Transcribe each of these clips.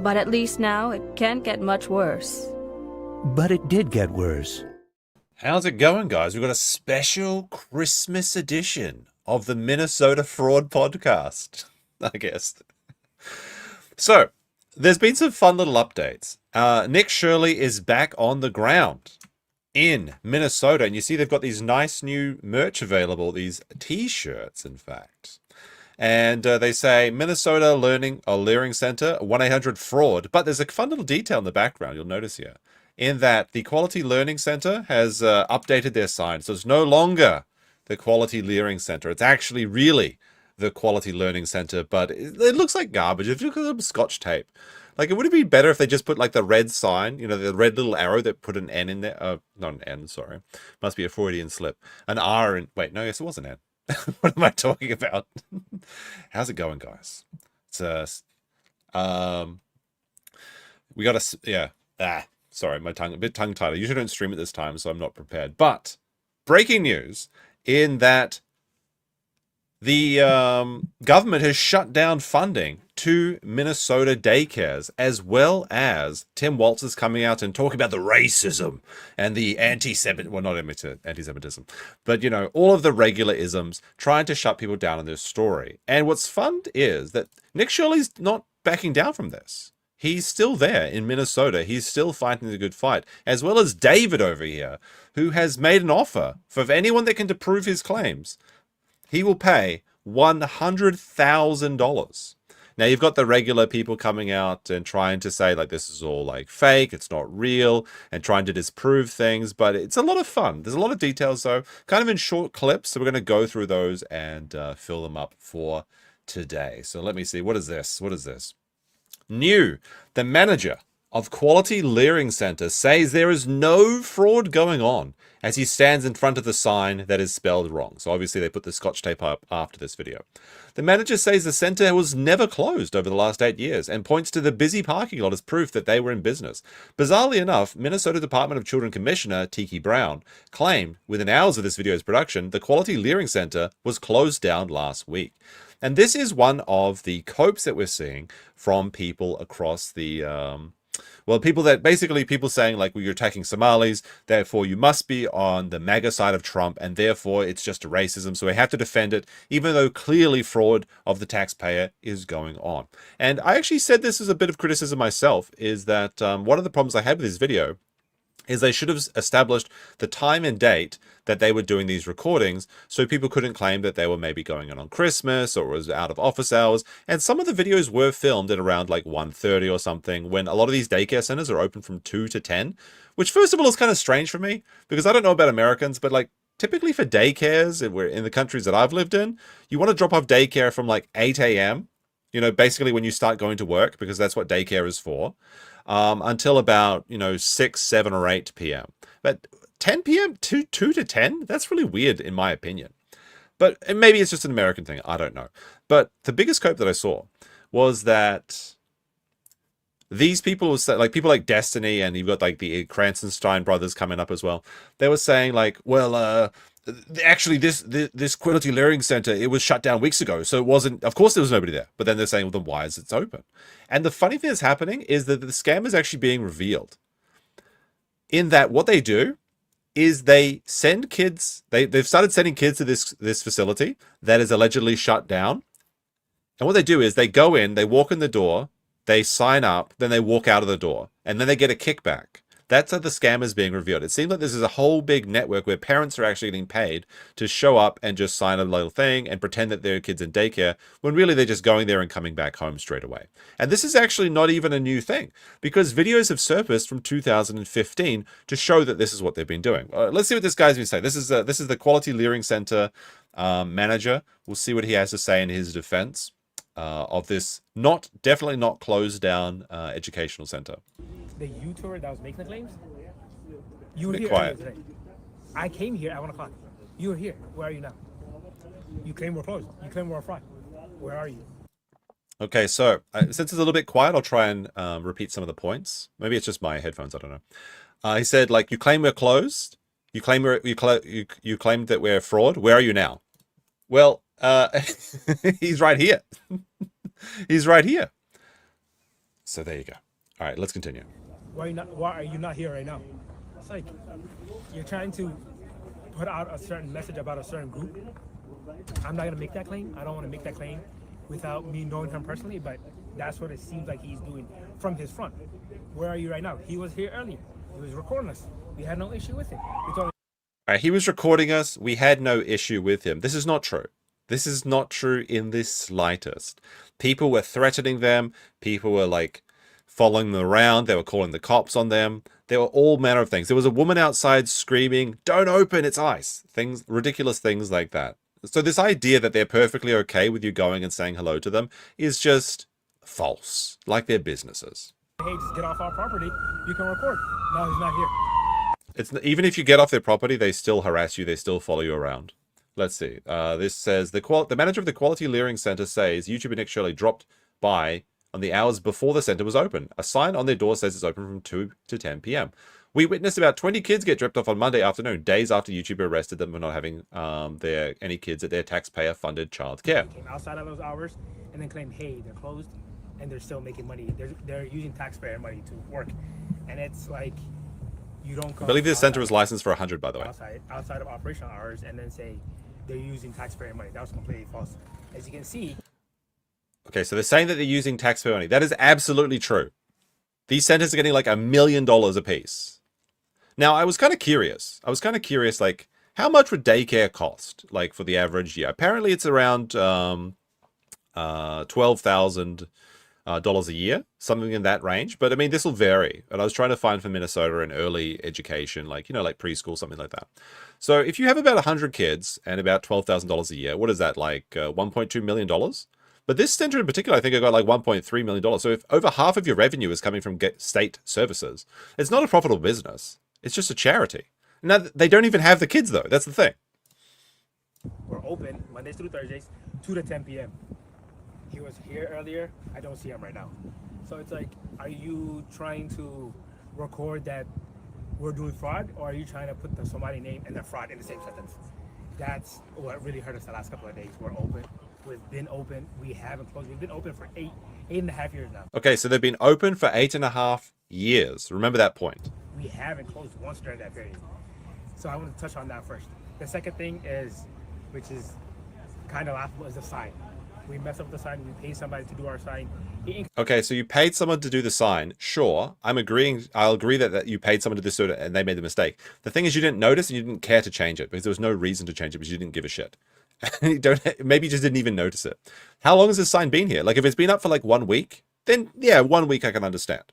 But at least now it can't get much worse. But it did get worse. How's it going, guys? We've got a special Christmas edition of the Minnesota Fraud Podcast, I guess. So, there's been some fun little updates. Nick Shirley is back on the ground in Minnesota, and you see they've got these nice new merch available, these t-shirts, in fact. And they say Minnesota Learning Center, 1-800-FRAUD. But there's a fun little detail in the background you'll notice here, in that the Quality Learning Center has updated their sign. So it's no longer the Quality Learning Center. It's actually really the Quality Learning Center, but it looks like garbage. If you look at some Scotch tape, like, it would have been better if they just put like the red sign, you know, the red little arrow that put an N in there. Not an N, sorry. Must be a Freudian slip. An R in, wait, no, yes, it was an N. What am I talking about? How's it going, guys? It's we got a, yeah. Sorry, my tongue, a bit tongue-tied. I usually don't stream it this time, so I'm not prepared. But breaking news in that the government has shut down funding to Minnesota daycares, as well as Tim Walz is coming out and talking about the racism and the anti-Semitism, well, not anti-Semitism, but, you know, all of the regular isms, trying to shut people down in this story. And what's fun is that Nick Shirley's not backing down from this. He's still there in Minnesota. He's still fighting the good fight, as well as David over here, who has made an offer for anyone that can prove his claims. He will pay $100,000. Now, you've got the regular people coming out and trying to say, like, this is all, like, fake, it's not real, and trying to disprove things, but it's a lot of fun. There's a lot of details, though, kind of in short clips, so we're going to go through those and fill them up for today. So let me see. What is this? What is this? New. The manager of Quality Learning Center says there is no fraud going on as he stands in front of the sign that is spelled wrong. So obviously they put the Scotch tape up after this video. The manager says the center was never closed over the last 8 years and points to the busy parking lot as proof that they were in business. Bizarrely enough, Minnesota Department of Children Commissioner Tiki Brown claimed within hours of this video's production, the Quality Learning Center was closed down last week. And this is one of the copes that we're seeing from people across the well, people saying, like, well, you're attacking Somalis, therefore you must be on the MAGA side of Trump, and therefore it's just racism, so we have to defend it, even though clearly fraud of the taxpayer is going on. And I actually said this as a bit of criticism myself, is that one of the problems I had with this video is they should have established the time and date that they were doing these recordings so people couldn't claim that they were maybe going in on Christmas or it was out of office hours. And some of the videos were filmed at around like 1:30 or something, when a lot of these daycare centers are open from 2 to 10, which first of all is kind of strange for me because I don't know about Americans, but like typically for daycares in the countries that I've lived in, you want to drop off daycare from like 8 a.m., you know, basically when you start going to work, because that's what daycare is for. Until about, 6, 7, or 8 p.m. But 10 p.m., 2 to 10, that's really weird in my opinion. But maybe it's just an American thing, I don't know. But the biggest cope that I saw was that these people, like people like Destiny, and you've got like the Kranzenstein brothers coming up as well. They were saying like, well, actually this Quality Learning Center, it was shut down weeks ago, so it wasn't, of course there was nobody there. But then they're saying, well, then why is it open? And the funny thing that's happening is that the scam is actually being revealed, in that what they do is they send kids, they've started sending kids to this facility that is allegedly shut down. And what they do is they go in, they walk in the door, they sign up, then they walk out of the door, and then they get a kickback. That's how the scam is being revealed. It seems like this is a whole big network where parents are actually getting paid to show up and just sign a little thing and pretend that their kids in daycare, when really they're just going there and coming back home straight away. And this is actually not even a new thing, because videos have surfaced from 2015 to show that this is what they've been doing. Let's see what this guy's been saying. This is the Quality Learning Center manager. We'll see what he has to say in his defense of this definitely not closed down educational center. The YouTuber that was making the claims, you were here quiet. earlier today. I came here at 1 o'clock. You were here. Where are you now? You claim we're closed. You claim we're on Friday. Where are you? Okay, so since it's a little bit quiet, I'll try and repeat some of the points. Maybe it's just my headphones. I don't know. He said, like, you claim we're closed. You claim you claimed that we're fraud. Where are you now? Well, he's right here. He's right here. So there you go. All right, let's continue. Why are you not here right now? It's like you're trying to put out a certain message about a certain group. I'm not gonna make that claim. I don't want to make that claim without me knowing him personally, but that's what it seems like he's doing from his front. Where are you right now? He was here earlier. He was recording us. We had no issue with it. We told him. All right, he was recording us. We had no issue with him. This is not true. This is not true in the slightest. People were threatening them. People were like following them around. They were calling the cops on them. There were all manner of things. There was a woman outside screaming, "Don't open, it's ice." Things, ridiculous things like that. So this idea that they're perfectly okay with you going and saying hello to them is just false, like their businesses. Hey, just get off our property. You can record. No, he's not here. It's even if you get off their property, they still harass you. They still follow you around. Let's see. This says the manager of the Quality Learning Center says YouTuber Nick Shirley dropped by on the hours before the center was open. A sign on their door says it's open from 2 to 10 p.m. We witnessed about 20 kids get dropped off on Monday afternoon, days after YouTuber arrested them for not having any kids at their taxpayer-funded childcare. Came outside of those hours and then claim, hey, they're closed and they're still making money. They're using taxpayer money to work, and it's like you don't. I believe this center was licensed for 100, by the way. Outside of operational hours, and then say they're using taxpayer money. That was completely false. As you can see. Okay, so they're saying that they're using taxpayer money. That is absolutely true. These centers are getting like $1 million a piece. Now, I was kind of curious. Like, how much would daycare cost, like, for the average year? Apparently, it's around $12,000 a year, something in that range. But, I mean, this will vary. And I was trying to find for Minnesota an early education, like, like preschool, something like that. So, if you have about 100 kids and about $12,000 a year, what is that, like $1.2 million? But this center in particular, I think I got like $1.3 million. So if over half of your revenue is coming from state services, it's not a profitable business. It's just a charity. Now, they don't even have the kids, though. That's the thing. We're open Mondays through Thursdays, 2 to 10 p.m. He was here earlier. I don't see him right now. So it's like, are you trying to record that we're doing fraud, or are you trying to put the Somali name and the fraud in the same sentence? That's what really hurt us the last couple of days. We're open. We've been open. We haven't closed. We've been open for eight and a half years now. Okay, so they've been open for 8.5 years. Remember that point. We haven't closed once during that period. So I want to touch on that first. The second thing is, which is kind of laughable, is the sign. We messed up the sign. We paid somebody to do our sign. Okay, so you paid someone to do the sign. Sure, I'll agree that you paid someone to do it and they made the mistake. The thing is, you didn't notice and you didn't care to change it because there was no reason to change it because you didn't give a shit. Maybe you just didn't even notice it. How long has this sign been here? Like, if it's been up for like 1 week, then yeah, 1 week I can understand.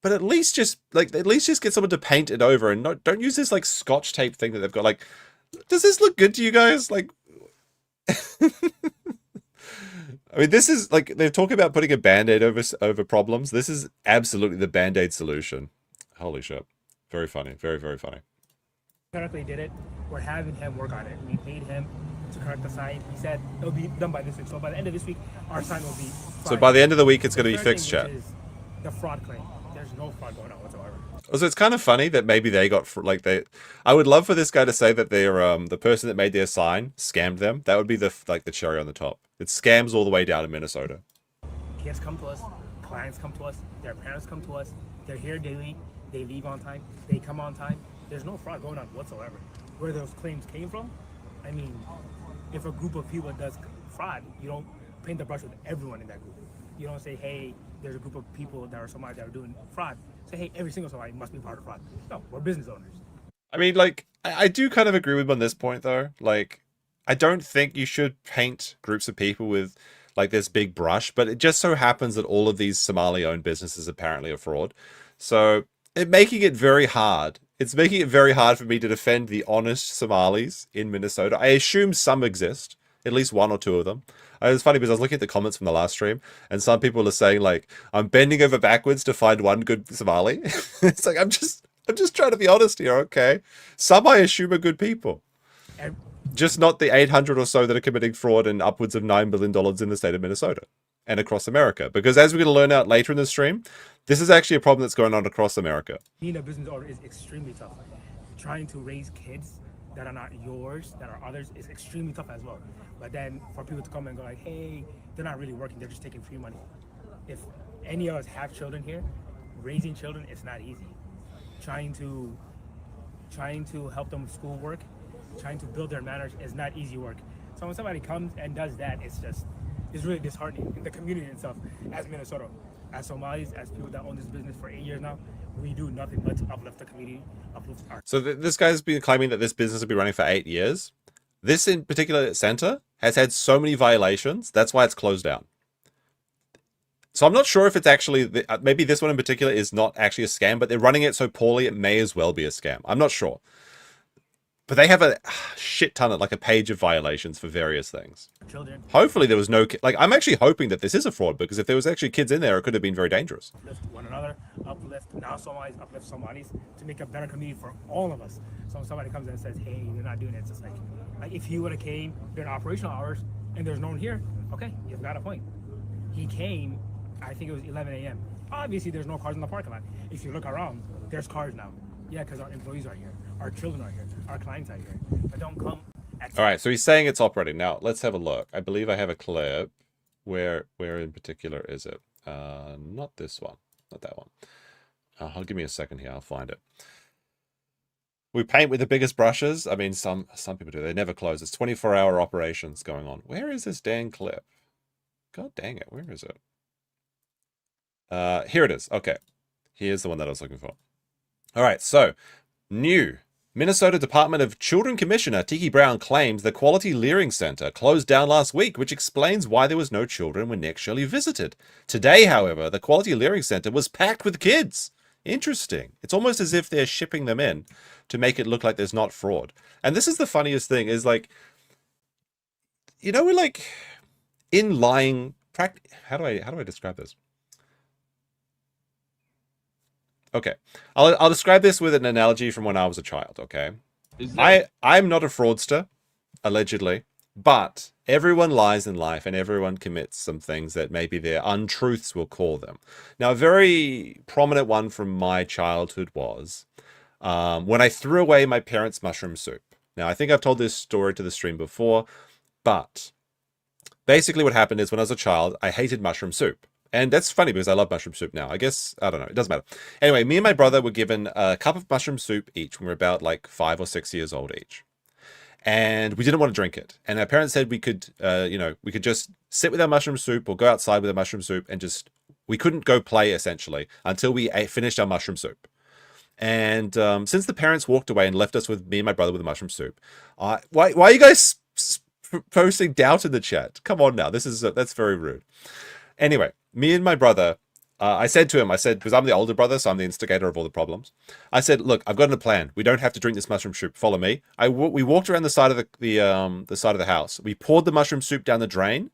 But at least just get someone to paint it over and don't use this like Scotch tape thing that they've got. Like, does this look good to you guys? Like, I mean, this is like, they're talking about putting a Band-Aid over problems. This is absolutely the Band-Aid solution. Holy shit. Very funny. Very, very funny. Correctly did it. We're having him work on it. We paid him to correct the sign. He said it'll be done by this week. So by the end of this week, our sign will be fine. So by the end of the week, it's going to be fixed, chat. The fraud claim. There's no fraud going on whatsoever. So it's kind of funny that maybe they got I would love for this guy to say that they're the person that made their sign scammed them. That would be the cherry on the top. It scams all the way down in Minnesota. Kids come to us, clients come to us, their parents come to us. They're here daily. They leave on time. They come on time. There's no fraud going on whatsoever. Where those claims came from, I mean, if a group of people does fraud, you don't paint the brush with everyone in that group. You don't say, hey, there's a group of people that are Somali that are doing fraud. Say, hey, every single Somali must be part of fraud. No, we're business owners. I mean, like, I do kind of agree with him on this point, though. Like, I don't think you should paint groups of people with, like, this big brush, but it just so happens that all of these Somali-owned businesses apparently are fraud. So, it's making it very hard. It's making it very hard for me to defend the honest Somalis in Minnesota. I assume some exist, at least one or two of them. It was funny because I was looking at the comments from the last stream, and some people are saying, like, I'm bending over backwards to find one good Somali. It's like, I'm just trying to be honest here, okay? Some I assume are good people. Just not the 800 or so that are committing fraud and upwards of $9 billion in the state of Minnesota and across America. Because as we're going to learn out later in the stream, this is actually a problem that's going on across America. Being a business owner is extremely tough. Trying to raise kids that are not yours, that are others, is extremely tough as well. But then for people to come and go like, hey, they're not really working, they're just taking free money. if any of us have children here, raising children is not easy. Trying to help them with schoolwork, trying to build their manners is not easy work. So when somebody comes and does that, it's really disheartening in the community itself. As Minnesota, as Somalis, as people that own this business for 8 years now, we do nothing but to uplift the community, uplift our. So this guy's been claiming that this business has been running for 8 years. This in particular center has had so many violations. That's why it's closed down. So I'm not sure if it's actually, maybe this one in particular is not actually a scam, but they're running it so poorly it may as well be a scam. I'm not sure. But they have a shit ton of, like a page of violations for various things. Children. Hopefully there was no, like I'm actually hoping that this is a fraud, because if there was actually kids in there, it could have been very dangerous. Uplift one another, uplift now Somalis, uplift Somalis to make a better community for all of us. So when somebody comes in and says, hey, they're not doing it, it's just like if he would have came during operational hours and there's no one here, okay, you've got a point. He came, I think it was 11 a.m. Obviously, there's no cars in the parking lot. If you look around, there's cars now. Yeah, because our employees are here, our children are here, our clients are here. But don't come at. All right, so he's saying it's operating. Now, let's have a look. I believe I have a clip. Where in particular is it? Not this one. Not that one. Give me a second here. I'll find it. We paint with the biggest brushes. I mean, some people do. They never close. It's 24-hour operations going on. Where is this dang clip? God dang it. Where is it? Here it is. Okay. Here's the one that I was looking for. All right. So, new. Minnesota Department of Children Commissioner Tiki Brown claims the Quality Learning Center closed down last week, which explains why there was no children when Nick Shirley visited. Today, however, the Quality Learning Center was packed with kids. Interesting. It's almost as if they're shipping them in to make it look like there's not fraud. And this is the funniest thing is like, you know, we're like in lying how do I describe this? Okay, I'll describe this with an analogy from when I was a child. Okay, I'm not a fraudster, allegedly, but everyone lies in life and everyone commits some things that maybe their untruths will call them. Now, a very prominent one from my childhood was when I threw away my parents' mushroom soup. Now, I think I've told this story to the stream before, but basically what happened is when I was a child, I hated mushroom soup. And that's funny because I love mushroom soup now. I guess, I don't know. It doesn't matter. Anyway, me and my brother were given a cup of mushroom soup each when we were about like 5 or 6 years old each. And we didn't want to drink it. And our parents said we could, we could just sit with our mushroom soup or go outside with our mushroom soup and just, we couldn't go play essentially until we finished our mushroom soup. And since the parents walked away and left us with me and my brother with the mushroom soup, why are you guys posting doubt in the chat? Come on now. That's very rude. Anyway, me and my brother, I said to him, because I'm the older brother, so I'm the instigator of all the problems. I said, look, I've got a plan. We don't have to drink this mushroom soup. Follow me. We walked around the side of the side of the house. We poured the mushroom soup down the drain,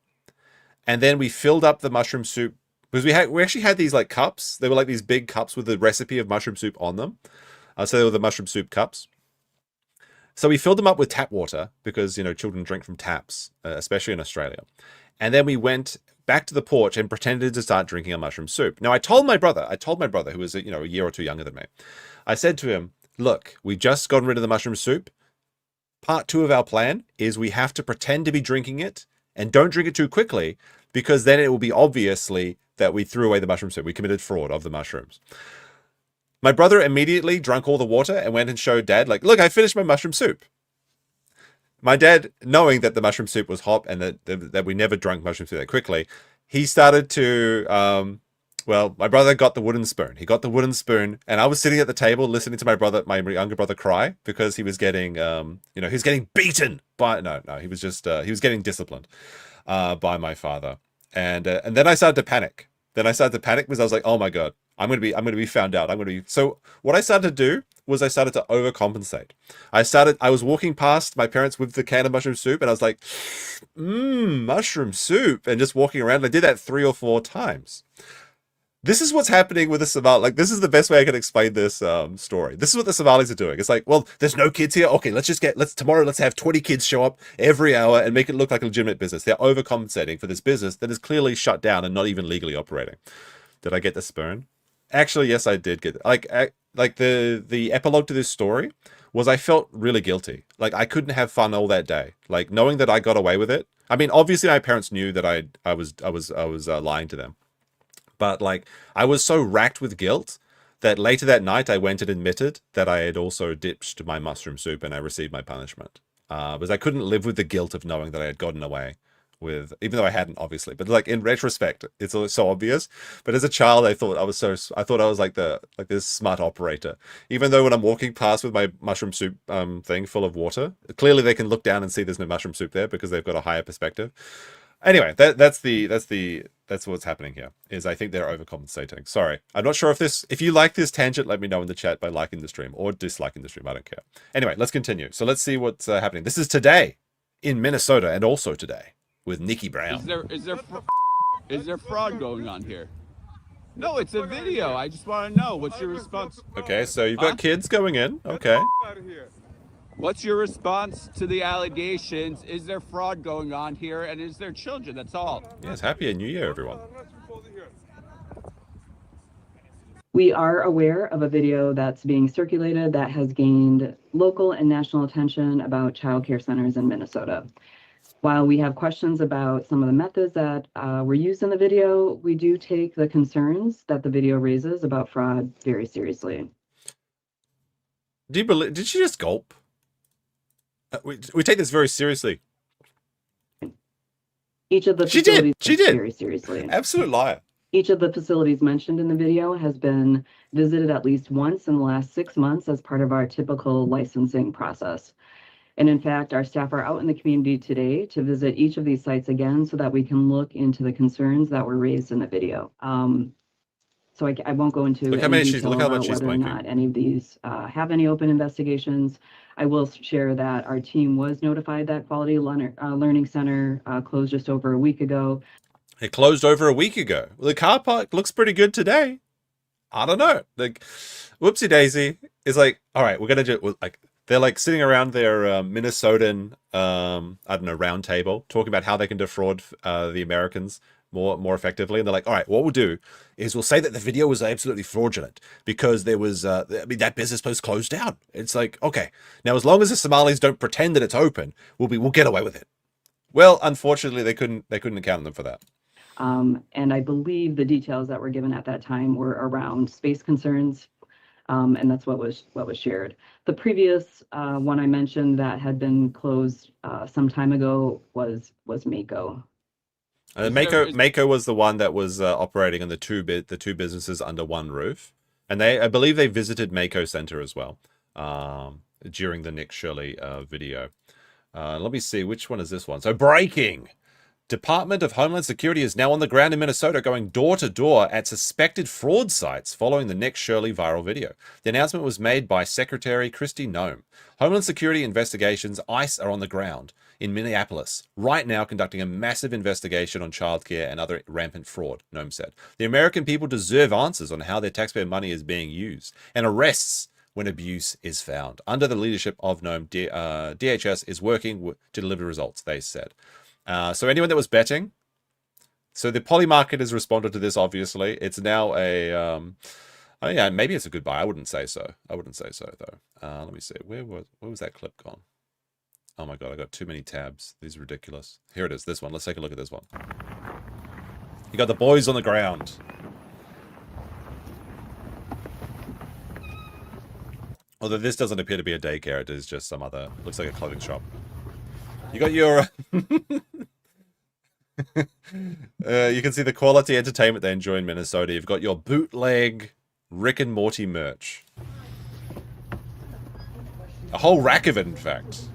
and then we filled up the mushroom soup because we actually had these like cups. They were like these big cups with the recipe of mushroom soup on them. So they were the mushroom soup cups. So we filled them up with tap water because children drink from taps, especially in Australia. And then we went back to the porch and pretended to start drinking a mushroom soup. Now, I told my brother, who was, a year or two younger than me. I said to him, look, we've just gotten rid of the mushroom soup. Part 2 of our plan is we have to pretend to be drinking it and don't drink it too quickly because then it will be obviously that we threw away the mushroom soup. We committed fraud of the mushrooms. My brother immediately drank all the water and went and showed dad, like, look, I finished my mushroom soup. My dad, knowing that the mushroom soup was hot and that we never drank mushroom soup that quickly, he started to, my brother got the wooden spoon. He got the wooden spoon, and I was sitting at the table listening to my younger brother cry because he was getting, he was getting beaten by, he was just, he was getting disciplined by my father. And then I started to panic. Because I was like, oh my God, I'm going to be found out. So what I started to do was I started to overcompensate. I was walking past my parents with the can of mushroom soup and I was like, mushroom soup, and just walking around. And I did that 3 or 4 times. This is what's happening with the Somali. Like, this is the best way I can explain this story. This is what the Somalis are doing. It's like, well, there's no kids here. Okay, let's have 20 kids show up every hour and make it look like a legitimate business. They're overcompensating for this business that is clearly shut down and not even legally operating. Did I get the spoon? Actually, yes, I did get it. Like the epilogue to this story was I felt really guilty. Like, I couldn't have fun all that day. Like, knowing that I got away with it. I mean, obviously my parents knew that I was lying to them. But like, I was so racked with guilt that later that night I went and admitted that I had also ditched my mushroom soup and I received my punishment. Because I couldn't live with the guilt of knowing that I had gotten away with, even though I hadn't, obviously. But like in retrospect, it's so obvious. But as a child, I thought I was like this smart operator. Even though when I'm walking past with my mushroom soup thing full of water, clearly they can look down and see there's no mushroom soup there because they've got a higher perspective. Anyway, that's what's happening here. Is I think they're overcompensating. Sorry, I'm not sure if you like this tangent, let me know in the chat by liking the stream or disliking the stream. I don't care. Anyway, let's continue. So let's see what's happening. This is today in Minnesota, and also today with Nikki Brown. Is there fraud going on here? No, it's a video. I just want to know what's your response. Okay, so you've got kids going in. Okay. What's your response to the allegations? Is there fraud going on here? And is there children? That's all. Yes, happy New Year, everyone. We are aware of a video that's being circulated that has gained local and national attention about child care centers in Minnesota. While we have questions about some of the methods that were used in the video, we do take the concerns that the video raises about fraud very seriously. Do you believe? Did she just gulp? We take this very seriously. Each of the She facilities did very seriously. Absolute liar. Each of the facilities mentioned in the video has been visited at least once in the last 6 months as part of our typical licensing process. And in fact, our staff are out in the community today to visit each of these sites again so that we can look into the concerns that were raised in the video. So I won't go into any detail about whether or not any of these have any open investigations. I will share that our team was notified that Quality Learning Center closed just over a week ago. It closed over a week ago. Well, the car park looks pretty good today. I don't know. Like, whoopsie daisy is like, all right, we're gonna do like they're like sitting around their Minnesotan I don't know round table talking about how they can defraud the Americans more effectively, and they're like, all right, what we'll do is we'll say that the video was absolutely fraudulent because there was that business post closed down. It's like, okay, now as long as the Somalis don't pretend that it's open, we'll get away with it. Well, unfortunately, they couldn't account on them for that. And I believe the details that were given at that time were around space concerns, and that's what was shared. The previous one I mentioned that had been closed some time ago was Mako. Mako was the one that was operating on the two businesses under one roof, and I believe they visited Mako Center as well during the Nick Shirley video. Let me see, which one is this one? So breaking. Department of Homeland Security is now on the ground in Minnesota going door to door at suspected fraud sites following the Nick Shirley viral video. The announcement was made by Secretary Kristi Noem. Homeland Security investigations, ICE, are on the ground in Minneapolis right now conducting a massive investigation on childcare and other rampant fraud, Noem said. The American people deserve answers on how their taxpayer money is being used and arrests when abuse is found. Under the leadership of Noem, DHS is working to deliver results, they said. So anyone that was betting, so the poly market has responded to this, obviously. It's now a, oh yeah, maybe it's a good buy. I wouldn't say so. I wouldn't say so, though. Let me see. Where was that clip gone? Oh my God, I got too many tabs. These are ridiculous. Here it is, this one. Let's take a look at this one. You got the boys on the ground. Although this doesn't appear to be a daycare, it is just some other, looks like a clothing shop. You got your... you can see the quality entertainment they enjoy in Minnesota. You've got your bootleg Rick and Morty merch. A whole rack of it, in fact.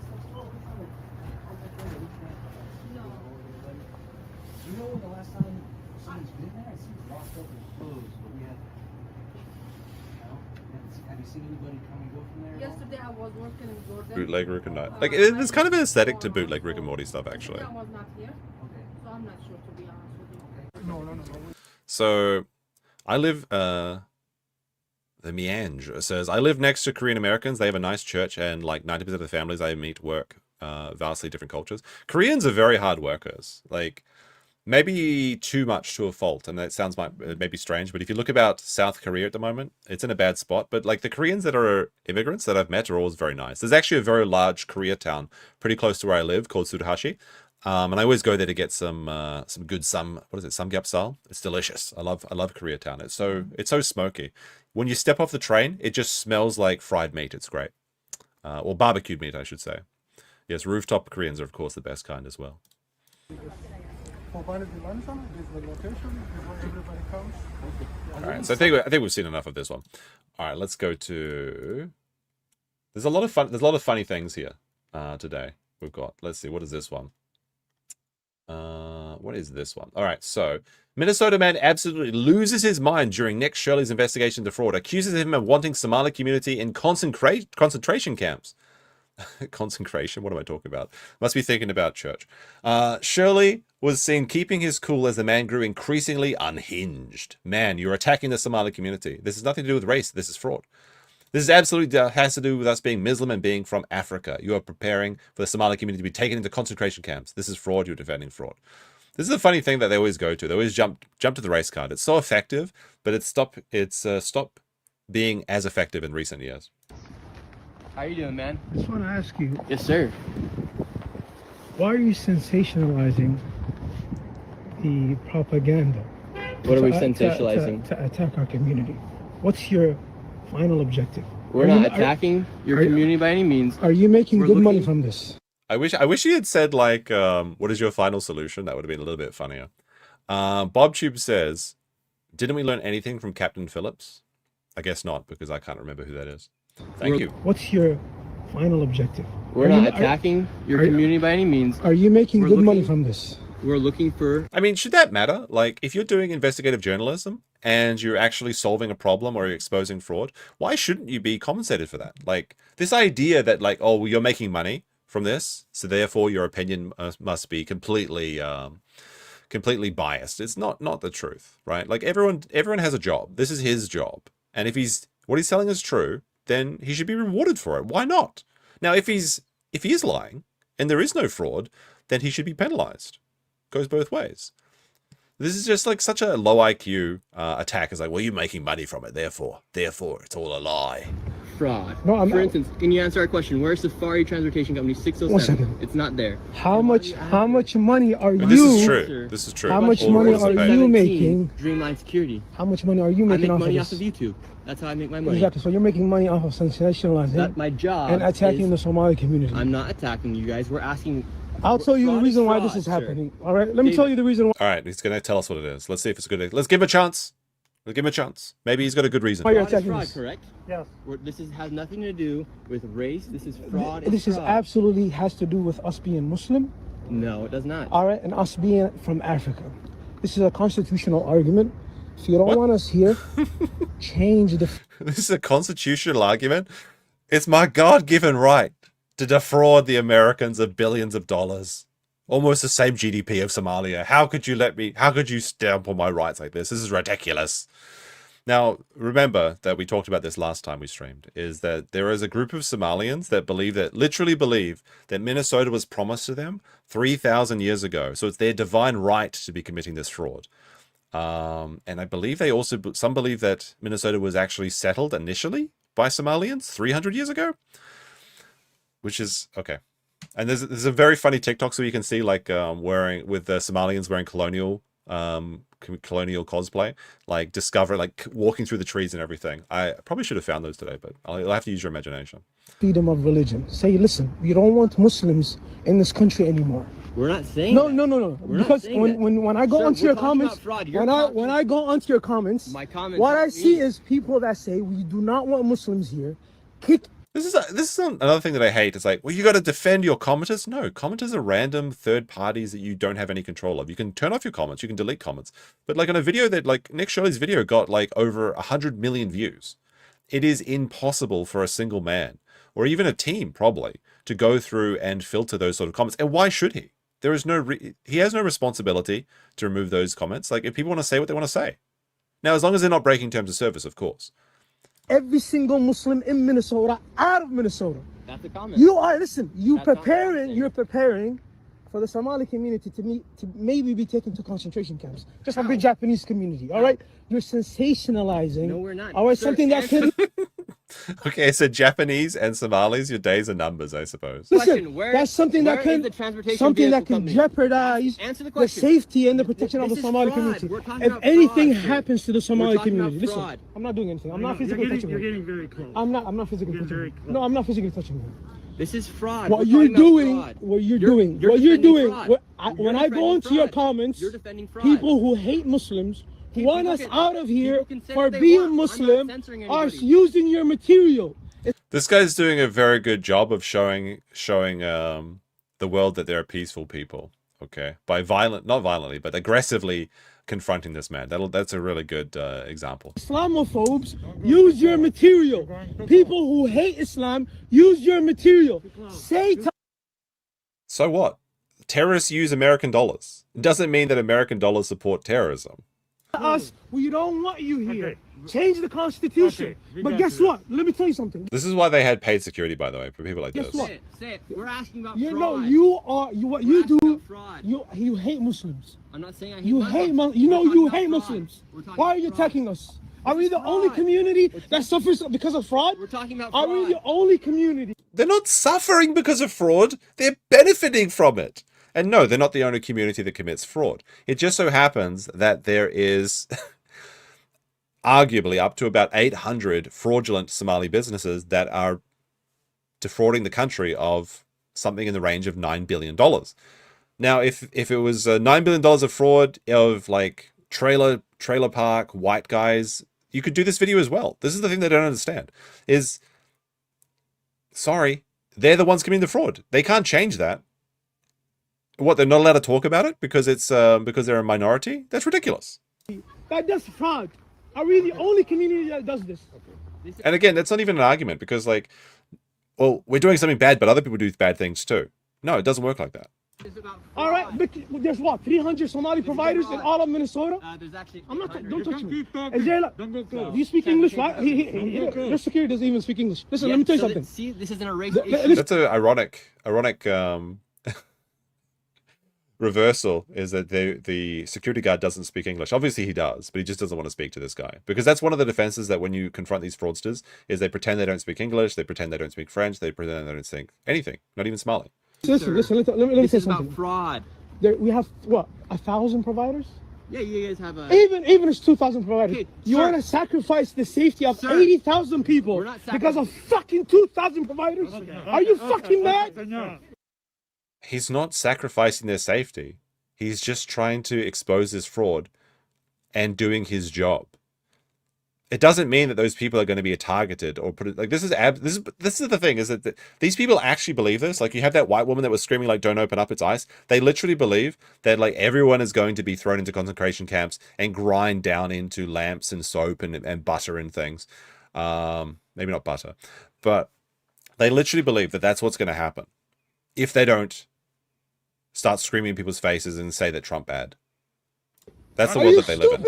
Yesterday I was working in Jordan. Bootleg Rick and Morty. Like, there's kind of an aesthetic to bootleg Rick and Morty stuff, actually. I was not here, so I'm not sure, to be honest with you. No. So, I live, the Meange says, I live next to Korean Americans. They have a nice church, and like 90% of the families I meet work vastly different cultures. Koreans are very hard workers. Like, maybe too much to a fault, and that sounds maybe strange, but if you look about South Korea at the moment, it's in a bad spot. But like the Koreans that are immigrants that I've met are always very nice. There's actually a very large Koreatown pretty close to where I live called Tsuruhashi. And I always go there to get some good what is it, samgyeopsal? It's delicious. I love Koreatown. It's so smoky. When you step off the train, it just smells like fried meat. It's great. Or barbecued meat, I should say. Yes, rooftop Koreans are of course the best kind as well. All right, so I think we've seen enough of this one. All right, let's go to. There's a lot of funny things here today. We've got. Let's see, what is this one? What is this one? All right, so Minnesota man absolutely loses his mind during Nick Shirley's investigation into fraud. Accuses him of wanting Somali community in concentration camps. Concentration? What am I talking about? Must be thinking about church. Shirley was seen keeping his cool as the man grew increasingly unhinged. Man, you're attacking the Somali community. This has nothing to do with race. This is fraud. This is absolutely has to do with us being Muslim and being from Africa. You are preparing for the Somali community to be taken into concentration camps. This is fraud. You're defending fraud. This is a funny thing that they always go to. They always jump to the race card. It's so effective, but it's stopped being as effective in recent years. How you doing, man? I just want to ask you. Yes, sir. Why are you sensationalizing the propaganda? What are we sensationalizing? To attack our community. What's your final objective? We're not attacking your community by any means. Are you making good money from this? I wish he had said like, what is your final solution? That would have been a little bit funnier. BobTube says, didn't we learn anything from Captain Phillips? I guess not, because I can't remember who that is. Thank you. What's your final objective? We're not attacking your community by any means. Are you making good money from this? We're looking for... I mean, should that matter? Like, if you're doing investigative journalism and you're actually solving a problem or you're exposing fraud, why shouldn't you be compensated for that? Like, this idea that, like, oh, well, you're making money from this, so therefore your opinion must be completely biased. It's not the truth, right? Like, everyone has a job. This is his job. And if what he's telling is true, then he should be rewarded for it. Why not? Now, if he is lying and there is no fraud, then he should be penalized. Goes both ways. This is just like such a low IQ attack. It's like, well, you're making money from it, therefore it's all a lie. Fraud. No, For instance, can you answer our question? Where's Safari Transportation Company 607? 1 second. It's not there. How much money are you? This is true. How much money are you making? Dreamline Security. How much money are you making I make money off off of YouTube. That's how I make my money. Exactly. So you're making money off of sensationalizing. That's my job. And attacking the Somali community. I'm not attacking you guys. We're asking. I'll tell you the reason why this is happening. All right. Let me tell you the reason why. All right. He's going to tell us what it is. Let's see if it's good. Let's give him a chance. We'll give him a chance. Maybe he's got a good reason. Why you're Fraud is attacking fraud, this? correct? Yes. This has nothing to do with race. This is fraud. This is absolutely has to do with us being Muslim. No, it does not. All right, and us being from Africa. This is a constitutional argument. If you don't want us here, change the... This is a constitutional argument? It's my God-given right to defraud the Americans of billions of dollars. Almost the same GDP of Somalia. How could you stamp on my rights like this? This is ridiculous. Now, remember that we talked about this last time we streamed, is that there is a group of Somalians that literally believe that Minnesota was promised to them 3,000 years ago. So it's their divine right to be committing this fraud. And I believe some believe that Minnesota was actually settled initially by Somalians 300 years ago, which is okay. And there's a very funny TikTok so you can see like with the Somalians wearing colonial cosplay, like walking through the trees and everything. I probably should have found those today, but I'll have to use your imagination. Freedom of religion. Say, listen, we don't want Muslims in this country anymore. We're not saying no. We're because not when I go onto your comments, when I go onto your comments, what I see is people that say we do not want Muslims here. This is another thing that I hate. It's like, well, you got to defend your commenters. No, commenters are random third parties that you don't have any control of. You can turn off your comments. You can delete comments. But like on a video that like Nick Shirley's video got like over 100 million views. It is impossible for a single man or even a team probably to go through and filter those sort of comments. And why should he? There is he has no responsibility to remove those comments. Like if people want to say what they want to say. Now, as long as they're not breaking terms of service, of course. Every single Muslim in Minnesota, out of Minnesota. That's a comment. You're preparing for the Somali community to maybe be taken to concentration camps. Just like the Japanese community, all right? You're sensationalizing. No, we're not. All right, Sir, something that can... Okay, so Japanese and Somalis, your days are numbers, I suppose. Listen, that's something that can jeopardize the safety and the protection of the Somali community. If anything happens to the Somali community, listen, I'm not doing anything. I'm not physically touching You're him. getting very close. I'm not physically touching him. No, I'm not physically touching him. This is fraud. What you're doing, when I go into your comments, people who hate Muslims, who want us out of here for being Muslim, are using your material. This guy's doing a very good job of showing the world that there are peaceful people. Okay, by not violently, but aggressively confronting this man. That's a really good example. Islamophobes use your material. People who hate Islam use your material. So what? Terrorists use American dollars. It doesn't mean that American dollars support terrorism. Us, we don't want you here. Change the Constitution. But guess what? Let me tell you something. This is why they had paid security, by the way, for people like this. Say it. We're asking about fraud. What you do, you hate Muslims. I'm not saying I hate You Muslims. hate you hate Muslims. Why are you attacking us? Are we the only community that suffers because of fraud? We're talking about fraud. Are we the only community? They're not suffering because of fraud. They're benefiting from it. And no, they're not the only community that commits fraud. It just so happens that there is arguably up to about 800 fraudulent Somali businesses that are defrauding the country of something in the range of $9 billion. Now, if it was $9 billion of fraud of like trailer park, white guys, you could do this video as well. This is the thing they don't understand is, sorry, they're the ones committing the fraud. They can't change that. What, they're not allowed to talk about it because it's because they're a minority? That's ridiculous. That does fraud. Are we the only community that does this? And again, that's not even an argument because like, well, we're doing something bad, but other people do bad things too. No, it doesn't work like that. All right, but there's what, 300 Somali providers in all of Minnesota? There's actually I'm not. Don't touch me. Is there like, do you speak English? Right? Your security doesn't even speak English. Listen, let me tell you something. See, this isn't a race issue. That's an ironic reversal is that the security guard doesn't speak English. Obviously he does, but he just doesn't want to speak to this guy. Because that's one of the defenses that when you confront these fraudsters is they pretend they don't speak English, they pretend they don't speak French, they pretend they don't speak anything, not even Somali. Listen, let me say something. About fraud. We have, what, 1,000 providers? Yeah, you guys have a... Even it's 2,000 providers. Okay, you want to sacrifice the safety of 80,000 people because of fucking 2,000 providers? Okay. Are you fucking mad? He's not sacrificing their safety. He's just trying to expose this fraud and doing his job. It doesn't mean that those people are going to be targeted or put it like this is the thing is that these people actually believe this. Like you have that white woman that was screaming like don't open up its eyes. They literally believe that like everyone is going to be thrown into concentration camps and grind down into lamps and soap and butter and things. Maybe not butter, but they literally believe that that's what's going to happen if they don't start screaming in people's faces and say that Trump bad. That's the world that they live in.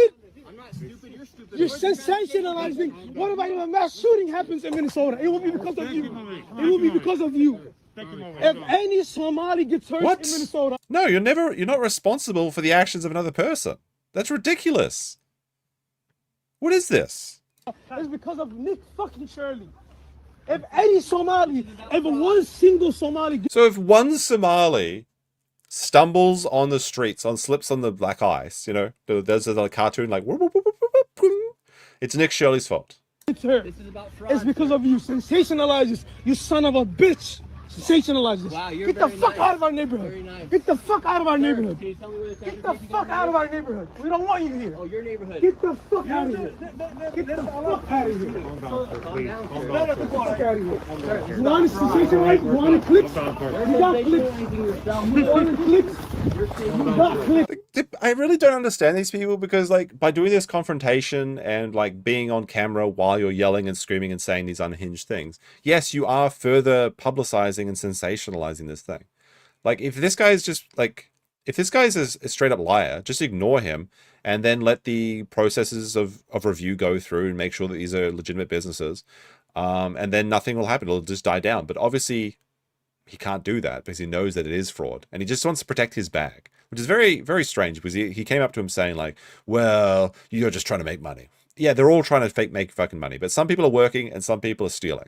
I'm not stupid, you're stupid. You're sensationalizing. What about if a mass shooting happens in Minnesota? It will be because of you. It will be because of you. If any Somali gets hurt in Minnesota. No, you're not responsible for the actions of another person. That's ridiculous. What is this? It's because of Nick fucking Shirley. If any Somali, if one single Somali... So if one Somali stumbles on the streets, slips on the black ice, you know, there's a cartoon like... It's Nick Shirley's fault. It's her. This is about fraud. It's because of you. Sensationalizes. You son of a bitch. Sensationalizes. Wow, you're Get the fuck out of our neighborhood. Very nice. Get the fuck out of our neighborhood. Can you tell me where the Get the fuck out of our neighborhood. We don't want you here. Oh, your neighborhood. Get the fuck out of here. Get the fuck out of here. Calm down, sir. Get the fuck out of here. You want to sensationalize? You want to clicks? You got clicks. You want clicks? You got clicks. I really don't understand these people because like by doing this confrontation and like being on camera while you're yelling and screaming and saying these unhinged things, yes, you are further publicizing and sensationalizing this thing. Like if this guy is just like, if this guy is a straight up liar, just ignore him and then let the processes of review go through and make sure that these are legitimate businesses. And then nothing will happen. It'll just die down. But obviously he can't do that because he knows that it is fraud and he just wants to protect his bag, which is very, very strange because he came up to him saying like, well, you're just trying to make money. yeah, they're all trying to make fucking money, but some people are working and some people are stealing.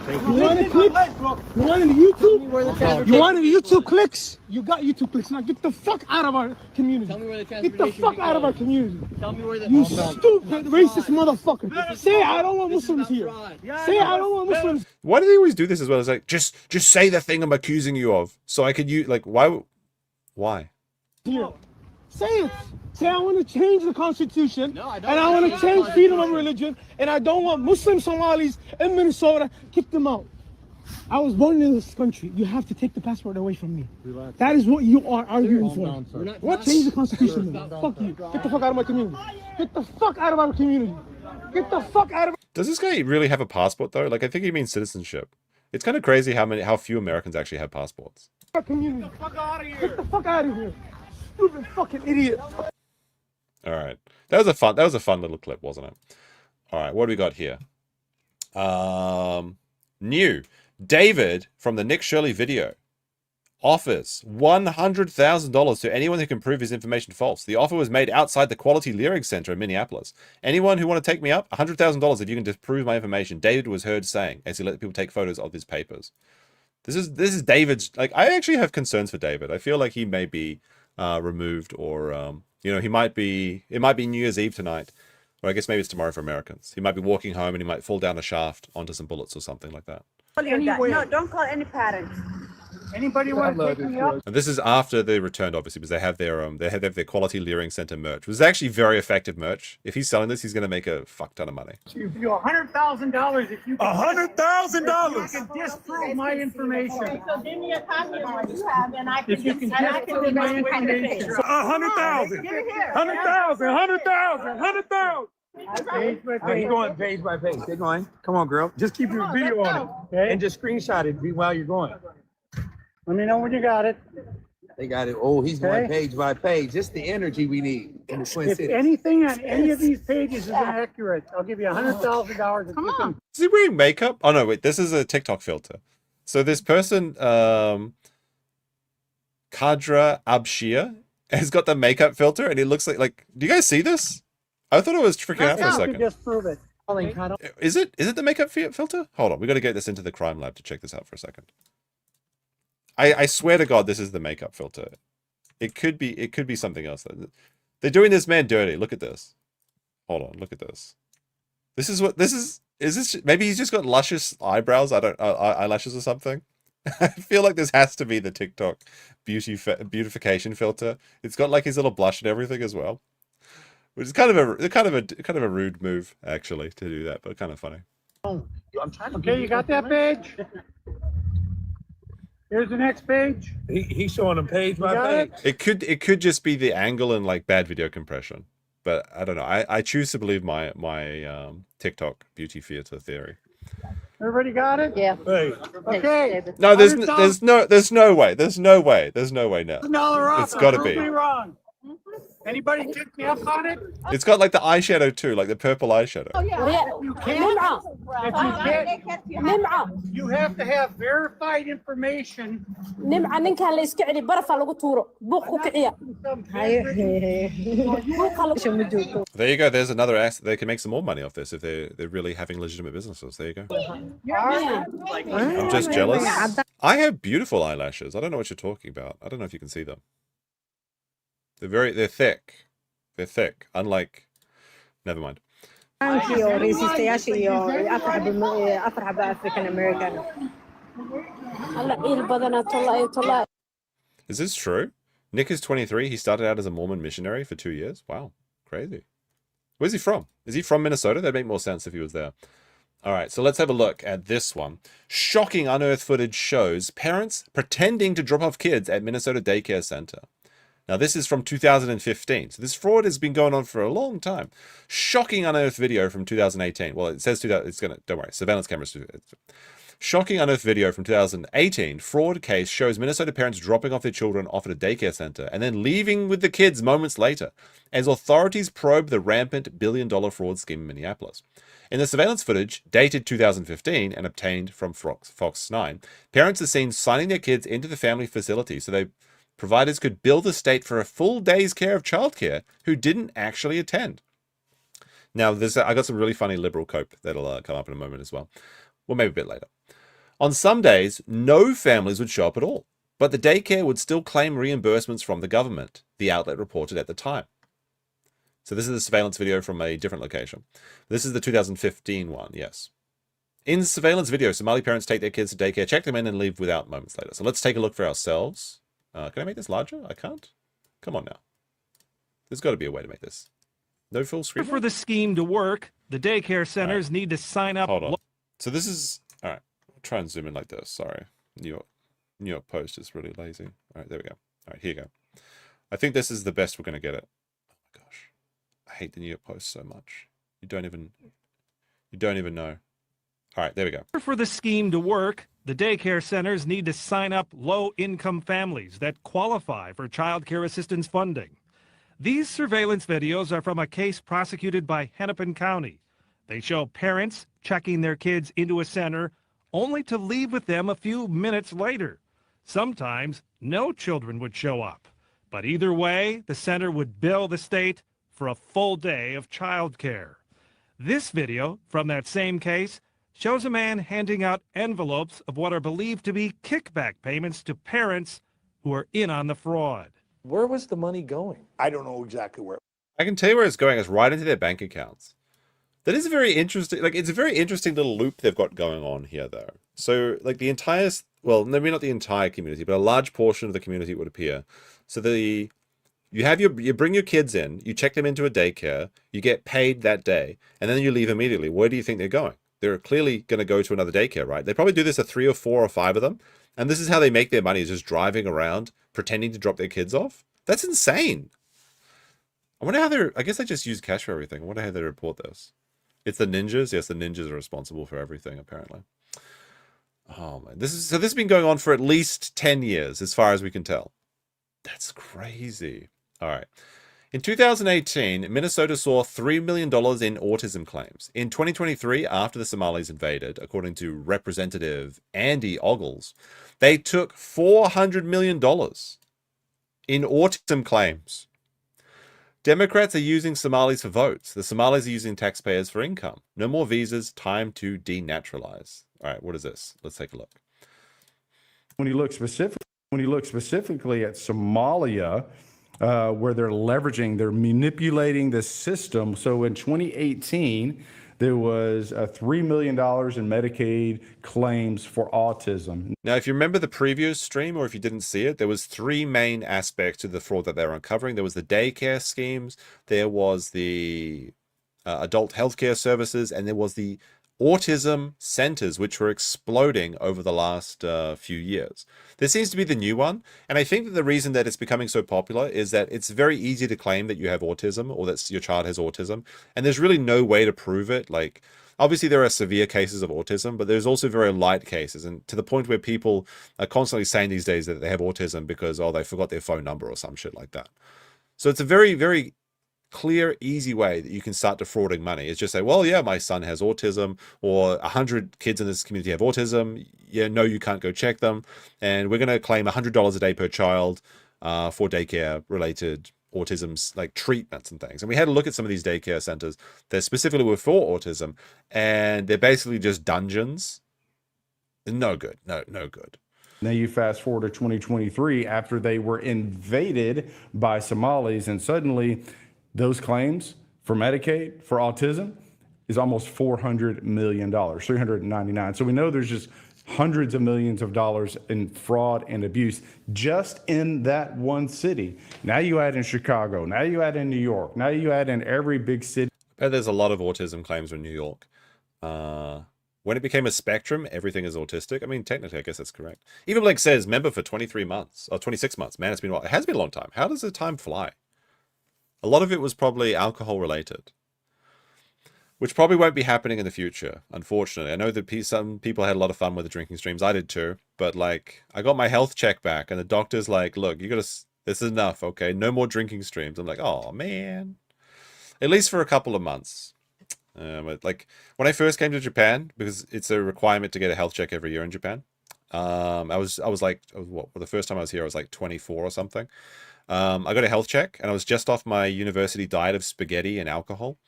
You wanted clicks? You wanted YouTube? You wanted YouTube clicks? You got YouTube clicks. Now get the fuck out of our community. Tell me where the Get the transportation fuck fee out of goes. our community. Tell me where the You stupid racist motherfucker. Say I don't want Muslims here. Say I don't want Muslims. Why do they always do this as well? It's like, just say the thing I'm accusing you of, so I could use, like, why? Here. Say it. Say I want to change the Constitution, No, I don't and I want to want change the freedom of Constitution. religion, and I don't want Muslim Somalis in Minnesota. Kick them out. I was born in this country. You have to take the passport away from me. Relax. That is what you are arguing Calm for. down, sir. We're not What? talking- Change the Constitution. Sir, stop. Fuck you. Get the fuck out of my community. Get the fuck out of our community. Get the fuck out of Does this guy really have a passport though? Like, I think he means citizenship. It's kind of crazy how few Americans actually have passports. our community. Get the fuck out of here. Get the fuck out of here. Stupid fucking idiot. All right, that was a fun little clip, wasn't it? All right, what do we got here? New David from the Nick Shirley video offers $100,000 to anyone who can prove his information false. The offer was made outside the Quality Leering Center in Minneapolis. Anyone who want to take me up, $100,000 if you can disprove my information. David was heard saying as he let people take photos of his papers. This is David's. Like, I actually have concerns for David. I feel like he may be removed, or he might be. It might be New Year's Eve tonight, or I guess maybe it's tomorrow for Americans. He might be walking home and he might fall down a shaft onto some bullets or something like that. Anyway. No, don't call any parents. Anybody want to take me up? And this is after they returned, obviously, because they have their Quality Leering Center merch, which is actually very effective merch. If he's selling this, he's going to make a fuck ton of money. Give you $100,000 if you can. $100,000. You can disprove my information. So give me a copy of what you have, and I can If you can disprove my information. 100,000. Give it here. 100,000. 100,000. 100,000. He's going page by page. They're going. Come on, girl. Just keep your video on it. Okay. And just screenshot it while you're going. Let me know when you got it. They got it. Oh, he's going Okay. page by page. Just the energy we need in the Twin If Cities. anything on any of these pages is inaccurate, I'll give you $100,000. Come on. Is he wearing makeup? Oh no, wait, this is a TikTok filter. So this person, Kadra Abshir, has got the makeup filter, and it looks like. Do you guys see this? I thought it was freaking out for a second. Disprove it. Is it the makeup filter? Hold on, we got to get this into the crime lab to check this out for a second. I swear to God, this is the makeup filter. It could be something else. They're doing this man dirty. Look at this. Hold on, look at this. This is what this is. Is this maybe he's just got luscious eyebrows? Eyelashes or something. I feel like this has to be the TikTok beautification filter. It's got like his little blush and everything as well, which is kind of a rude move actually to do that, but kind of funny. I'm trying to. Okay, you got that page? Here's the next page. He's showing them page by got page. It could just be the angle and like bad video compression, but I don't know. I choose to believe my TikTok beauty theater theory. Everybody got it? Yeah. Hey, Okay. No, there's no way. There's no way now. $1 off. It's gotta Prove be. me wrong. Anybody take me up on it? It's got like the eyeshadow too, like the purple eyeshadow. You can't. If you can't, you have to have verified information. nimca ninkan la iska celi barafa lagu tuuro buuq ku kiciya There you go. There's another aspect. They can make some more money off this if they're really having legitimate businesses. There you go. I'm just jealous. I have beautiful eyelashes. I don't know what you're talking about. I don't know if you can see them. They're thick. They're thick. Unlike, never mind. alla ciil badana tolla Is this true? Nick is 23. He started out as a Mormon missionary for 2 years. Wow. Crazy. Where's he from? Is he from Minnesota? That'd make more sense if he was there. All right, so let's have a look at this one. Shocking unearthed footage shows parents pretending to drop off kids at Minnesota Daycare Center. Now, this is from 2015. So this fraud has been going on for a long time. Shocking unearthed video from 2018. Well, it says 2000. It's gonna. Don't worry. Surveillance cameras. Shocking unearthed video from 2018. Fraud case shows Minnesota parents dropping off their children off at a daycare center and then leaving with the kids moments later, as authorities probe the rampant billion-dollar fraud scheme in Minneapolis. In the surveillance footage, dated 2015 and obtained from Fox 9, parents are seen signing their kids into the family facility so providers could bill the state for a full day's care of childcare who didn't actually attend. Now, I got some really funny liberal cope that'll come up in a moment as well. Well, maybe a bit later. On some days, no families would show up at all, but the daycare would still claim reimbursements from the government, the outlet reported at the time. So this is a surveillance video from a different location. This is the 2015 one, yes. In surveillance video, Somali parents take their kids to daycare, check them in, and leave without moments later. So let's take a look for ourselves. Can I make this larger? I can't. Come on now. There's got to be a way to make this. No full screen. For the scheme to work, the daycare centers need to sign up. Hold on. So this is all right. I'll try and zoom in like this. Sorry, New York Post is really lazy. All right, there we go. All right, here you go. I think this is the best we're gonna get it. Oh my gosh, I hate the New York Post so much. You don't even know. All right, there we go. For the scheme to work, the daycare centers need to sign up low-income families that qualify for child care assistance funding. These surveillance videos are from a case prosecuted by Hennepin County. They show parents checking their kids into a center only to leave with them a few minutes later. Sometimes no children would show up. But either way, the center would bill the state for a full day of child care. This video from that same case shows a man handing out envelopes of what are believed to be kickback payments to parents who are in on the fraud. Where was the money going? I don't know exactly where. I can tell you where it's going. It's right into their bank accounts. That is a very interesting, like, it's a very interesting little loop they've got going on here, though. So, like, the entire, well, maybe not the entire community, but a large portion of the community, it would appear. So you bring your kids in, you check them into a daycare, you get paid that day, and then you leave immediately. Where do you think they're going? They're clearly going to go to another daycare, right? They probably do this at 3 or 4 or 5 of them. And this is how they make their money, is just driving around, pretending to drop their kids off. That's insane. I wonder how I guess they just use cash for everything. I wonder how they report this. It's the ninjas. Yes, the ninjas are responsible for everything, apparently. Oh, man. This has been going on for at least 10 years, as far as we can tell. That's crazy. All right. In 2018, Minnesota saw $3 million in autism claims. In 2023, after the Somalis invaded, according to Representative Andy Ogles, they took $400 million in autism claims. Democrats are using Somalis for votes. The Somalis are using taxpayers for income. No more visas. Time to denaturalize. All right, what is this? Let's take a look. When you look specifically at Somalia, where they're manipulating the system. So in 2018, there was $3 million in Medicaid claims for autism. Now, if you remember the previous stream, or if you didn't see it, there was 3 main aspects to the fraud that they were uncovering. There was the daycare schemes, there was the adult healthcare services, and there was the autism centers, which were exploding over the last few years. This seems to be the new one, and I think that the reason that it's becoming so popular is that it's very easy to claim that you have autism or that your child has autism, and there's really no way to prove it. Like, obviously there are severe cases of autism, but there's also very light cases, and to the point where people are constantly saying these days that they have autism because, oh, they forgot their phone number or some shit like that. So it's a very, very clear, easy way that you can start defrauding money. Is just say, well, yeah, my son has autism, or 100 kids in this community have autism. Yeah, no, you can't go check them. And we're going to claim $100 a day per child for daycare-related autism, like treatments and things. And we had a look at some of these daycare centers that specifically were for autism, and they're basically just dungeons. No good. No good. Now you fast forward to 2023 after they were invaded by Somalis, and suddenly those claims for Medicaid, for autism, is almost $400 million, $399. So we know there's just hundreds of millions of dollars in fraud and abuse just in that one city. Now you add in Chicago, now you add in New York, now you add in every big city. I bet there's a lot of autism claims in New York. When it became a spectrum, everything is autistic. I mean, technically, I guess that's correct. Even Blake says, member for 23 months, or 26 months. Man, it has been a long time. How does the time fly? A lot of it was probably alcohol related, which probably won't be happening in the future, unfortunately. I know that some people had a lot of fun with the drinking streams. I did too. But like, I got my health check back and the doctor's like, look, this is enough, okay? No more drinking streams. I'm like, oh man. At least for a couple of months. Like when I first came to Japan, because it's a requirement to get a health check every year in Japan. I was like, the first time I was here, I was like 24 or something. I got a health check and I was just off my university diet of spaghetti and alcohol.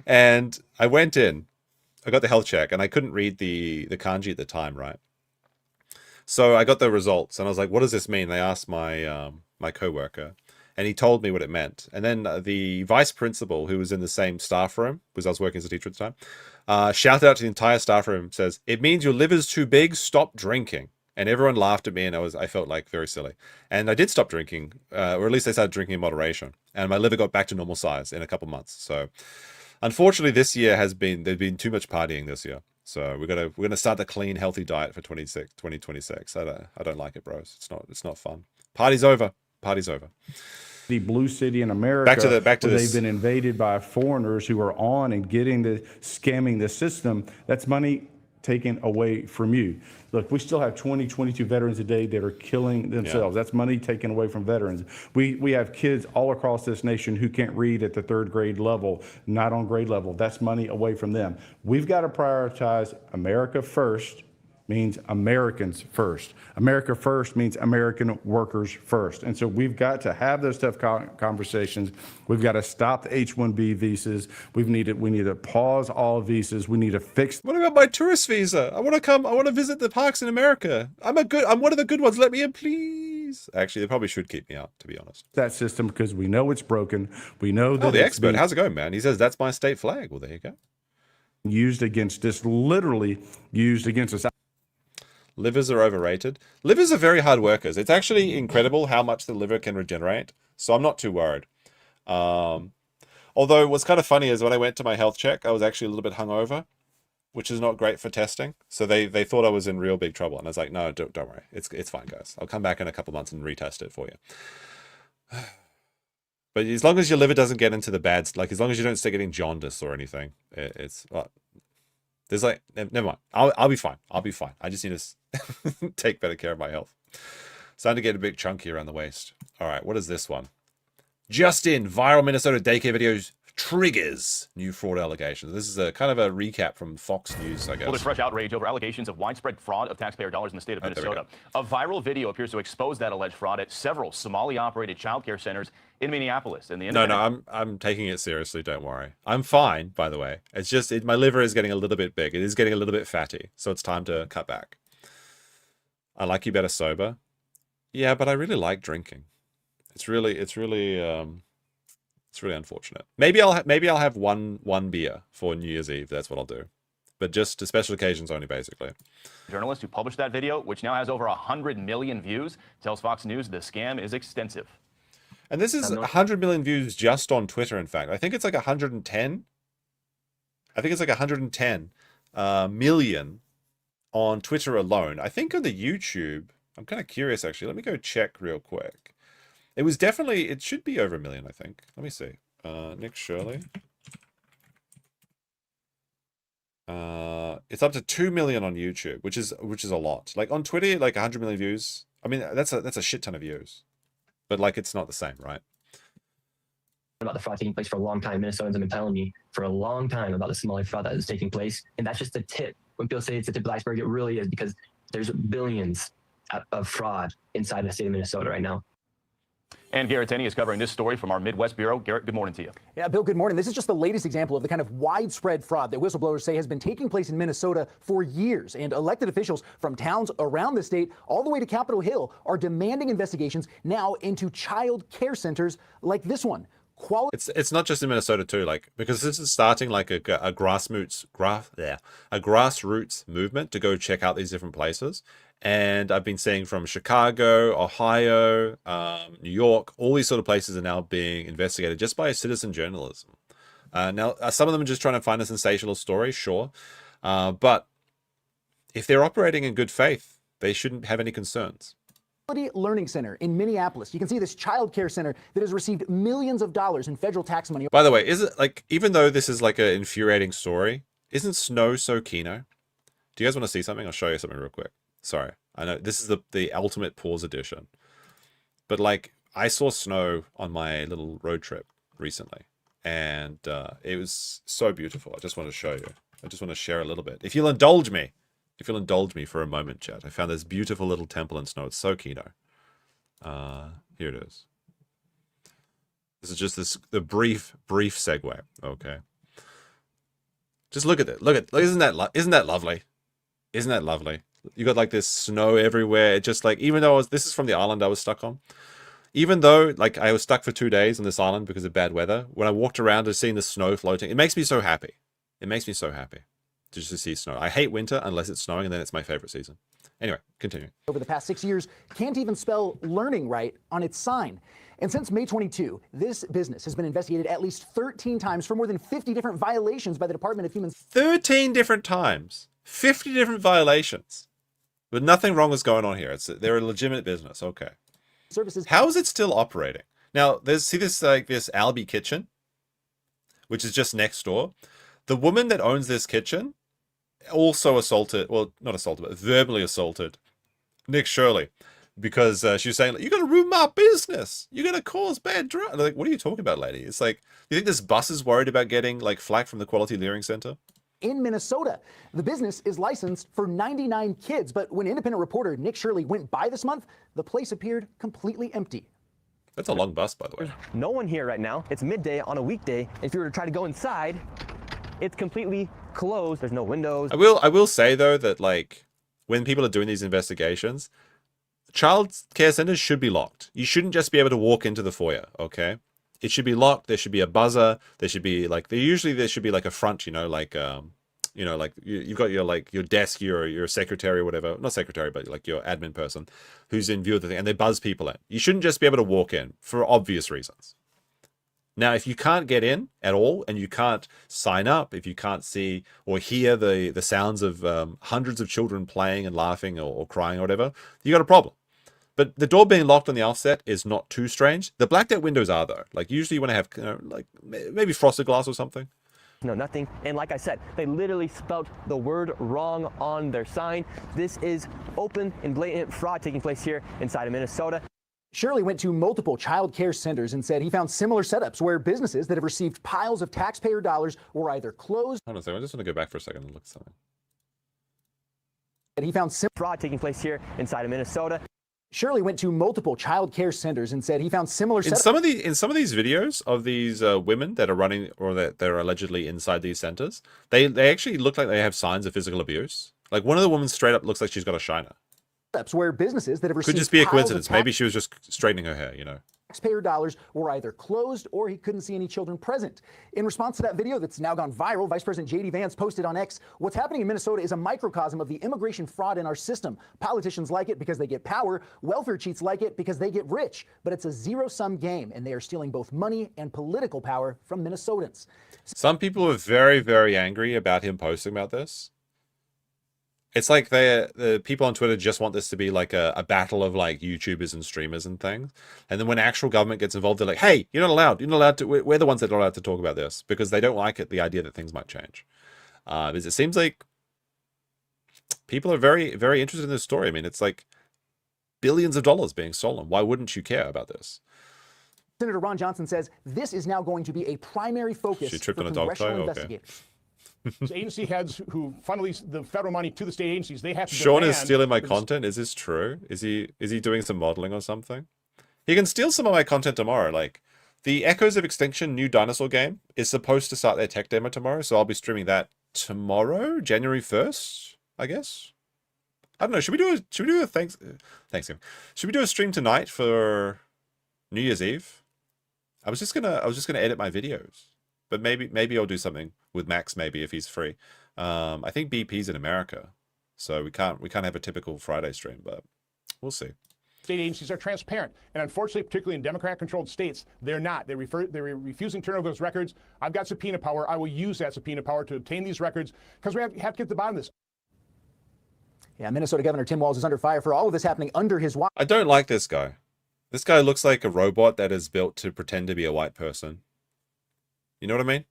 and I went in. I got the health check, and I couldn't read the kanji at the time, right? So I got the results, and I was like, "What does this mean?" They asked my my coworker, and he told me what it meant. And then the vice principal, who was in the same staff room, because I was working as a teacher at the time, shouted out to the entire staff room, says, "It means your liver's too big. Stop drinking." And everyone laughed at me, and I felt like very silly. And I did stop drinking, or at least I started drinking in moderation, and my liver got back to normal size in a couple months. So, unfortunately, this year there's been too much partying this year. So we're gonna start the clean, healthy diet for 2026. I don't like it, bros. It's not fun. Party's over. Party's over. The blue city in America, back to where this. they've been invaded by foreigners who are on and scamming the system. That's money taken away from you. Look, we still have 22 veterans a day that are killing themselves. That's money taken away from veterans. We have kids all across this nation who can't read at the 3rd grade level, not on grade level. That's money away from them. We've got to prioritize America first. Means Americans first. America first means American workers first. And so we've got to have those tough conversations. We've got to stop the H-1B visas. We need to pause all visas. We need to fix. What about my tourist visa? I want to come. I want to visit the parks in America. I'm one of the good ones. Let me in, please. Actually, they probably should keep me out, to be honest. That system, because we know it's broken. We know that the expert. How's it going, man? He says that's my state flag. Well, there you go. Used against us, literally used against us. Livers are overrated. Livers are very hard workers. It's actually incredible how much the liver can regenerate. So I'm not too worried. Although what's kind of funny is when I went to my health check, I was actually a little bit hungover, which is not great for testing. So they thought I was in real big trouble. And I was like, no, don't worry. It's fine, guys. I'll come back in a couple months and retest it for you. But as long as your liver doesn't get into the bad, like as long as you don't start getting jaundice or anything, there's like, never mind. I'll be fine. I'll be fine. I just need to take better care of my health. Starting to get a bit chunky around the waist. All right, what is this one? Just in, viral Minnesota daycare videos triggers new fraud allegations. This is a kind of a recap from Fox News, I guess. Well, there's fresh outrage over allegations of widespread fraud of taxpayer dollars in the state of Minnesota. A viral video appears to expose that alleged fraud at several Somali-operated childcare centers in Minneapolis. And I'm taking it seriously. Don't worry. I'm fine, by the way. It's just my liver is getting a little bit big. It is getting a little bit fatty, so it's time to cut back. I like you better sober. Yeah, but I really like drinking. It's really unfortunate. Maybe I'll have one beer for New Year's Eve. That's what I'll do. But just to special occasions only, basically. Journalist who published that video, which now has over 100 million views, tells Fox News the scam is extensive. And this is 100 million views just on Twitter, in fact. I think it's like 110. I think it's like 110 million on Twitter alone. I think on the YouTube, I'm kind of curious, actually. Let me go check real quick. It should be over 1 million, I think. Let me see. Nick Shirley. It's up to 2 million on YouTube, which is a lot. Like on Twitter, like 100 million views. I mean, that's a shit ton of views. But like, it's not the same, right? About the fraud taking place for a long time. Minnesotans have been telling me for a long time about the Somali fraud that is taking place. And that's just the tip. When people say it's the tip of the iceberg, it really is, because there's billions of fraud inside the state of Minnesota right now. And Garrett Tenney is covering this story from our Midwest Bureau. Garrett, good morning to you. Yeah, Bill, good morning. This is just the latest example of the kind of widespread fraud that whistleblowers say has been taking place in Minnesota for years. And elected officials from towns around the state, all the way to Capitol Hill, are demanding investigations now into child care centers like this one. It's not just in Minnesota too, like, because this is starting like a grassroots movement to go check out these different places. And I've been seeing from Chicago, Ohio, New York, all these sort of places are now being investigated just by citizen journalism. Now, some of them are just trying to find a sensational story, sure. But if they're operating in good faith, they shouldn't have any concerns. Learning Center in Minneapolis. You can see this child care center that has received millions of dollars in federal tax money. By the way, is it like, even though this is like an infuriating story, isn't snow so keno? Do you guys want to see something? I'll show you something real quick. Sorry, I know this is the ultimate pause edition, but like, I saw snow on my little road trip recently, and it was so beautiful. I just want to show you. I just want to share a little bit. If you'll indulge me for a moment, chat. I found this beautiful little temple in snow. It's so keno. Here it is. This is just the brief segue. Okay. Just look at it. Look, isn't that lovely? Isn't that lovely? You got like this snow everywhere. It just like, even though this is from the island I was stuck on. Even though like I was stuck for 2 days on this island because of bad weather, when I walked around and seeing the snow floating, it makes me so happy. It makes me so happy just to see snow. I hate winter unless it's snowing, and then it's my favorite season. Anyway, continue. Over the past 6 years, can't even spell learning right on its sign. And since May 22, this business has been investigated at least 13 times for more than 50 different violations by the Department of Human 13 different times. 50 different violations. But nothing wrong is going on here. They're a legitimate business. Okay. Services. How is it still operating? Now, see this like this Albie kitchen, which is just next door. The woman that owns this kitchen also assaulted, well, not assaulted, but verbally assaulted Nick Shirley, because she was saying, like, you're going to ruin my business. You're going to cause bad drama. Like, what are you talking about, lady? It's like, you think this bus is worried about getting like flack from the Quality Learning Center? In Minnesota, the business is licensed for 99 kids, but when independent reporter Nick Shirley went by this month, the place appeared completely empty. That's a long bus, by the way. There's no one here right now. It's midday on a weekday. If you were to try to go inside, it's completely closed. There's no windows. I will say though that like when people are doing these investigations, child care centers should be locked. You shouldn't just be able to walk into the foyer, okay? It should be locked. There should be a buzzer. There should be like there should be like a front, like you've got your desk, your secretary or whatever, not secretary, but like your admin person who's in view of the thing, and they buzz people in. You shouldn't just be able to walk in for obvious reasons. Now, if you can't get in at all and you can't sign up, if you can't see or hear the sounds of hundreds of children playing and laughing or crying or whatever, you got a problem. But the door being locked on the offset is not too strange. The blacked out windows are though. Like usually you want to have like maybe frosted glass or something. No, nothing. And like I said, they literally spelled the word wrong on their sign. This is open and blatant fraud taking place here inside of Minnesota. Shirley went to multiple child care centers and said he found similar setups where businesses that have received piles of taxpayer dollars were either closed. Hold on a second. I just want to go back for a second and look at something. And he found fraud taking place here inside of Minnesota. Shirley went to multiple child care centers and said he found similar in some of these videos of these women that are running or that they're allegedly inside these centers, they actually look like they have signs of physical abuse. Like one of the women straight up looks like she's got a shiner. Where businesses that have received could just be a coincidence. Maybe she was just straightening her hair, Taxpayer dollars were either closed or he couldn't see any children present. In response to that video that's now gone viral, Vice President J.D. Vance posted on X, what's happening in Minnesota is a microcosm of the immigration fraud in our system. Politicians like it because they get power. Welfare cheats like it because they get rich. But it's a zero-sum game, and they are stealing both money and political power from Minnesotans. Some people are very, very angry about him posting about this. It's like the people on Twitter just want this to be like a battle of like YouTubers and streamers and things. And then when actual government gets involved, they're like, hey, you're not allowed. You're not allowed to. We're the ones that are allowed to talk about this because they don't like it, the idea that things might change. Because it seems like people are very, very interested in this story. I mean, it's like billions of dollars being stolen. Why wouldn't you care about this? Senator Ron Johnson says this is now going to be a primary focus for congressional investigators. Agency heads who funnel the federal money to the state agencies, they have to Sean is stealing my content. Is this true? Is he doing some modeling or something? He can steal some of my content tomorrow. Like the Echoes of Extinction new dinosaur game is supposed to start their tech demo tomorrow, so I'll be streaming that tomorrow, January 1st, I guess. I don't know. Should we do a Thanksgiving? Should we do a stream tonight for New Year's Eve? I was just gonna edit my videos. But maybe I'll do something with Max, maybe if he's free. I think BP's in America, so we can't have a typical Friday stream, but we'll see. State agencies are transparent, and unfortunately, particularly in Democrat-controlled states, they're not. They're refusing to turn over those records. I've got subpoena power. I will use that subpoena power to obtain these records because we have to get to the bottom of this. Yeah, Minnesota Governor Tim Walz is under fire for all of this happening under his watch. I don't like this guy. This guy looks like a robot that is built to pretend to be a white person. You know what I mean?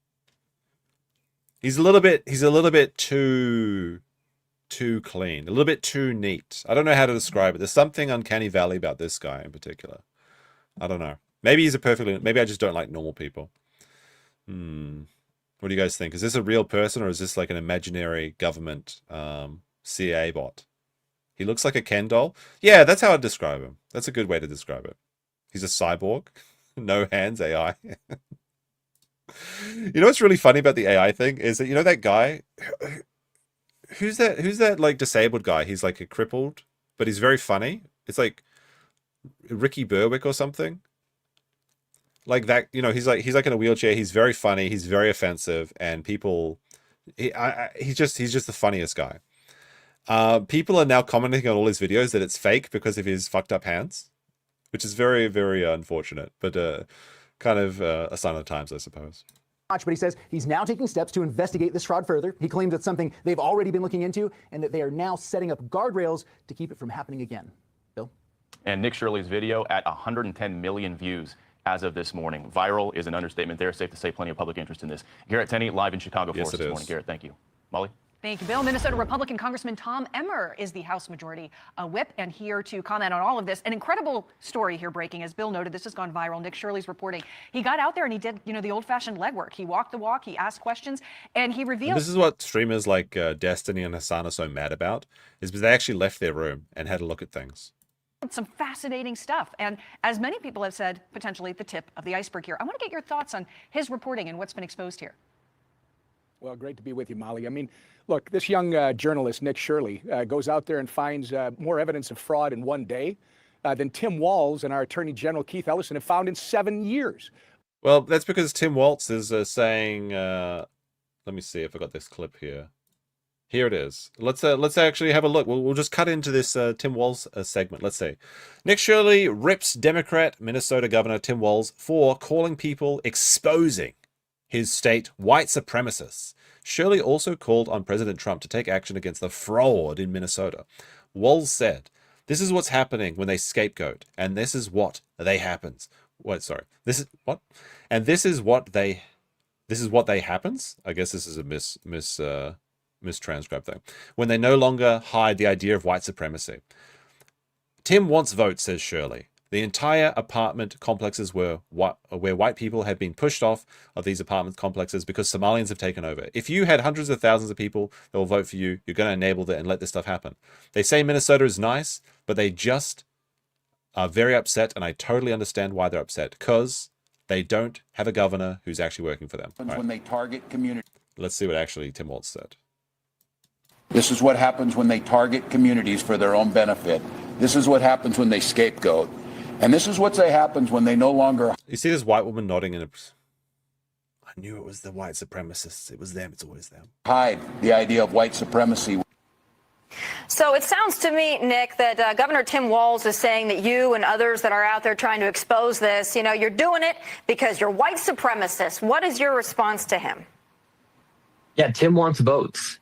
He's a little bit too clean, a little bit too neat. I don't know how to describe it. There's something uncanny valley about this guy in particular. I don't know. Maybe maybe I just don't like normal people. What do you guys think? Is this a real person or is this like an imaginary government CIA bot? He looks like a Ken doll. Yeah, that's how I'd describe him. That's a good way to describe it. He's a cyborg. No hands AI. You know what's really funny about the AI thing is that, you know, that guy, who's that like disabled guy? He's like a crippled, but he's very funny. It's like Ricky Berwick or something. Like that, you know, he's like in a wheelchair. He's very funny. He's very offensive, and people, he's just the funniest guy. People are now commenting on all his videos that it's fake because of his fucked up hands, which is very, very unfortunate, but kind of a sign of the times, I suppose. But he says he's now taking steps to investigate this fraud further. He claims it's something they've already been looking into and that they are now setting up guardrails to keep it from happening again. Bill? And Nick Shirley's video at 110 million views as of this morning. Viral is an understatement there. Safe to say plenty of public interest in this. Garrett Tenney live in Chicago for us this morning. Garrett, thank you. Molly? Thank you, Bill. Minnesota Republican Congressman Tom Emmer is the House Majority Whip, and here to comment on all of this. An incredible story here breaking. As Bill noted, this has gone viral. Nick Shirley's reporting. He got out there and he did, you know, the old-fashioned legwork. He walked the walk, he asked questions, and he revealed... And this is what streamers like Destiny and Hassan are so mad about, is because they actually left their room and had a look at things. Some fascinating stuff, and as many people have said, potentially at the tip of the iceberg here. I want to get your thoughts on his reporting and what's been exposed here. Well, great to be with you, Molly. I mean, look, this young journalist, Nick Shirley, goes out there and finds more evidence of fraud in one day than Tim Walz and our Attorney General Keith Ellison have found in 7 years. Well, that's because Tim Walz is saying, let me see if I got this clip here. Here it is. Let's actually have a look. We'll just cut into this Tim Walz segment. Let's see. Nick Shirley rips Democrat Minnesota Governor Tim Walz for calling people exposing his state white supremacists. Shirley also called on President Trump to take action against the fraud in Minnesota. Walz said, "This is what's happening when they scapegoat, and this is what they happens." Wait, sorry. This is what? And this is what they happens? I guess this is a mistranscribed thing. When they no longer hide the idea of white supremacy. Tim wants votes, says Shirley. The entire apartment complexes where white people had been pushed off of these apartment complexes because Somalians have taken over. If you had hundreds of thousands of people that will vote for you, you're going to enable that and let this stuff happen. They say Minnesota is nice, but they just are very upset, and I totally understand why they're upset, because they don't have a governor who's actually working for them. Right. When they target community. Let's see what actually Tim Walz said. This is what happens when they target communities for their own benefit. This is what happens when they scapegoat. And this is what happens when they no longer... You see this white woman nodding in a... I knew it was the white supremacists. It was them. It's always them. ...hide the idea of white supremacy. So it sounds to me, Nick, that Governor Tim Walz is saying that you and others that are out there trying to expose this, you know, you're doing it because you're white supremacists. What is your response to him? Yeah, Tim wants votes.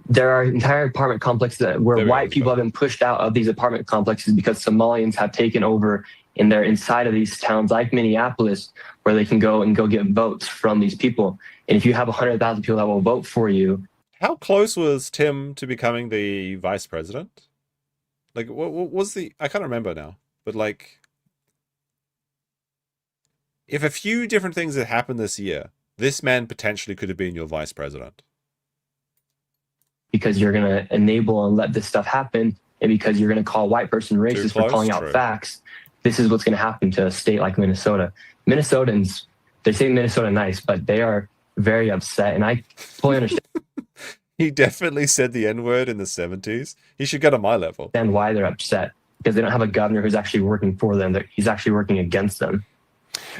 There are entire apartment complexes where white people have been pushed out of these apartment complexes because Somalians have taken over and they're inside of these towns like Minneapolis, where they can go get votes from these people. And if you have 100,000 people that will vote for you. How close was Tim to becoming the vice president? Like, what was the... I can't remember now. But, like, if a few different things had happened this year, this man potentially could have been your vice president. Because you're going to enable and let this stuff happen, and because you're going to call a white person racist for calling out facts. This is what's going to happen to a state like Minnesota. Minnesotans, they say Minnesota nice, but they are very upset, and I fully understand. He definitely said the N-word in the 70s. He should get on my level. And why they're upset, because they don't have a governor who's actually working for them. He's actually working against them.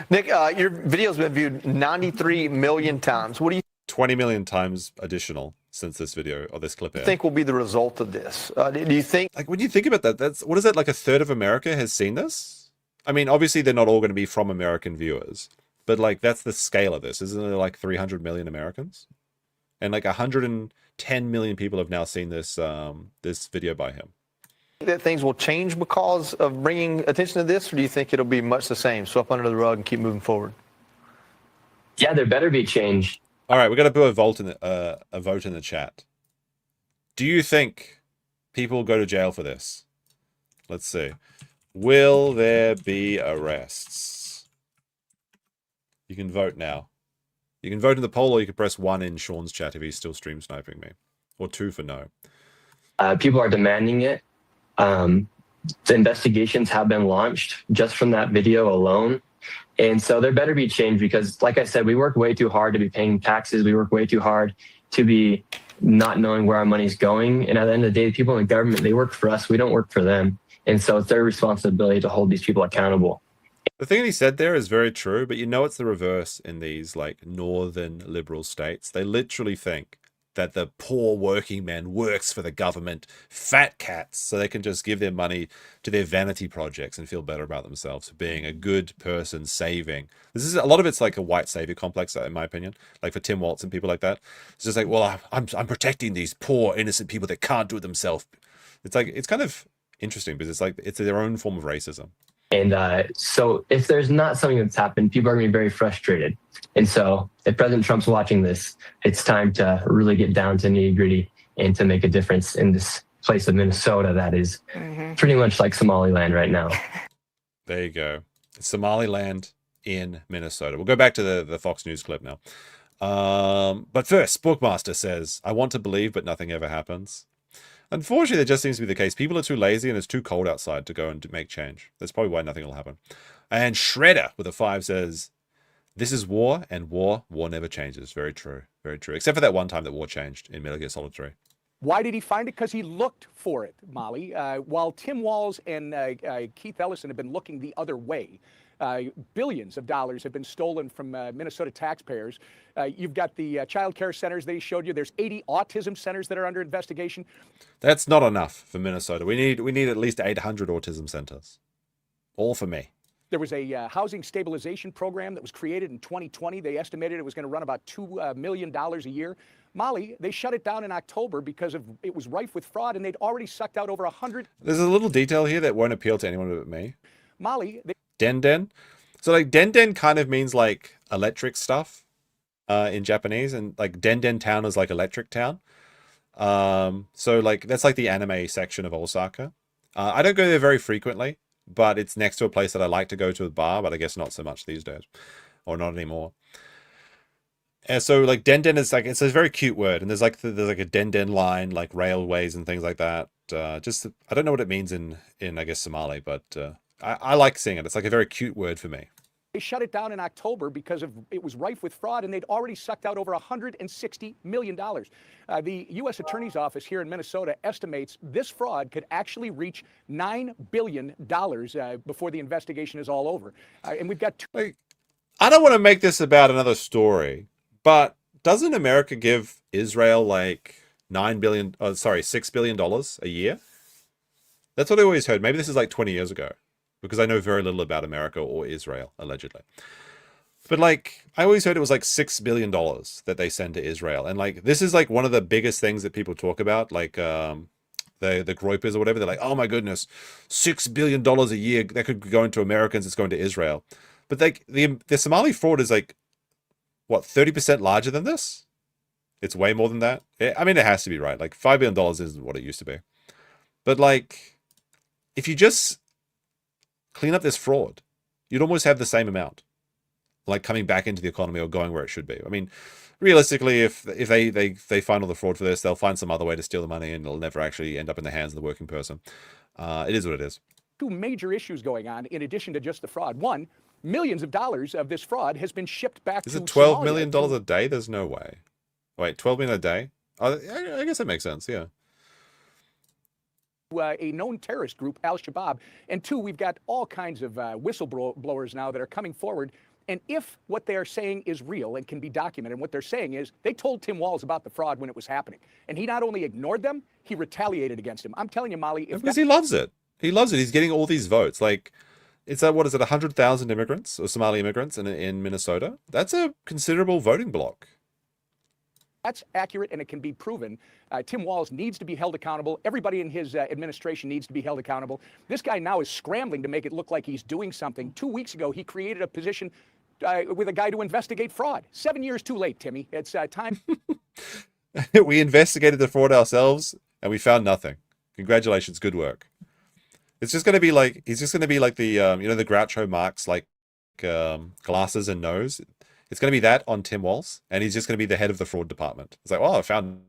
Nick, your video's been viewed 93 million times. What do you 20 million times additional since this video or this clip here. think will be the result of this? Do you think... Like, when you think about that, what is that, like a third of America has seen this? I mean, obviously they're not all going to be from American viewers, but like that's the scale of this. Isn't there like 300 million Americans? And like 110 million people have now seen this this video by him. that things will change because of bringing attention to this, or do you think it'll be much the same, swept under the rug and keep moving forward? Yeah, there better be change. All right, we're going to put a vote in the chat. Do you think people will go to jail for this? Let's see. Will there be arrests? You can vote now. You can vote in the poll, or you can press 1 in Sean's chat if he's still stream sniping me. Or 2 for no. People are demanding it. The investigations have been launched just from that video alone. And so there better be change because, like I said, we work way too hard to be paying taxes. We work way too hard to be not knowing where our money's going. And at the end of the day, the people in the government, they work for us. We don't work for them. And so it's their responsibility to hold these people accountable. The thing he said there is very true, but you know it's the reverse in these like northern liberal states. They literally think that the poor working man works for the government, fat cats, so they can just give their money to their vanity projects and feel better about themselves for being a good person saving. This is a lot of it's like a white savior complex, in my opinion, like for Tim Walz and people like that. It's just like, well, I'm protecting these poor innocent people that can't do it themselves. It's like, it's kind of interesting because it's like it's their own form of racism. And so if there's not something that's happened, people are going to be very frustrated. And so if President Trump's watching this, it's time to really get down to nitty gritty and to make a difference in this place of Minnesota that is pretty much like Somaliland right now. There you go. Somaliland in Minnesota. We'll go back to the Fox News clip now. But first, Bookmaster says, I want to believe, but nothing ever happens. Unfortunately, that just seems to be the case. People are too lazy and it's too cold outside to go and make change. That's probably why nothing will happen. And Shredder with a 5 says, this is war, and war never changes. Very true. Very true. Except for that one time that war changed in Metal Gear Solid 3. Why did he find it? Because he looked for it, Molly. While Tim Walz and Keith Ellison have been looking the other way, billions of dollars have been stolen from Minnesota taxpayers. You've got the child care centers they showed you. There's 80 autism centers that are under investigation. That's not enough for Minnesota. We need at least 800 autism centers. All for me. There was a housing stabilization program that was created in 2020. They estimated it was going to run about $2 million a year. Molly, they shut it down in October because it was rife with fraud, and they'd already sucked out over 100. There's a little detail here that won't appeal to anyone but me. Molly, Den. So like Den kind of means like electric stuff in Japanese, and like Den town is like electric town. So like that's like the anime section of Osaka. I don't go there very frequently, but it's next to a place that I like to go to a bar, but I guess not so much these days, or not anymore. And so like Den is like, it's a very cute word, and there's like a Den line, like railways and things like that. Just I don't know what it means in I guess Somali, but I like seeing it. It's like a very cute word for me. They shut it down in October because it was rife with fraud, and they'd already sucked out over $160 million. The U.S. Attorney's Office here in Minnesota estimates this fraud could actually reach $9 billion before the investigation is all over. And we've got I don't want to make this about another story, but doesn't America give Israel like $6 billion a year? That's what I always heard. Maybe this is like 20 years ago, because I know very little about America or Israel, allegedly. But like, I always heard it was like $6 billion that they send to Israel. And like, this is like one of the biggest things that people talk about, like the Groypers or whatever. They're like, oh my goodness, $6 billion a year that could go into Americans, it's going to Israel. But like the Somali fraud is like, what, 30% larger than this? It's way more than that. I mean, it has to be, right? Like $5 billion isn't what it used to be. But like, if you just clean up this fraud, you'd almost have the same amount, like coming back into the economy or going where it should be. I mean, realistically, if they find all the fraud for this, they'll find some other way to steal the money, and it'll never actually end up in the hands of the working person. It is what it is. Two major issues going on in addition to just the fraud. One, millions of dollars of this fraud has been shipped back Is to it $12 Somalia. million a day? There's no way. Wait, 12 million a day? Oh, I guess that makes sense, yeah. A known terrorist group, Al-Shabaab. And two, we've got all kinds of whistleblowers now that are coming forward. And if what they're saying is real and can be documented, what they're saying is they told Tim Walz about the fraud when it was happening. And he not only ignored them, he retaliated against him. I'm telling you, Molly. Because he loves it. He loves it. He's getting all these votes. Like, it's what is it, 100,000 immigrants or Somali immigrants in Minnesota? That's a considerable voting bloc. That's accurate, and it can be proven. Tim Walz needs to be held accountable. Everybody in his administration needs to be held accountable. This guy now is scrambling to make it look like he's doing something. 2 weeks ago, he created a position with a guy to investigate fraud. 7 years too late, Timmy. It's time. We investigated the fraud ourselves, and we found nothing. Congratulations, good work. It's just going to be like, he's just going to be like the, you know, the Groucho Marx, like glasses and nose. It's going to be that on Tim Walz, and he's just going to be the head of the fraud department. It's like, oh, I found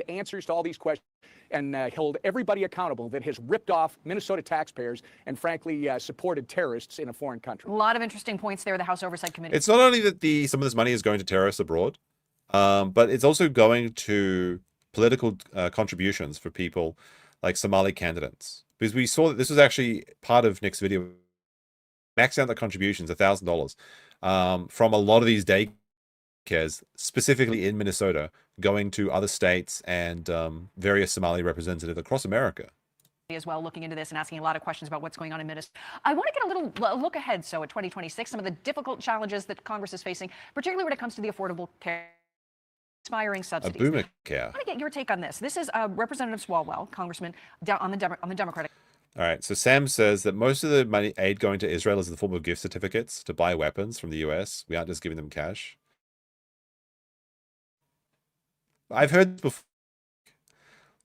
answers to all these questions and hold everybody accountable that has ripped off Minnesota taxpayers and, frankly, supported terrorists in a foreign country. A lot of interesting points there. The House Oversight Committee. It's not only that some of this money is going to terrorists abroad, but it's also going to political contributions for people like Somali candidates. Because we saw that this was actually part of Nick's video. Max out the contributions, $1,000, from a lot of these daycares, specifically in Minnesota, going to other states and various Somali representatives across America. As well, looking into this and asking a lot of questions about what's going on in Minnesota. I want to get a look ahead, so at 2026, some of the difficult challenges that Congress is facing, particularly when it comes to the Affordable Care expiring subsidies. Obamacare. I want to get your take on this. This is Representative Swalwell, Congressman on the Democratic. All right, so Sam says that most of the money aid going to Israel is in the form of gift certificates to buy weapons from the US. We aren't just giving them cash. I've heard before.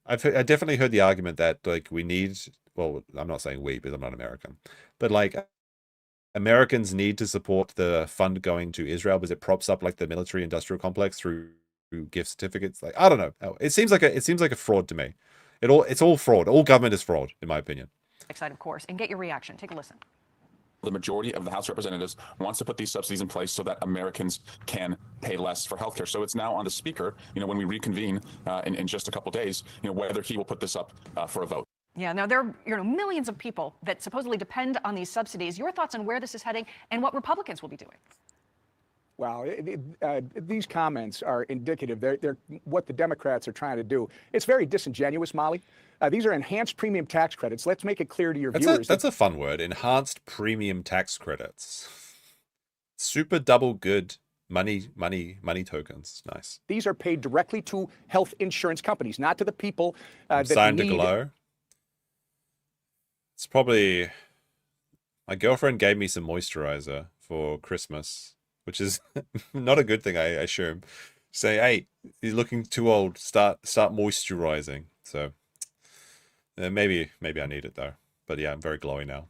I definitely heard the argument that like we need. Well, I'm not saying we because I'm not American, but like Americans need to support the fund going to Israel because it props up like the military-industrial complex through gift certificates. Like I don't know. It seems like a fraud to me. It's all fraud. All government is fraud, in my opinion. Side, of course, and get your reaction. Take a listen. The majority of the House of Representatives wants to put these subsidies in place so that Americans can pay less for healthcare. So it's now on the Speaker, when we reconvene in just a couple days, whether he will put this up for a vote. Yeah, now there are millions of people that supposedly depend on these subsidies. Your thoughts on where this is heading and what Republicans will be doing? Well, these comments are indicative. They're what the Democrats are trying to do. It's very disingenuous, Molly. These are enhanced premium tax credits. Let's make it clear to your viewers. That's a fun word. Enhanced premium tax credits. Super double good money tokens. Nice. These are paid directly to health insurance companies, not to the people that signed need. To glow. It's probably my girlfriend gave me some moisturizer for Christmas, which is not a good thing, I assume. Say, hey, you're looking too old. Start moisturizing. So maybe I need it though. But yeah, I'm very glowy now.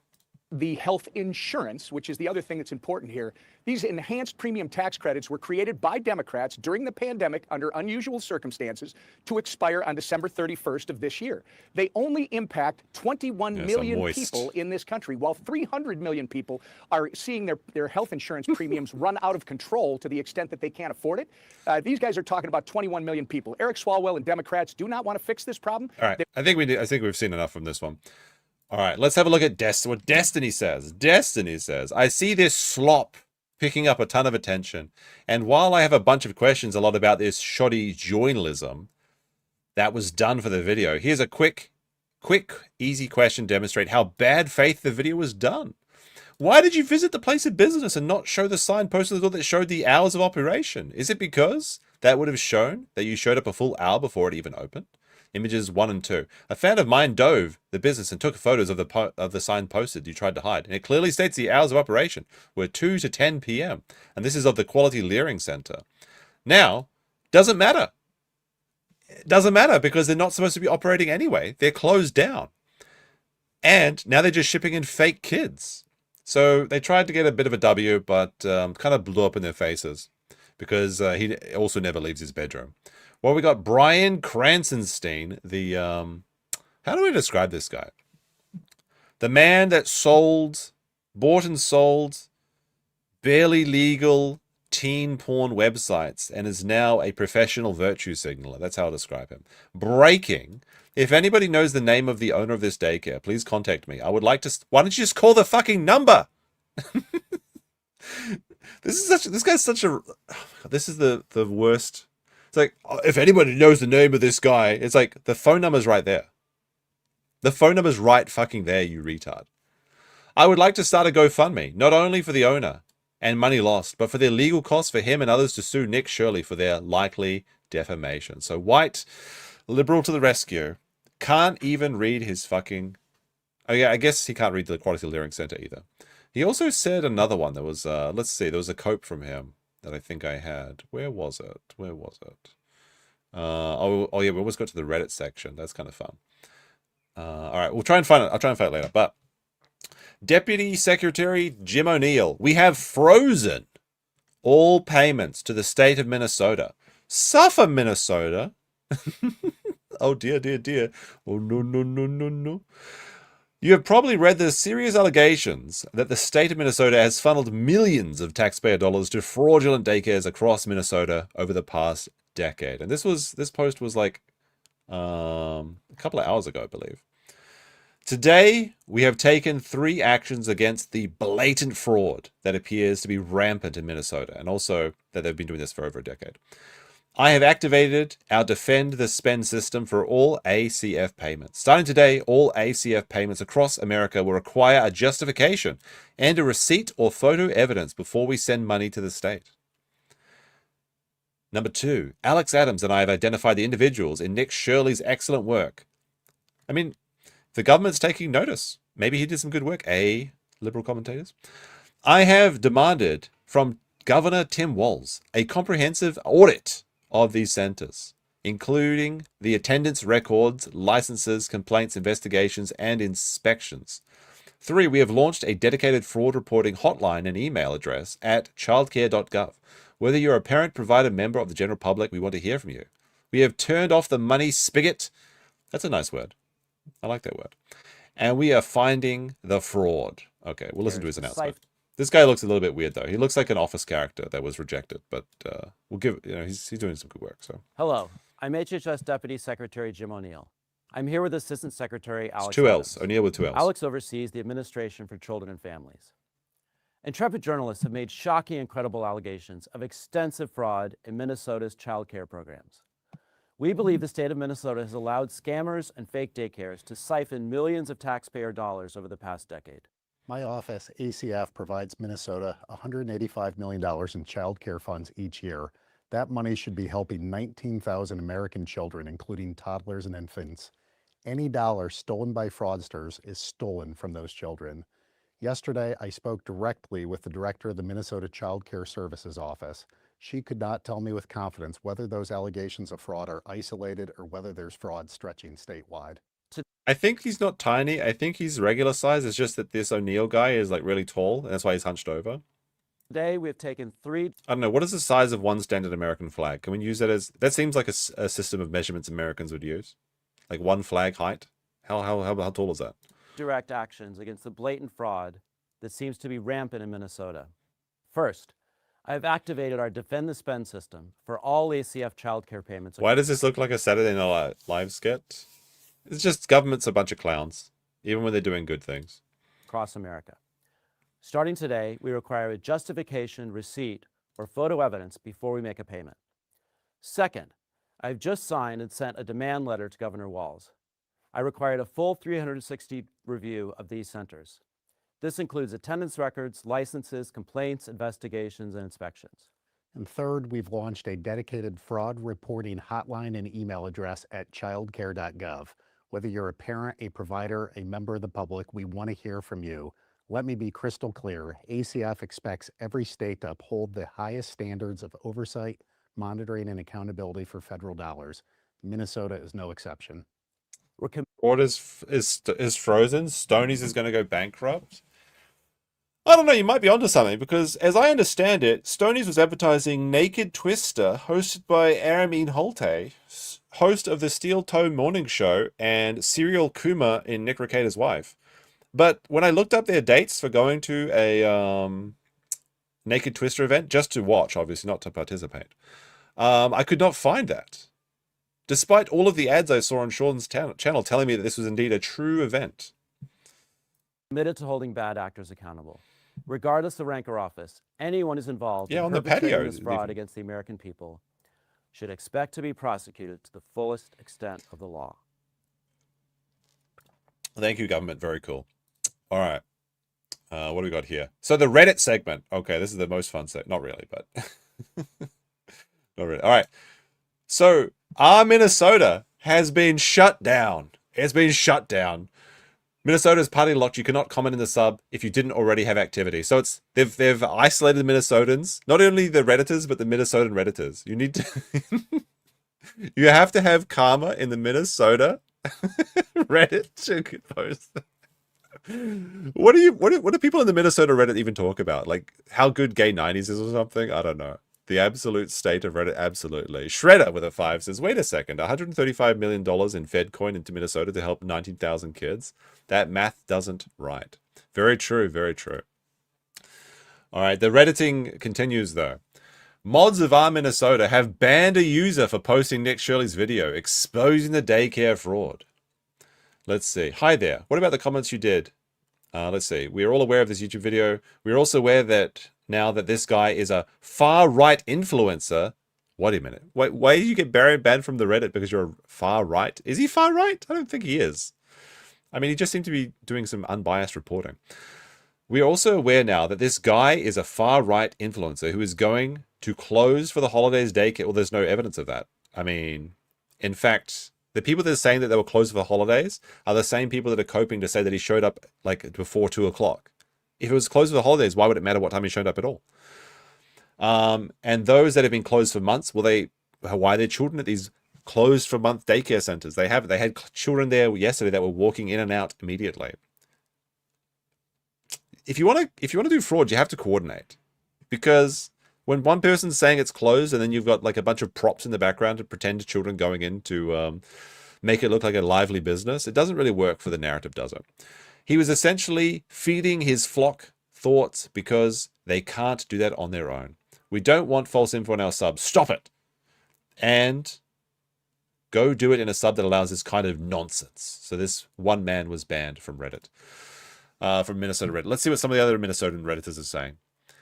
The health insurance, which is the other thing that's important here. These enhanced premium tax credits were created by Democrats during the pandemic under unusual circumstances to expire on December 31st of this year. They only impact 21 million people in this country, while 300 million people are seeing their health insurance premiums run out of control to the extent that they can't afford it. These guys are talking about 21 million people. Eric Swalwell and Democrats do not want to fix this problem. All right, I think we've seen enough from this one. All right, let's have a look at what Destiny says. Destiny says, I see this slop picking up a ton of attention. And while I have a bunch of questions a lot about this shoddy journalism that was done for the video, here's a quick, easy question to demonstrate how bad faith the video was done. Why did you visit the place of business and not show the sign posted on the door that showed the hours of operation? Is it because that would have shown that you showed up a full hour before it even opened? Images 1 and 2. A fan of mine dove the business and took photos of the sign posted you tried to hide. And it clearly states the hours of operation were 2 to 10 p.m. And this is of the Quality Leering Center. Now, doesn't matter. It doesn't matter because they're not supposed to be operating anyway. They're closed down. And now they're just shipping in fake kids. So they tried to get a bit of a W, but kind of blew up in their faces because he also never leaves his bedroom. Well, we got Brian Kranzenstein, the, how do we describe this guy? The man that bought and sold barely legal teen porn websites and is now a professional virtue signaler. That's how I describe him. Breaking. If anybody knows the name of the owner of this daycare, please contact me. I would like to, why don't you just call the fucking number? This is the worst. It's like, if anybody knows the name of this guy, it's like, the phone number's right there. The phone number's right fucking there, you retard. I would like to start a GoFundMe, not only for the owner and money lost, but for their legal costs for him and others to sue Nick Shirley for their likely defamation. So white, liberal to the rescue, can't even read his fucking... Oh yeah, I guess he can't read the Quality Leering Center either. He also said another one. There was, let's see, there was a quote from him that I think I had. Where was it? Oh yeah, we almost got to the Reddit section. That's kind of fun. All right, we'll try and find it. I'll try and find it later. But Deputy Secretary Jim O'Neill, we have frozen all payments to the state of Minnesota. Suffer, Minnesota. Oh dear, dear, dear. Oh no, no, no, no, no. You have probably read the serious allegations that the state of Minnesota has funneled millions of taxpayer dollars to fraudulent daycares across Minnesota over the past decade. And this post was like a couple of hours ago, I believe. Today, we have taken 3 actions against the blatant fraud that appears to be rampant in Minnesota, and also that they've been doing this for over a decade. I have activated our Defend the Spend system for all ACF payments. Starting today, all ACF payments across America will require a justification and a receipt or photo evidence before we send money to the state. Number 2, Alex Adams and I have identified the individuals in Nick Shirley's excellent work. I mean, the government's taking notice. Maybe he did some good work, liberal commentators. I have demanded from Governor Tim Walz a comprehensive audit of these centers, including the attendance records, licenses, complaints, investigations, and inspections. 3, we have launched a dedicated fraud reporting hotline and email address at childcare.gov. Whether you're a parent, provider, member of the general public, we want to hear from you. We have turned off the money spigot. That's a nice word. I like that word. And we are finding the fraud. Okay, we'll listen to his announcement. This guy looks a little bit weird, though. He looks like an Office character that was rejected, but we'll give, he's doing some good work. So. Hello, I'm HHS Deputy Secretary Jim O'Neill. I'm here with Assistant Secretary Alex. It's 2 L's. O'Neill with 2 L's. Alex oversees the Administration for Children and Families. Intrepid journalists have made shocking and credible allegations of extensive fraud in Minnesota's child care programs. We believe the state of Minnesota has allowed scammers and fake daycares to siphon millions of taxpayer dollars over the past decade. My office, ACF, provides Minnesota $185 million in child care funds each year. That money should be helping 19,000 American children, including toddlers and infants. Any dollar stolen by fraudsters is stolen from those children. Yesterday, I spoke directly with the director of the Minnesota Child Care Services Office. She could not tell me with confidence whether those allegations of fraud are isolated or whether there's fraud stretching statewide. I think he's not tiny. I think he's regular size. It's just that this O'Neill guy is like really tall, and that's why he's hunched over. Today, we've taken 3... I don't know. What is the size of one standard American flag? Can we use that as... That seems like a system of measurements Americans would use. Like one flag height. How tall is that? direct actions against the blatant fraud that seems to be rampant in Minnesota. First, I have activated our Defend the Spend system for all ACF childcare payments. Why does this look like a Saturday Night Live skit? It's just government's a bunch of clowns, even when they're doing good things. Across America. Starting today, we require a justification, receipt, or photo evidence before we make a payment. Second, I've just signed and sent a demand letter to Governor Walz. I required a full 360 review of these centers. This includes attendance records, licenses, complaints, investigations, and inspections. And third, we've launched a dedicated fraud reporting hotline and email address at childcare.gov. Whether you're a parent, a provider, a member of the public, we want to hear from you. Let me be crystal clear. ACF expects every state to uphold the highest standards of oversight, monitoring, and accountability for federal dollars. Minnesota is no exception. Order is frozen. Stoney's is going to go bankrupt. I don't know, you might be onto something, because as I understand it, Stoney's was advertising Naked Twister, hosted by Arameen Holte, host of the Steel Toe Morning Show, and Serial Kuma in Nick Recator's wife. But when I looked up their dates for going to a Naked Twister event, just to watch, obviously not to participate, I could not find that. Despite all of the ads I saw on Sean's channel telling me that this was indeed a true event. Committed to holding bad actors accountable. Regardless of rank or office, anyone who's involved in on the perpetrating patio, this fraud against the American people should expect to be prosecuted to the fullest extent of the law. Thank you, government. Very cool. All right. What do we got here? So the Reddit segment. Okay, this is the most fun segment. Not really, but... Not really. All right. So, our Minnesota has been shut down. It's been shut down. Minnesota's party locked. You cannot comment in the sub if you didn't already have activity. So it's they've isolated the Minnesotans, not only the Redditors, but the Minnesotan Redditors. You need to you have to have karma in the Minnesota Reddit to post. What do people in the Minnesota Reddit even talk about? Like how good gay 90s is or something? I don't know. The absolute state of Reddit, absolutely. Shredder with a 5 says, wait a second, $135 million in Fedcoin into Minnesota to help 19,000 kids? That math doesn't write. Very true, very true. All right, the Redditing continues though. Mods of our Minnesota have banned a user for posting Nick Shirley's video exposing the daycare fraud. Let's see. Hi there. What about the comments you did? Let's see. We are all aware of this YouTube video. We're also aware that now that this guy is a far-right influencer. Wait a minute. Wait, why did you get banned from the Reddit because you're far-right? Is he far-right? I don't think he is. I mean, he just seemed to be doing some unbiased reporting. We are also aware now that this guy is a far-right influencer who is going to close for the holidays daycare. Well, there's no evidence of that. I mean, in fact, the people that are saying that they were closed for the holidays are the same people that are coping to say that he showed up like before 2 o'clock. If it was closed for the holidays, why would it matter what time he showed up at all? And those that have been closed for months, why are there children at these closed for month daycare centers? They had children there yesterday that were walking in and out immediately. If you want to do fraud, you have to coordinate, because when one person's saying it's closed and then you've got like a bunch of props in the background to pretend children going in to make it look like a lively business, it doesn't really work for the narrative, does it? He was essentially feeding his flock thoughts because they can't do that on their own. We don't want false info on our subs. Stop it. And go do it in a sub that allows this kind of nonsense. So this one man was banned from Reddit, from Minnesota Reddit. Let's see what some of the other Minnesotan Redditors are saying.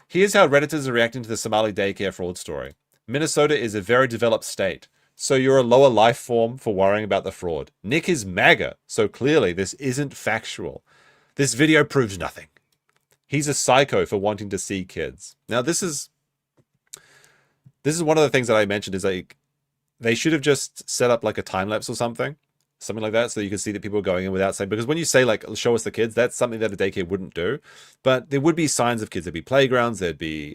Here's how Redditors are reacting to the Somali daycare fraud story. Minnesota is a very developed state, so you're a lower life form for worrying about the fraud. Nick is MAGA, so clearly this isn't factual. This video proves nothing. He's a psycho for wanting to see kids. Now, this is one of the things that I mentioned is like, they should have just set up like a time lapse or something like that, so you can see that people are going in without saying, because when you say like, show us the kids, that's something that a daycare wouldn't do. But there would be signs of kids. There'd be playgrounds, there'd be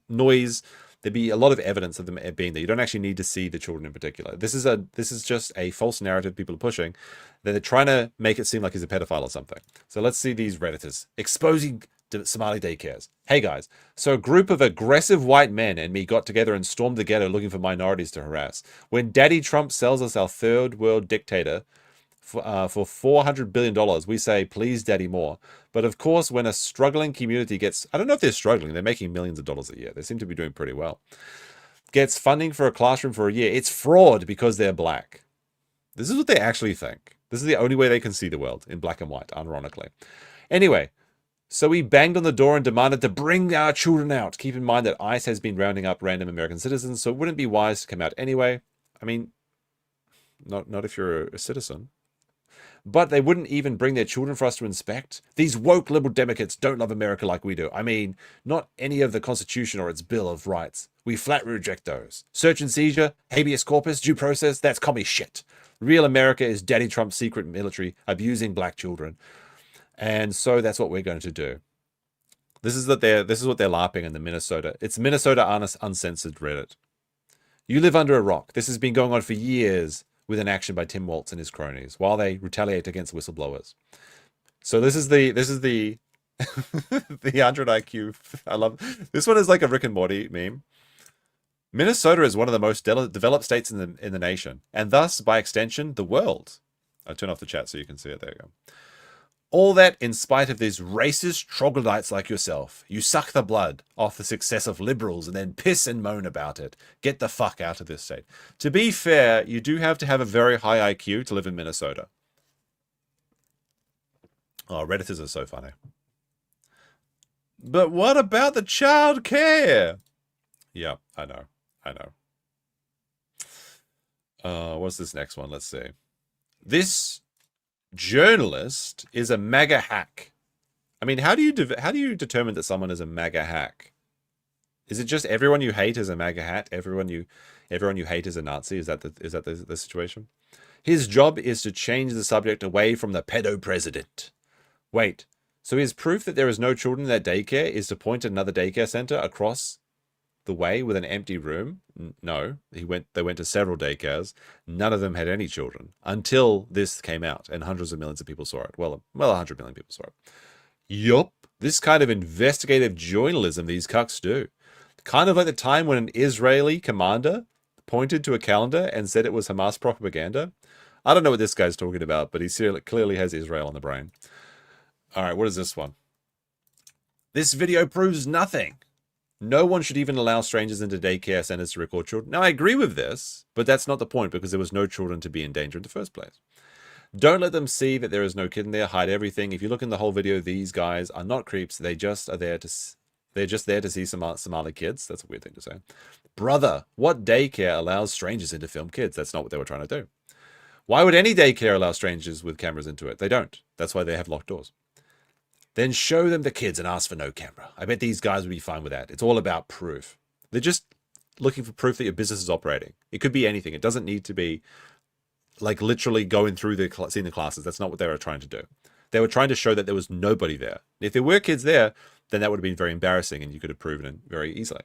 noise, there'd be a lot of evidence of them being there. You don't actually need to see the children in particular. This is just a false narrative people are pushing, that they're trying to make it seem like he's a pedophile or something. So let's see these Redditors exposing Somali daycares. Hey guys, so a group of aggressive white men and me got together and stormed the ghetto looking for minorities to harass. When Daddy Trump sells us our third world dictator for $400 billion, we say, please Daddy more. But of course, when a struggling community gets, I don't know if they're struggling, they're making millions of dollars a year. They seem to be doing pretty well. Gets funding for a classroom for a year. It's fraud because they're black. This is what they actually think. This is the only way they can see the world, in black and white, ironically. Anyway, so we banged on the door and demanded to bring our children out. Keep in mind that ICE has been rounding up random American citizens, so it wouldn't be wise to come out anyway. I mean, not if you're a citizen. But they wouldn't even bring their children for us to inspect. These woke liberal Democrats don't love America like we do. I mean, not any of the Constitution or its Bill of Rights. We flat reject those. Search and seizure, habeas corpus, due process, that's commie shit. Real America is Daddy Trump's secret military abusing black children. And so that's what we're going to do. This is what they're LARPing in the Minnesota. It's Minnesota Uncensored Reddit. You live under a rock. This has been going on for years with an action by Tim Waltz and his cronies while they retaliate against whistleblowers. So this is the the 100 IQ. I love this one. Is like a Rick and Morty meme. Minnesota is one of the most developed states in the nation, and thus by extension the world. I'll turn off the chat so you can see it. There you go. All that in spite of these racist troglodytes like yourself. You suck the blood off the success of liberals and then piss and moan about it. Get the fuck out of this state. To be fair, you do have to have a very high IQ to live in Minnesota. Oh, Redditors are so funny. But what about the child care? Yeah, I know. What's this next one? Let's see. This journalist is a MAGA hack. I mean, how do you determine that someone is a MAGA hack? Is it just everyone you hate is a MAGA hat? Everyone you hate is a Nazi? Is that the situation? His job is to change the subject away from the pedo president. Wait, so his proof that there is no children in that daycare is to point at another daycare center across the way with an empty room? No, they went to several daycares. None of them had any children until this came out and hundreds of millions of people saw it. Well, 100 million people saw it. Yup. This kind of investigative journalism these cucks do. Kind of like the time when an Israeli commander pointed to a calendar and said it was Hamas propaganda. I don't know what this guy's talking about, but he clearly has Israel on the brain. All right, what is this one? This video proves nothing. No one should even allow strangers into daycare centers to record children. Now, I agree with this, but that's not the point because there was no children to be in danger in the first place. Don't let them see that there is no kid in there. Hide everything. If you look in the whole video, these guys are not creeps. They just are there to... They're just there to see Somali kids. That's a weird thing to say. Brother, what daycare allows strangers in to film kids? That's not what they were trying to do. Why would any daycare allow strangers with cameras into it? They don't. That's why they have locked doors. Then show them the kids and ask for no camera. I bet these guys would be fine with that. It's all about proof. They're just looking for proof that your business is operating. It could be anything. It doesn't need to be like literally going through seeing the classes. That's not what they were trying to do. They were trying to show that there was nobody there. If there were kids there, then that would have been very embarrassing and you could have proven it very easily.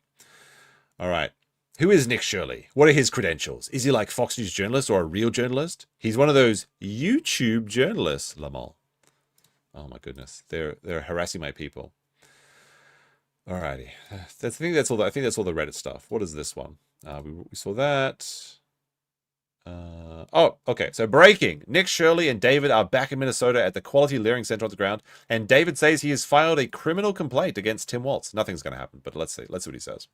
All right. Who is Nick Shirley? What are his credentials? Is he like Fox News journalist or a real journalist? He's one of those YouTube journalists, Lamol. Oh my goodness. They're harassing my people. Alrighty. I think that's all the Reddit stuff. What is this one? We saw that. Oh, okay. So breaking. Nick Shirley and David are back in Minnesota at the Quality Learning Center on the ground, and David says he has filed a criminal complaint against Tim Waltz. Nothing's going to happen, but let's see. Let's see what he says.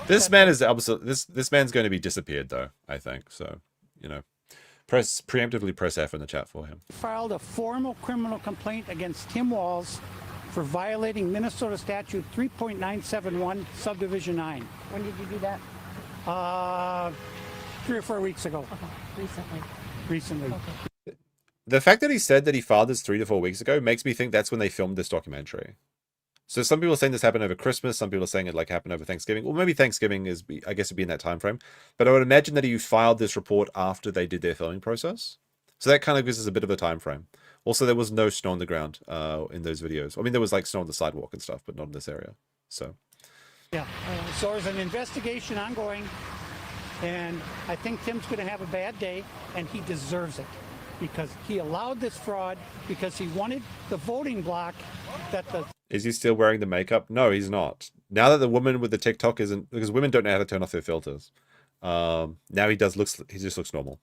This man is this man's going to be disappeared, though. I think so. You know, preemptively press F in the chat for him. Filed a formal criminal complaint against Tim Walz for violating Minnesota Statute 3.971, Subdivision 9. When did you do that? 3 or 4 weeks ago. Okay. Recently. Okay. The fact that he said that he filed this 3 to 4 weeks ago makes me think that's when they filmed this documentary. So some people are saying this happened over Christmas. Some people are saying it like happened over Thanksgiving. Well, maybe Thanksgiving is, I guess, it'd be in that time frame. But I would imagine that he filed this report after they did their filming process. So that kind of gives us a bit of a time frame. Also, there was no snow on the ground in those videos. I mean, there was like snow on the sidewalk and stuff, but not in this area. So. Yeah. So there's an investigation ongoing. And I think Tim's going to have a bad day, and he deserves it because he allowed this fraud because he wanted the voting block that the... Is he still wearing the makeup? No, he's not. Now that the woman with the TikTok isn't... Because women don't know how to turn off their filters. Now he just looks normal.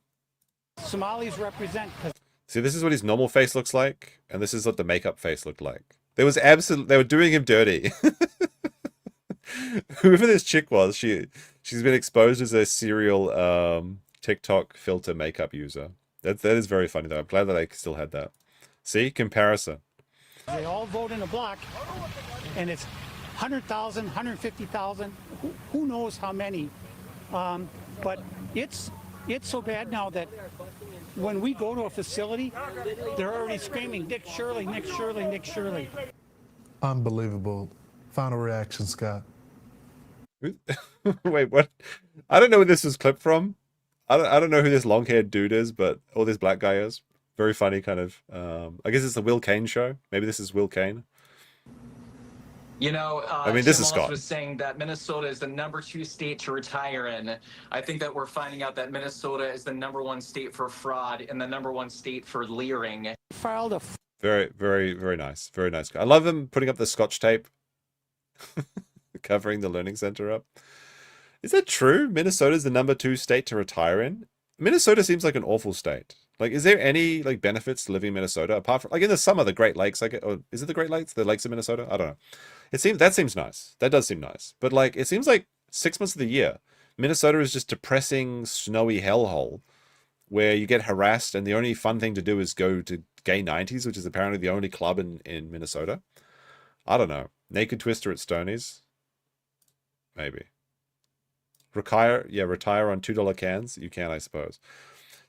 Somalis represent... See, this is what his normal face looks like, and this is what the makeup face looked like. They were doing him dirty. Whoever this chick was, she's been exposed as a serial TikTok filter makeup user. That is very funny though. I'm glad that I still had that. See, comparison. They all vote in a block, and it's 100,000, 150,000, who knows how many. But it's so bad now that when we go to a facility, they're already screaming, Nick Shirley, Nick Shirley, Nick Shirley. Unbelievable. Final reaction, Scott. Wait, what? I don't know where this was clipped from. I don't know who this long-haired dude is, but or this black guy is. Very funny, kind of. I guess it's the Will Kane show. Maybe this is Will Kane. You know, I mean, this is Scott. was saying that Minnesota is the #2 state to retire in. I think that we're finding out that Minnesota is the #1 state for fraud and the #1 state for leering. Filed a very, very, very nice. Very nice. I love them putting up the Scotch tape. Covering the learning center up. Is that true? Minnesota's the #2 state to retire in? Minnesota seems like an awful state. Like, is there any like benefits to living in Minnesota apart from like in the summer, the Great Lakes? Like, or is it the Great Lakes? The lakes of Minnesota? I don't know. That seems nice. That does seem nice. But like, it seems like 6 months of the year, Minnesota is just depressing, snowy hellhole where you get harassed, and the only fun thing to do is go to Gay 90s, which is apparently the only club in Minnesota. I don't know. Naked Twister at Stoney's. Maybe. Retire on $2 cans. You can, I suppose.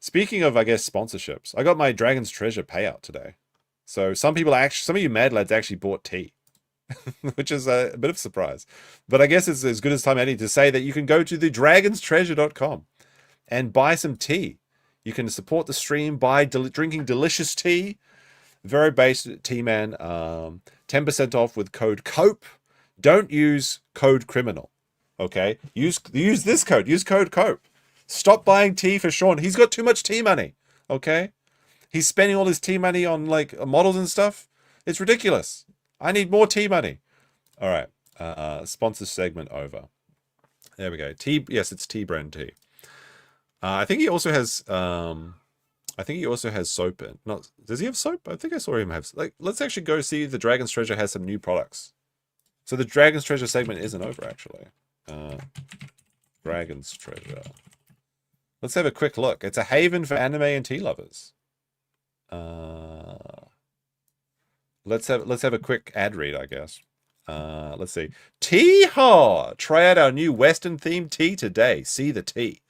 Speaking of, I guess, sponsorships, I got my Dragon's Treasure payout today. So some of you mad lads actually bought tea, which is a bit of a surprise. But I guess it's as good as time any to say that you can go to thedragonstreasure.com and buy some tea. You can support the stream by drinking delicious tea. Very basic tea, man. 10% off with code COPE. Don't use code criminal. Okay, use this code. Use code COPE. Stop buying tea for Sean. He's got too much tea money. Okay, he's spending all his tea money on like models and stuff. It's ridiculous. I need more tea money. All right. Sponsor segment over. There we go. Tea. Yes, it's tea brand tea. I think he also has. I think he also has soap in. Not does he have soap? I think I saw him have. Like, let's actually go see if the Dragon's Treasure has some new products. So the Dragon's Treasure segment isn't over actually. Dragon's Treasure. Let's have a quick look. It's a haven for anime and tea lovers. Let's have a quick ad read, I guess. Let's see. Tea Haw! Try out our new Western themed tea today. See the tea.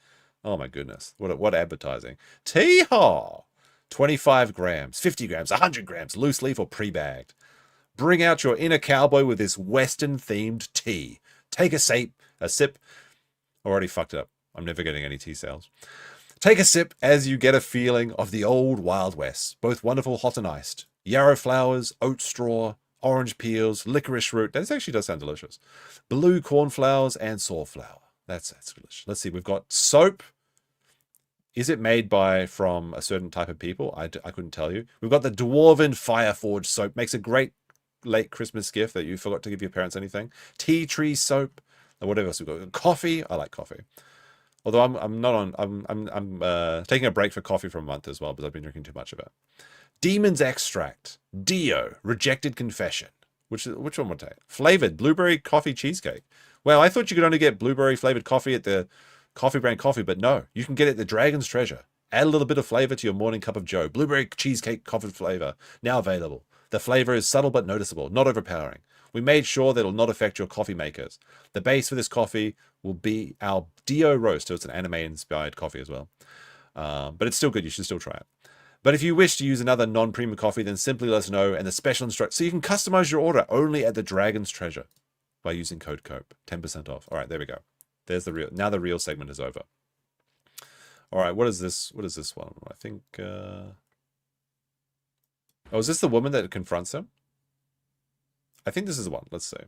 Oh my goodness. What advertising. Tea Haw! 25 grams, 50 grams, 100 grams, loose leaf or pre-bagged. Bring out your inner cowboy with this Western themed tea. Take a sip. Already fucked it up. I'm never getting any tea sales. Take a sip as you get a feeling of the old Wild West, both wonderful hot and iced. Yarrow flowers, oat straw, orange peels, licorice root. That actually does sound delicious. Blue cornflowers and safflower. That's delicious. Let's see. We've got soap. Is it made from a certain type of people? I couldn't tell you. We've got the Dwarven Fireforge soap. Makes a great late Christmas gift that you forgot to give your parents anything. Tea tree soap. And whatever else we've got. Coffee. I like coffee. Although I'm taking a break for coffee for a month as well because I've been drinking too much of it. Demon's Extract, Dio, Rejected Confession. Which one would I take? Flavored Blueberry Coffee Cheesecake. Well, I thought you could only get blueberry flavored coffee at the Coffee Brand Coffee, but no, you can get it at the Dragon's Treasure. Add a little bit of flavor to your morning cup of joe. Blueberry cheesecake coffee flavor, now available. The flavor is subtle but noticeable, not overpowering. We made sure that it'll not affect your coffee makers. The base for this coffee will be our Dio roast, so it's an anime-inspired coffee as well. But it's still good. You should still try it. But if you wish to use another non-premium coffee, then simply let us know and the special instruct. So you can customize your order only at the Dragon's Treasure by using code COPE. 10% off. All right, there we go. There's the real. Now the real segment is over. All right, what is this? What is this one? I think. Oh, is this the woman that confronts him? I think this is the one. Let's see.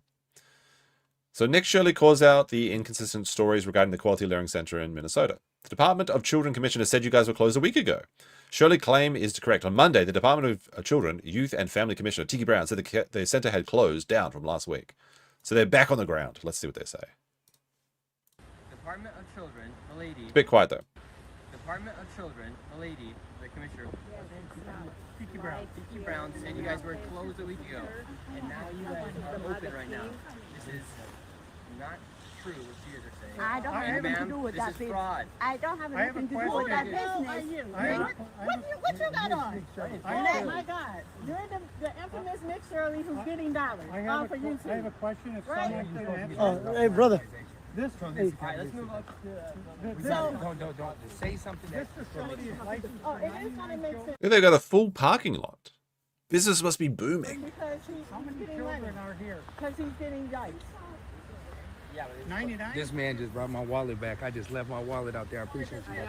So Nick Shirley calls out the inconsistent stories regarding the Quality Learning Center in Minnesota. The Department of Children Commissioner said you guys were closed a week ago. Shirley claim is correct. On Monday, the Department of Children, Youth and Family Commissioner Tiki Brown said the center had closed down from last week. So they're back on the ground. Let's see what they say. Department of Children, a lady. It's a bit quiet though. Department of Children, a lady, the commissioner. Tiki Brown said you guys were closed a week ago, and now you guys are open right now. This is not true what you guys are saying. I don't have anything to do with that business. Fraud. I don't have anything to do with that business. What you got on? Oh my God. You're the infamous Nick Shirley who's getting dollars. I have a question. If someone can answer. Oh, hey, brother. This one. All right, let's move up. Don't say something. This facility is licensed. Oh, it is going to make sense. They've got a full parking lot. Business must be booming. Because he's getting money. Are here. Because he's getting yikes. Yeah, 99. This man just brought my wallet back. I just left my wallet out there. I appreciate you.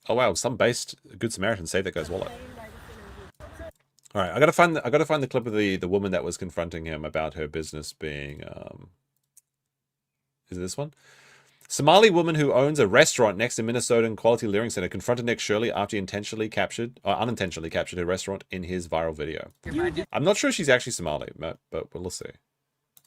Oh wow, some based Good Samaritan saved that guy's wallet. All right, I gotta find the clip of the woman that was confronting him about her business being is it this one? Somali woman who owns a restaurant next to Minnesotan Quality Learning Center confronted Nick Shirley after he unintentionally captured her restaurant in his viral video. I'm not sure she's actually Somali, but we'll see.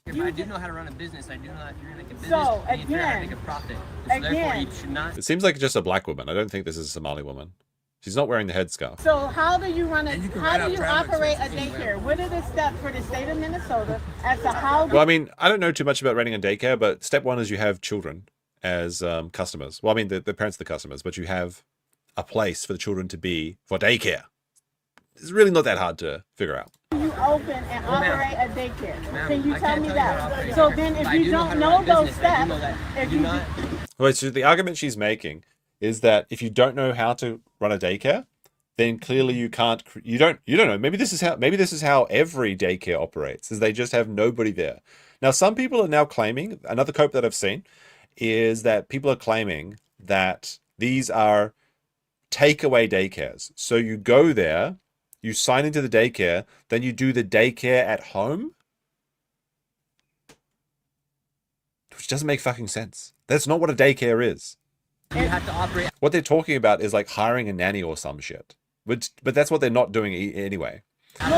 If I do know how to run a business, I do know that if you're going to make a business, So, you need to again, make a profit. So therefore, you should not. It seems like just a black woman. I don't think this is a Somali woman. She's not wearing the headscarf. So how do you run it? How do you operate a daycare? What are the steps for the state of Minnesota as to how? Well, I mean, I don't know too much about running a daycare, but step one is you have children as customers. Well, I mean, the parents are the customers, but you have a place for the children to be for daycare. It's really not that hard to figure out. You open and operate a daycare. Can you tell me that? So then, if you don't know those steps, if you Wait, so the argument she's making is that if you don't know how to run a daycare, then clearly you can't. You don't know. Maybe this is how every daycare operates. Is they just have nobody there. Now, some people are now claiming, another cope that I've seen is that people are claiming that these are takeaway daycares. So you go there, you sign into the daycare, then you do the daycare at home, which doesn't make fucking sense. That's not what a daycare is. You have to operate. What they're talking about is like hiring a nanny or some shit. But that's what they're not doing anyway. This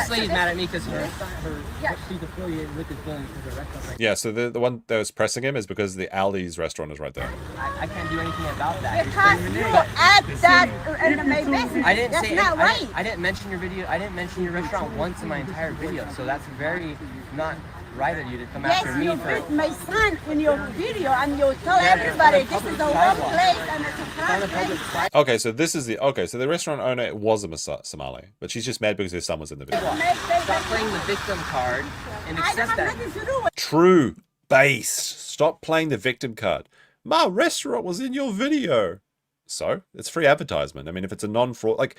lady's mad at me because she's affiliated with this building because her restaurant. Yeah, so the one that was pressing him is because the Aldi's restaurant is right there. I can't do anything about that. Because you add that in my business. I didn't That's say not right. I didn't mention your video. I didn't mention your restaurant once in my entire video. So that's very not right of you to come after me Yes, you for. put my son in your video and you tell everybody this is the wrong place and it's a crime place. Okay, so this is so the restaurant owner was a Somali, but she's just mad because her son was in the video. Stop playing the victim card and accept that. True base. Stop playing the victim card. My restaurant was in your video. So, it's free advertisement. I mean, if it's a non-fraud, like,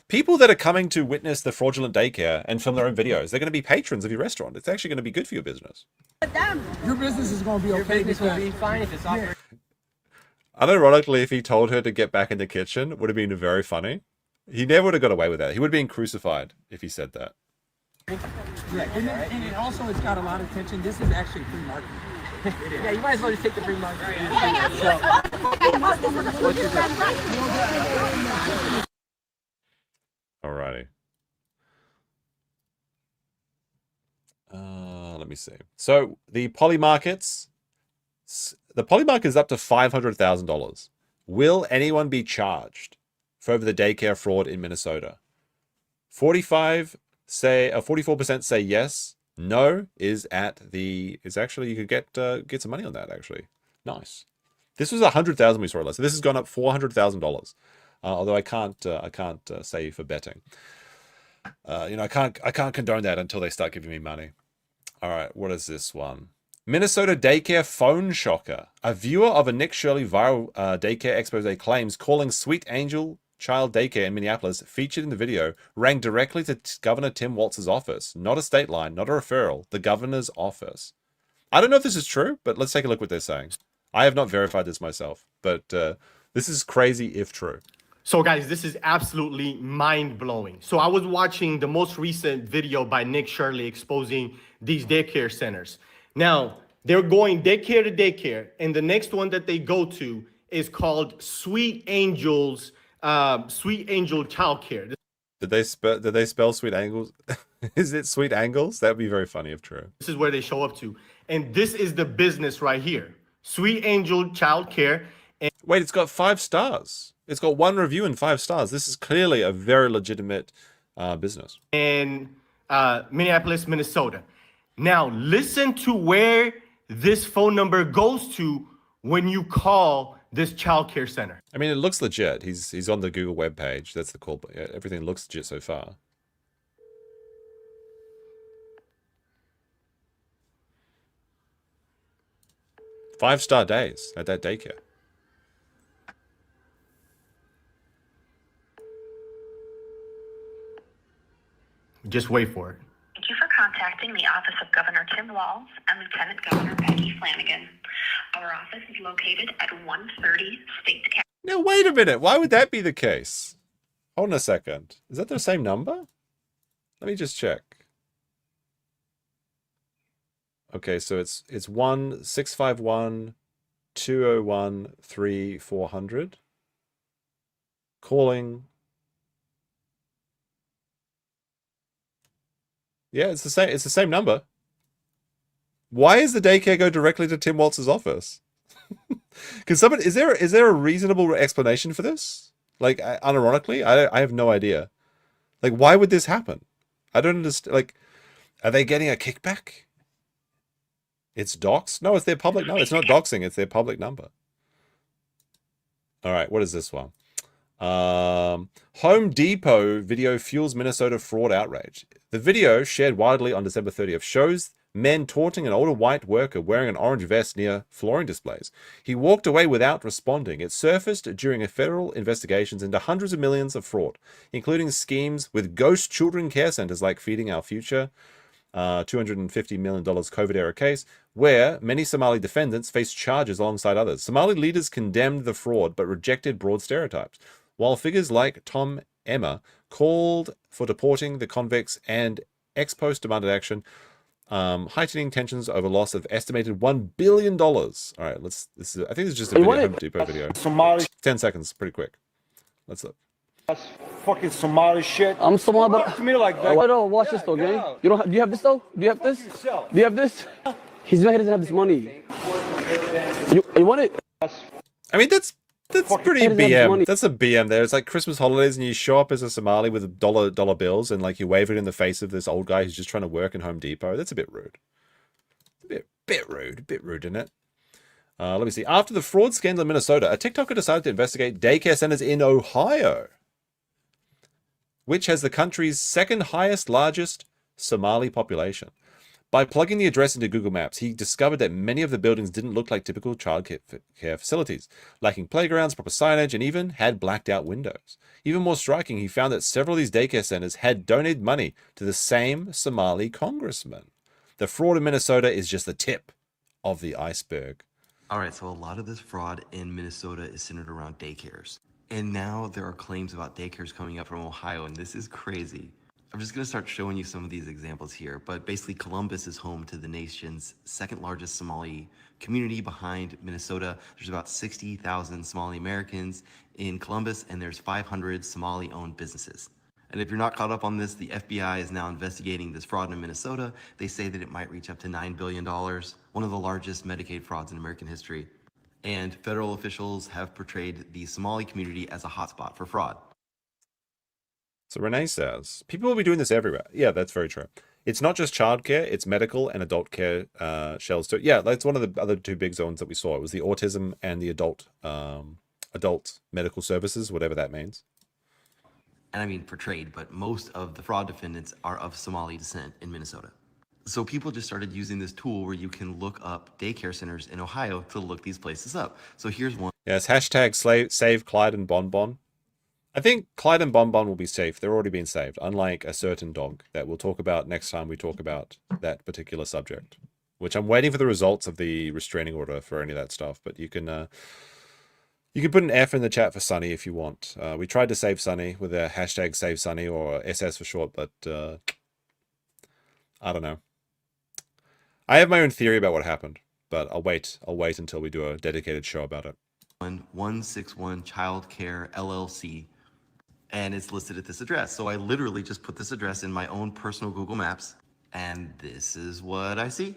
people that are coming to witness the fraudulent daycare and film their own videos, they're going to be patrons of your restaurant. It's actually going to be good for your business. Your business is going to be okay. Your business will be fine if it's operating. Unironically, if he told her to get back in the kitchen, it would have been very funny. He never would have got away with that. He would have been crucified if he said that. Yeah, and it also it's got a lot of attention. This is actually free marketing. Yeah, you might as well just take the free marketing. Alrighty. Let me see. So the poly markets, the poly market is up to $500,000. Will anyone be charged for the daycare fraud in Minnesota? 44% say yes. No is actually you could get some money on that actually. Nice. This was 100,000 we saw last. So this has gone up $400,000. Although I can't say for betting. I can't condone that until they start giving me money. All right, what is this one? Minnesota daycare phone shocker. A viewer of a Nick Shirley viral daycare expose claims calling Sweet Angel Child Daycare in Minneapolis, featured in the video, rang directly to Governor Tim Walz's office. Not a state line, not a referral. The governor's office. I don't know if this is true, but let's take a look what they're saying. I have not verified this myself, but this is crazy if true. So guys, this is absolutely mind-blowing. So I was watching the most recent video by Nick Shirley exposing these daycare centers. Now, they're going daycare to daycare, and the next one that they go to is called Sweet Angel Childcare. Did they spell Sweet Angles? Is it Sweet Angles? That would be very funny if true. This is where they show up to. And this is the business right here. Sweet Angel Childcare. Wait, it's got 5 stars. It's got 1 review and 5 stars. This is clearly a very legitimate business. In Minneapolis, Minnesota. Now, listen to where this phone number goes to when you call this childcare center. I mean, it looks legit. He's on the Google webpage. That's the cool. Yeah, everything looks legit so far. Five-star days at that daycare. Just wait for it. Thank you for contacting the office of Governor Tim Walz and Lieutenant Governor Peggy Flanagan. Our office is located at 130 State Capitol. Now, wait a minute. Why would that be the case? Hold on a second. Is that the same number? Let me just check. Okay, so it's 1-651-201-3400. Calling. Yeah, it's the same. It's the same number. Why is the daycare go directly to Tim Walz's office? Can somebody is there a reasonable explanation for this? Like, unironically, I have no idea. Like, why would this happen? I don't understand. Like, are they getting a kickback? It's doxed? No, it's their public. No, it's not doxing. It's their public number. All right, what is this one? Home Depot video fuels Minnesota fraud outrage. The video, shared widely on December 30th, shows men taunting an older white worker wearing an orange vest near flooring displays. He walked away without responding. It surfaced during a federal investigations into hundreds of millions of fraud, including schemes with ghost children care centers like Feeding Our Future, $250 million COVID-era case, where many Somali defendants faced charges alongside others. Somali leaders condemned the fraud but rejected broad stereotypes, while figures like Tom Emmer called for deporting the convicts and ex post demanded action, heightening tensions over loss of estimated $1 billion. All right, I think this is just a video, Home Depot video. 10 seconds, pretty quick. Let's look. That's fucking Somali shit. I'm Somali, Talk to me like that. Wait, no, watch this though, gang. You don't. Do you have this though? Do you have this? Do you have this? He's mad he doesn't have this money. You want it? I mean, that's pretty He doesn't have this BM. money. That's a BM there. It's like Christmas holidays and you show up as a Somali with dollar bills and like you wave it in the face of this old guy who's just trying to work in Home Depot. That's a bit rude. A bit rude, isn't it? Let me see. After the fraud scandal in Minnesota, a TikToker decided to investigate daycare centers in Ohio, which has the country's second highest largest Somali population. By plugging the address into Google Maps, he discovered that many of the buildings didn't look like typical childcare facilities, lacking playgrounds, proper signage, and even had blacked out windows. Even more striking, he found that several of these daycare centers had donated money to the same Somali congressman. The fraud in Minnesota is just the tip of the iceberg. All right, so a lot of this fraud in Minnesota is centered around daycares. And now there are claims about daycares coming up from Ohio, and this is crazy. I'm just going to start showing you some of these examples here, but basically Columbus is home to the nation's second largest Somali community behind Minnesota. There's about 60,000 Somali Americans in Columbus, and there's 500 Somali-owned businesses. And if you're not caught up on this, the FBI is now investigating this fraud in Minnesota. They say that it might reach up to $9 billion, one of the largest Medicaid frauds in American history. And federal officials have portrayed the Somali community as a hotspot for fraud. So Renee says, people will be doing this everywhere. Yeah, that's very true. It's not just childcare, it's medical and adult care shells too. Yeah, that's one of the other two big zones that we saw. It was the autism and the adult medical services, whatever that means. And I mean portrayed, but most of the fraud defendants are of Somali descent in Minnesota. So people just started using this tool where you can look up daycare centers in Ohio to look these places up. So here's one. Yes, hashtag save Clyde and Bonbon. I think Clyde and Bonbon will be safe. They're already being saved, unlike a certain dog that we'll talk about next time we talk about that particular subject, which I'm waiting for the results of the restraining order for any of that stuff. But you can put an F in the chat for Sunny if you want. We tried to save Sunny with a hashtag save Sunny or SS for short, but I don't know. I have my own theory about what happened, but I'll wait until we do a dedicated show about it. 161 Child Care LLC, and it's listed at this address. So I literally just put this address in my own personal Google Maps, and this is what I see.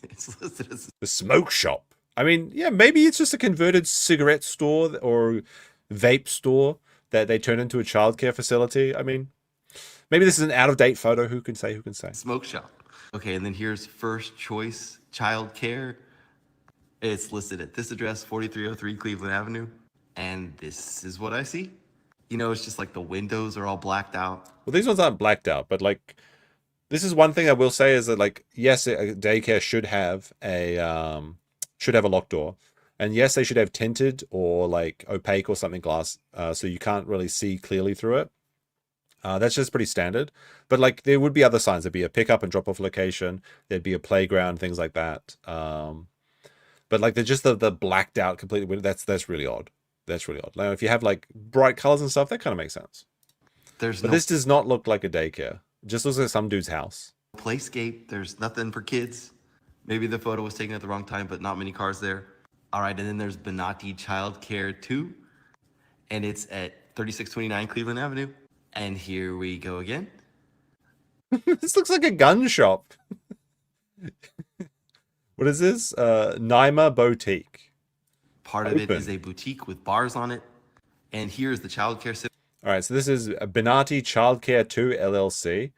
It's listed as the smoke shop. I mean, yeah, maybe it's just a converted cigarette store or vape store that they turn into a childcare facility. I mean, maybe this is an out-of-date photo. Who can say? Smoke shop. Okay, and then here's First Choice Child Care. It's listed at this address, 4303 Cleveland Avenue. And this is what I see. You know, it's just like the windows are all blacked out. Well, these ones aren't blacked out, but like, this is one thing I will say is that, like, yes, a daycare should have a locked door. And yes, they should have tinted or like opaque or something glass, so you can't really see clearly through it. That's just pretty standard. But like, there would be other signs. There'd be a pickup and drop off location. There'd be a playground, things like that. But like, they're just the blacked out completely. That's really odd. That's really odd. Now, if you have like bright colors and stuff, that kind of makes sense. But this does not look like a daycare. It just looks like some dude's house. Playscape, there's nothing for kids. Maybe the photo was taken at the wrong time, but not many cars there. All right, and then there's Benatti Child Care 2, and it's at 3629 Cleveland Avenue. And here we go again. This looks like a gun shop. What is this? Naima Boutique. Part of it is a boutique with bars on it. And here's the childcare center. All right, so this is Benatti Childcare 2 LLC.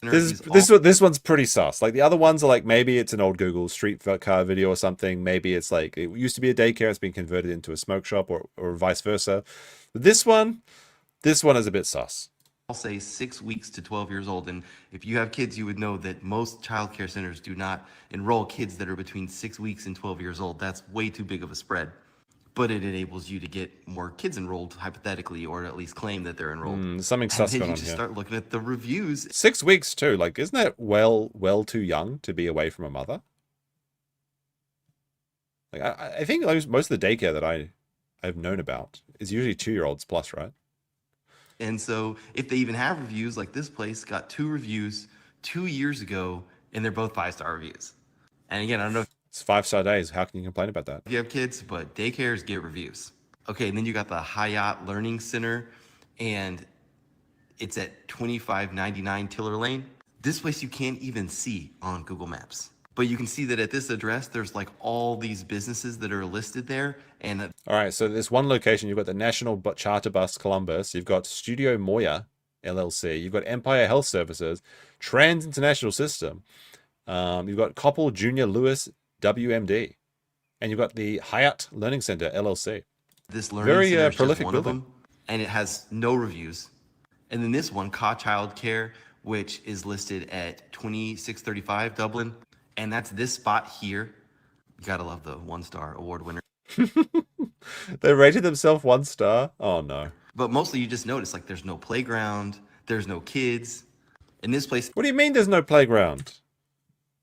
This one's pretty sus. Like, the other ones are like, maybe it's an old Google Street car video or something. Maybe it's like, it used to be a daycare, it's been converted into a smoke shop, or vice versa. But this one is a bit sus. I'll say 6 weeks to 12 years old. And if you have kids, you would know that most childcare centers do not enroll kids that are between 6 weeks and 12 years old. That's way too big of a spread. But it enables you to get more kids enrolled, hypothetically, or at least claim that they're enrolled. Something sus and going then on you just here. start looking at the reviews. 6 weeks too. Like, isn't that well too young to be away from a mother? Like, I think most of the daycare that I've known about is usually 2-year-olds plus, right? And so if they even have reviews, like this place got 2 reviews 2 years ago, and they're both 5-star reviews. And again, I don't know if it's 5-star days. How can you complain about that? you have kids, but daycares get reviews. Okay, and then you got the Hayat Learning Center, and it's at 2599 Tiller Lane. This place you can't even see on Google Maps. But you can see that at this address, there's like all these businesses that are listed there. And All right, so there's one location. You've got the National Charter Bus Columbus. You've got Studio Moya LLC. You've got Empire Health Services, Trans International System. You've got Coppell Junior Lewis WMD. And you've got the Hayat Learning Center LLC. this learning center is just prolific one building. of them, and it has no reviews. And then this one, Ka Child Care, which is listed at 2635 Dublin. And that's this spot here. You gotta love the 1-star award winner. They rated themselves 1 star. Oh no. But mostly you just notice like there's no playground, there's no kids. In this place, What do you mean there's no playground?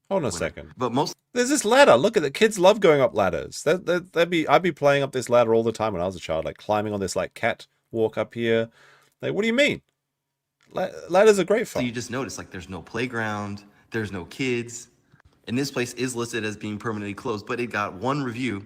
Hold on a second. but most There's this ladder. Look at the kids love going up ladders. I'd be playing up this ladder all the time when I was a child, like climbing on this like cat walk up here. Like, what do you mean? Ladders are great so fun. you just notice like there's no playground, there's no kids. And this place is listed as being permanently closed, but it got 1 review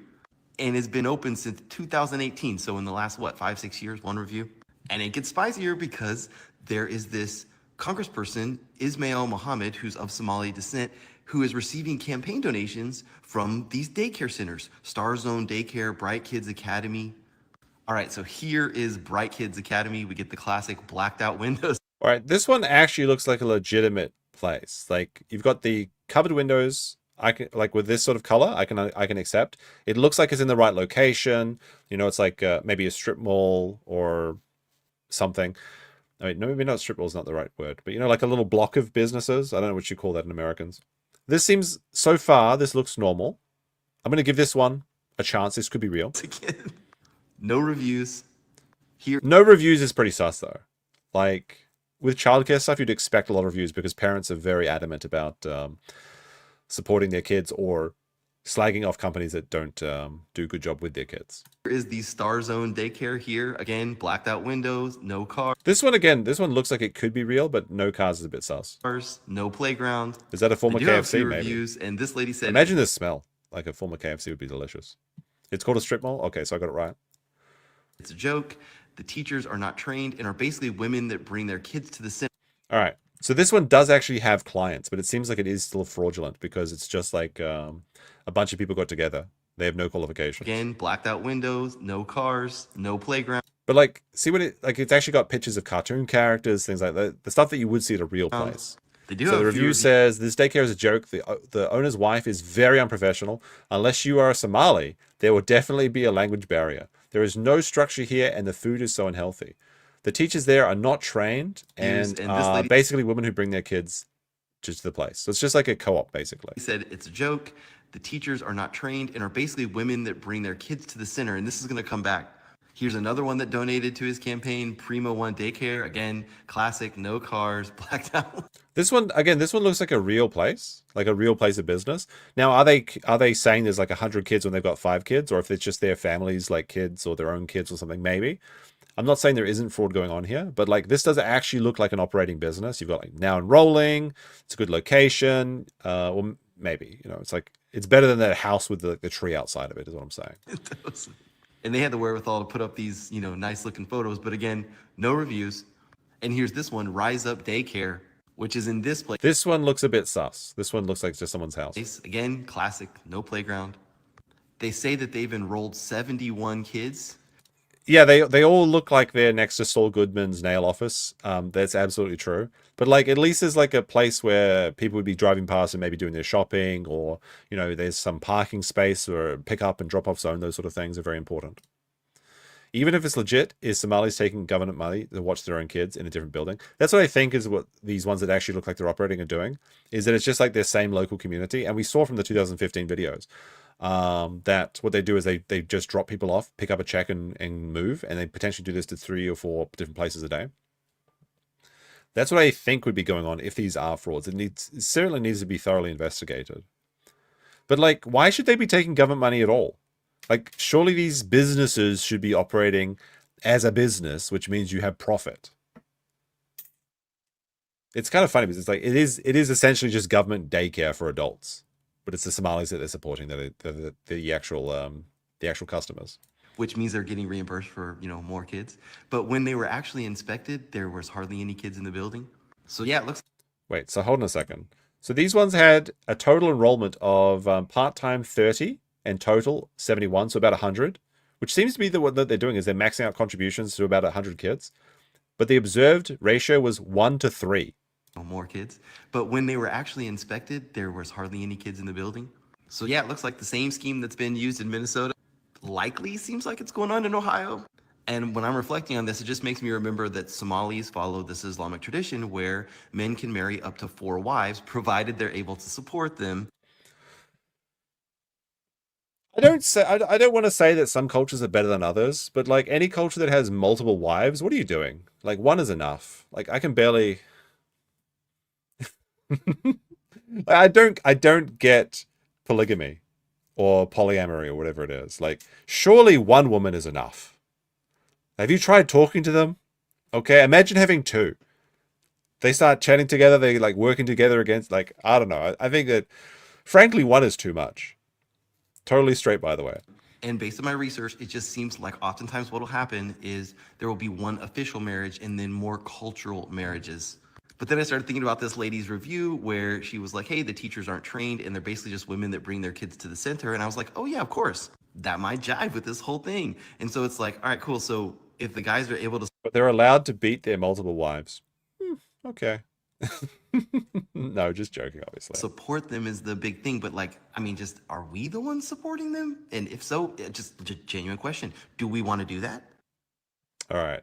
and it's been open since 2018. So in the last, 5-6 years, 1 review. And it gets spicier because there is this congressperson, Ismail Mohammed, who's of Somali descent, who is receiving campaign donations from these daycare centers. Star Zone Daycare, Bright Kids Academy. All right, so here is Bright Kids Academy. We get the classic blacked out windows. All right, this one actually looks like a legitimate place. Like, you've got the covered windows. I can, like, with this sort of color, I can accept. It looks like it's in the right location. You know, it's like maybe a strip mall or something. I mean, no, maybe not strip mall is not the right word, but you know, like a little block of businesses. I don't know what you call that in Americans. This seems, so far, this looks normal. I'm going to give this one a chance. This could be real. Again, no reviews. Here, No reviews is pretty sus, though. Like, with childcare stuff, you'd expect a lot of reviews because parents are very adamant about supporting their kids or slagging off companies that don't do a good job with their kids. Here is the Star Zone Daycare here. Again, blacked out windows, no cars, This one, again, this one looks like it could be real, but no cars is a bit sus. no playground. Is that a former They do have a KFC, few maybe? reviews, and this lady said, Imagine the smell. Like a former KFC would be delicious. It's called a strip mall? Okay, so I got it right. it's a joke. The teachers are not trained and are basically women that bring their kids to the center. All right. So this one does actually have clients, but it seems like it is still fraudulent because it's just like a bunch of people got together. They have no qualifications. Again, blacked out windows, no cars, no playground. But like, see what it, like, it's actually got pictures of cartoon characters, things like that. The stuff that you would see at a real place. They do So have the a few review reviews. says, this daycare is a joke. The owner's wife is very unprofessional. Unless you are a Somali, there will definitely be a language barrier. There is no structure here and the food is so unhealthy. The teachers there are not trained and and this are lady- basically women who bring their kids to the place. So it's just like a co-op, basically. He said it's a joke. The teachers are not trained and are basically women that bring their kids to the center. And this is going to come back. Here's another one that donated to his campaign, Primo One Daycare. Again, classic, no cars, blacked out. This one, again, this one looks like a real place of business. Now, are they saying there's like 100 kids when they've got 5 kids, or if it's just their families, like kids or their own kids or something? Maybe. I'm not saying there isn't fraud going on here, but like this does actually look like an operating business. You've got like now enrolling. It's a good location. Well, maybe, you know, it's like it's better than that house with the tree outside of it. Is what I'm saying. And they had the wherewithal to put up these, you know, nice looking photos. But again, no reviews. And here's this one, Rise Up Daycare, which is in this place. This one looks a bit sus. This one looks like just someone's house. Again, classic, no playground. They say that they've enrolled 71 kids. Yeah, they all look like they're next to Saul Goodman's nail office. That's absolutely true. But like, at least there's like a place where people would be driving past and maybe doing their shopping, or you know, there's some parking space or a pick up and drop off zone. Those sort of things are very important. Even if it's legit, is Somalis taking government money to watch their own kids in a different building? That's what I think is what these ones that actually look like they're operating are doing. Is that it's just like their same local community, and we saw from the 2015 videos. That what they do is they just drop people off, pick up a check and move, and they potentially do this to 3 or 4 different places a day. That's what I think would be going on if these are frauds. It certainly needs to be thoroughly investigated. But like, why should they be taking government money at all? Like, surely these businesses should be operating as a business, which means you have profit. It's kind of funny because it's like it is essentially just government daycare for adults. But it's the Somalis that they're supporting, that are the actual customers. which means they're getting reimbursed for, more kids. But when they were actually inspected, there was hardly any kids in the building. So yeah, it looks. Wait, so hold on a second. So these ones had a total enrollment of part-time 30 and total 71, so about 100, which seems to be what they're doing is they're maxing out contributions to about 100 kids. But the observed ratio was 1 to 3. More kids. But when they were actually inspected, there was hardly any kids in the building. So yeah, it looks like the same scheme that's been used in Minnesota likely seems like it's going on in Ohio. And when I'm reflecting on this, it just makes me remember that Somalis follow this Islamic tradition where men can marry up to 4 wives, provided they're able to support them. I don't want to say that some cultures are better than others, but like any culture that has multiple wives, what are you doing? Like one is enough. Like I can barely. I don't get polygamy or polyamory or whatever it is. Like surely one woman is enough. Have you tried talking to them? Okay, imagine having 2. They start chatting together, they like working together against, like, I don't know. I think that frankly 1 is too much. Totally straight, by the way. And based on my research, it just seems like oftentimes what will happen is there will be one official marriage and then more cultural marriages. But then I started thinking about this lady's review where she was like, hey, the teachers aren't trained and they're basically just women that bring their kids to the center. And I was like, oh yeah, of course. That might jive with this whole thing. And so it's like, all right, cool. So if the guys are able to... But they're allowed to beat their multiple wives. Okay. No, just joking, obviously. Support them is the big thing. But like, I mean, just are we the ones supporting them? And if so, just genuine question. Do we want to do that? All right.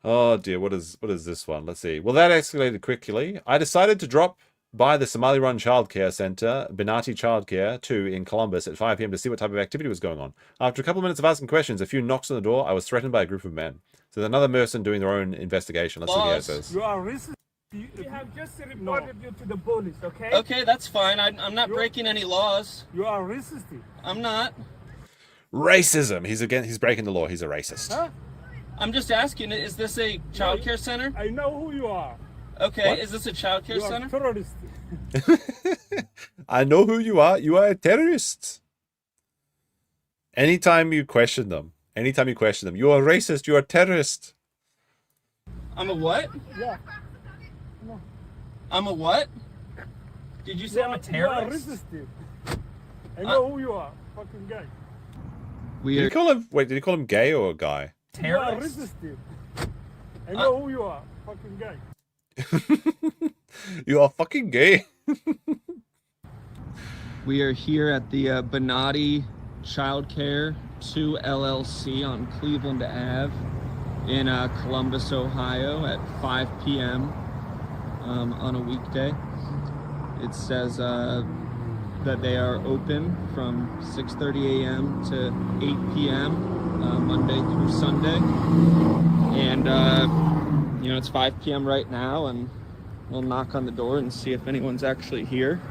Oh dear, what is this one? Let's see. Well, that escalated quickly. I decided to drop by the Somali-run childcare center, Benati Childcare 2 in Columbus at 5 p.m. to see what type of activity was going on. After a couple of minutes of asking questions, a few knocks on the door, I was threatened by a group of men. So there's another person doing their own investigation. Let's see what it says. You are racist. We have just reported you to the police, okay? Okay, that's fine. I'm not breaking any laws. You are racist. I'm not. Racism. He's breaking the law. He's a racist. Huh? I'm just asking, is this a child care center? I know who you are. Okay, What? is this a child care You center? are terrorist. I know who you are. You are a terrorist. Anytime you question them, you are racist, you are a terrorist. I'm a what? Yeah. No. I'm a what? Did you say I'm a terrorist? You are racist. I know who you are. Fucking guy. Did you call him? Wait, did you call him gay or a guy? Terrorist. You are racist. I know who you are. Fucking guy. You are fucking gay. We are here at the Benati Childcare 2 LLC on Cleveland Ave in Columbus, Ohio at 5 p.m. On a weekday. It says that they are open from 6:30 a.m. to 8 p.m. Monday through Sunday. And, it's 5 p.m. right now, and we'll knock on the door and see if anyone's actually here.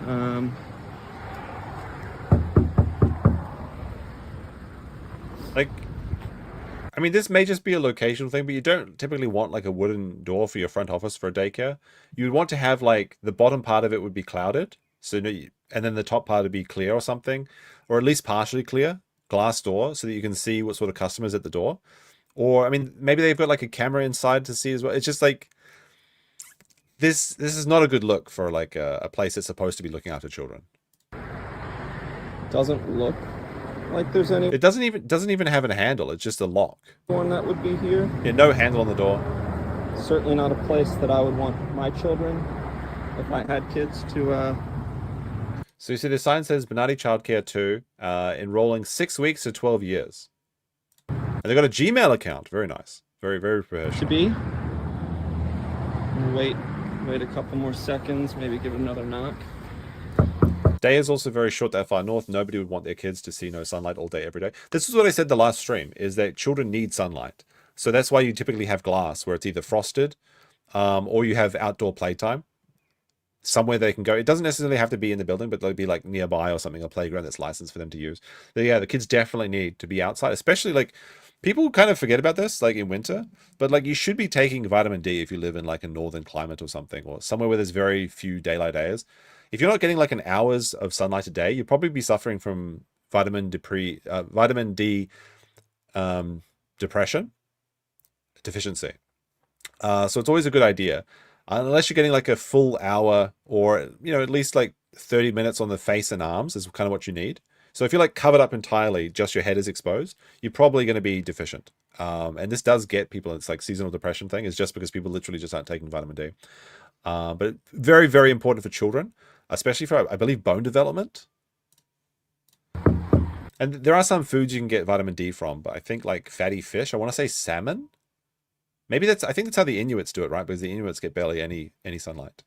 I mean, this may just be a locational thing, but you don't typically want like a wooden door for your front office for a daycare. You would want to have like the bottom part of it would be clouded, and then the top part would be clear or something, or at least partially clear, glass door, so that you can see what sort of customers at the door. Or I mean, maybe they've got like a camera inside to see as well. It's just like this is not a good look for like a place that's supposed to be looking after children. Doesn't look like there's any. It doesn't even have a handle. It's just a lock. One that would be here. Yeah, no handle on the door. Certainly not a place that I would want my children, if I had kids, to. So you see the sign says Benati Childcare 2, enrolling 6 weeks to 12 years. And they've got a Gmail account. Very nice. Very, very professional. To be. Wait a couple more seconds. Maybe give it another knock. Day is also very short that far north. Nobody would want their kids to see no sunlight all day, every day. This is what I said the last stream, is that children need sunlight. So that's why you typically have glass, where it's either frosted, or you have outdoor playtime. Somewhere they can go. It doesn't necessarily have to be in the building, but they'll be like nearby or something, a playground that's licensed for them to use. But yeah, the kids definitely need to be outside, especially like people kind of forget about this, like in winter, but like you should be taking vitamin D if you live in like a northern climate or something, or somewhere where there's very few daylight hours. If you're not getting like an hours of sunlight a day, you'll probably be suffering from vitamin D depression deficiency. So it's always a good idea, unless you're getting like a full hour or, you know, at least like 30 minutes on the face and arms is kind of what you need. So if you're like covered up entirely, just your head is exposed, you're probably going to be deficient. And this does get people, it's like seasonal depression thing, is just because people literally just aren't taking vitamin D. But very, very important for children, especially for, I believe, bone development. And there are some foods you can get vitamin D from, but I think like fatty fish, I want to say salmon. Maybe that's, I think that's how the Inuits do it, right? Because the Inuits get barely any sunlight.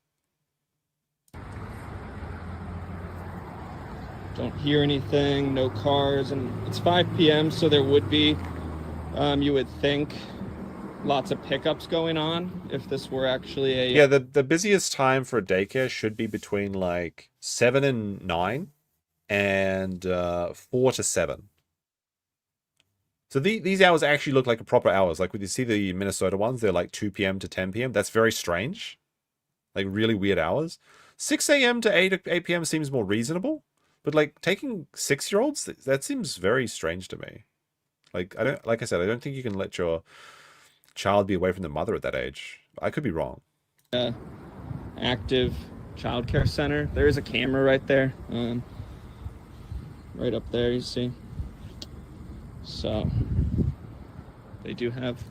Don't hear anything, no cars, and it's 5 p.m., so there would be, you would think, lots of pickups going on if this were actually a... Yeah, the busiest time for a daycare should be between like 7 and 9 and 4 to 7. So these hours actually look like proper hours. Like when you see the Minnesota ones, they're like 2 p.m. to 10 p.m. That's very strange. Like really weird hours. 6 a.m. to 8 p.m. seems more reasonable. But like taking 6-year-olds, that seems very strange to me. Like like I said, I don't think you can let your child be away from the mother at that age. I could be wrong. Active childcare center. There is a camera right there. Right up there, you see. So they do have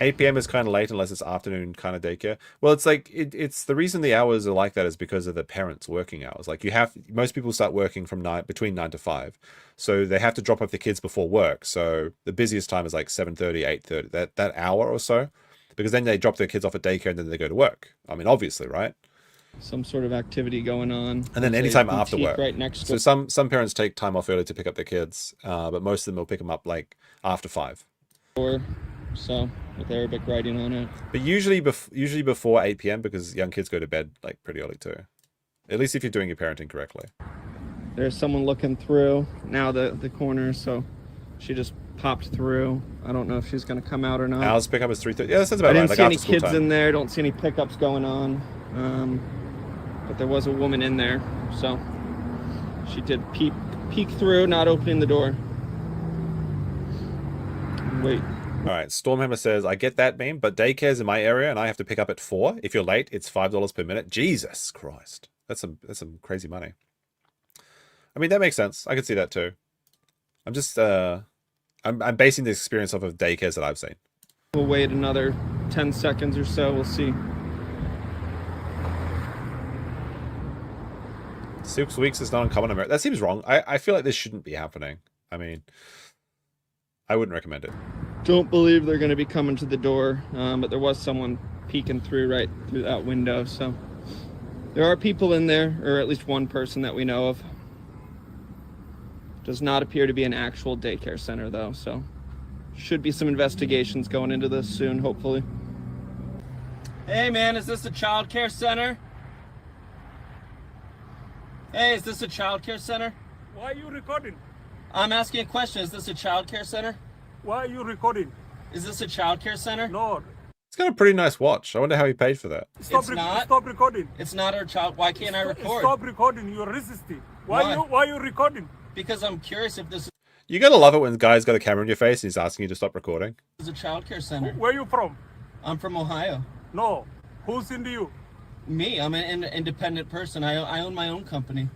8 p.m. is kind of late unless it's afternoon kind of daycare. Well, it's like it's the reason the hours are like that is because of the parents' working hours. Like most people start working from between 9 to 5, so they have to drop off the kids before work. So the busiest time is like 7:30, 8:30, that hour or so, because then they drop their kids off at daycare and then they go to work. I mean, obviously, right? some sort of activity going on. And then There's a anytime after boutique work. right next So to some parents take time off early to pick up their kids, but most of them will pick them up like after 5. So with Arabic writing on it. But usually before 8 p.m. because young kids go to bed like pretty early too. At least if you're doing your parenting correctly. There's someone looking through now the corner, so she just popped through. I don't know if she's going to come out or not. Hours pickup is 3:30. Yeah, that sounds about I right. didn't Like see any after school kids time. in there. Don't see any pickups going on. But there was a woman in there, so she did peek through, not opening the door. Wait. All right, Stormhammer says, I get that meme, but daycare's in my area and I have to pick up at 4. If you're late, it's $5 per minute. Jesus Christ. That's some crazy money. I mean, that makes sense. I could see that too. I'm just I'm basing this experience off of daycares that I've seen. We'll wait another 10 seconds or so. We'll see. 6 weeks is not uncommon in America. That seems wrong. I feel like this shouldn't be happening. I mean, I wouldn't recommend it. Don't believe they're going to be coming to the door, but there was someone peeking through right through that window, so there are people in there, or at least one person that we know of. Does not appear to be an actual daycare center though, so should be some investigations going into this soon, hopefully. Hey man, is this a child care center? Hey, is this a child care center? Why are you recording? I'm asking a question. Is this a child care center? Why are you recording? Is this a child care center? No. It's got a pretty nice watch. I wonder how he paid for that. Stop recording. It's not our child. Why can't I record? Stop recording. You're resisting. Why are you recording? Because I'm curious if this You gotta love it when the guy's got a camera in your face and he's asking you to stop recording. is a child care center. Where are you from? I'm from Ohio. No. Who's into you? Me. I'm an independent person. I own my own company.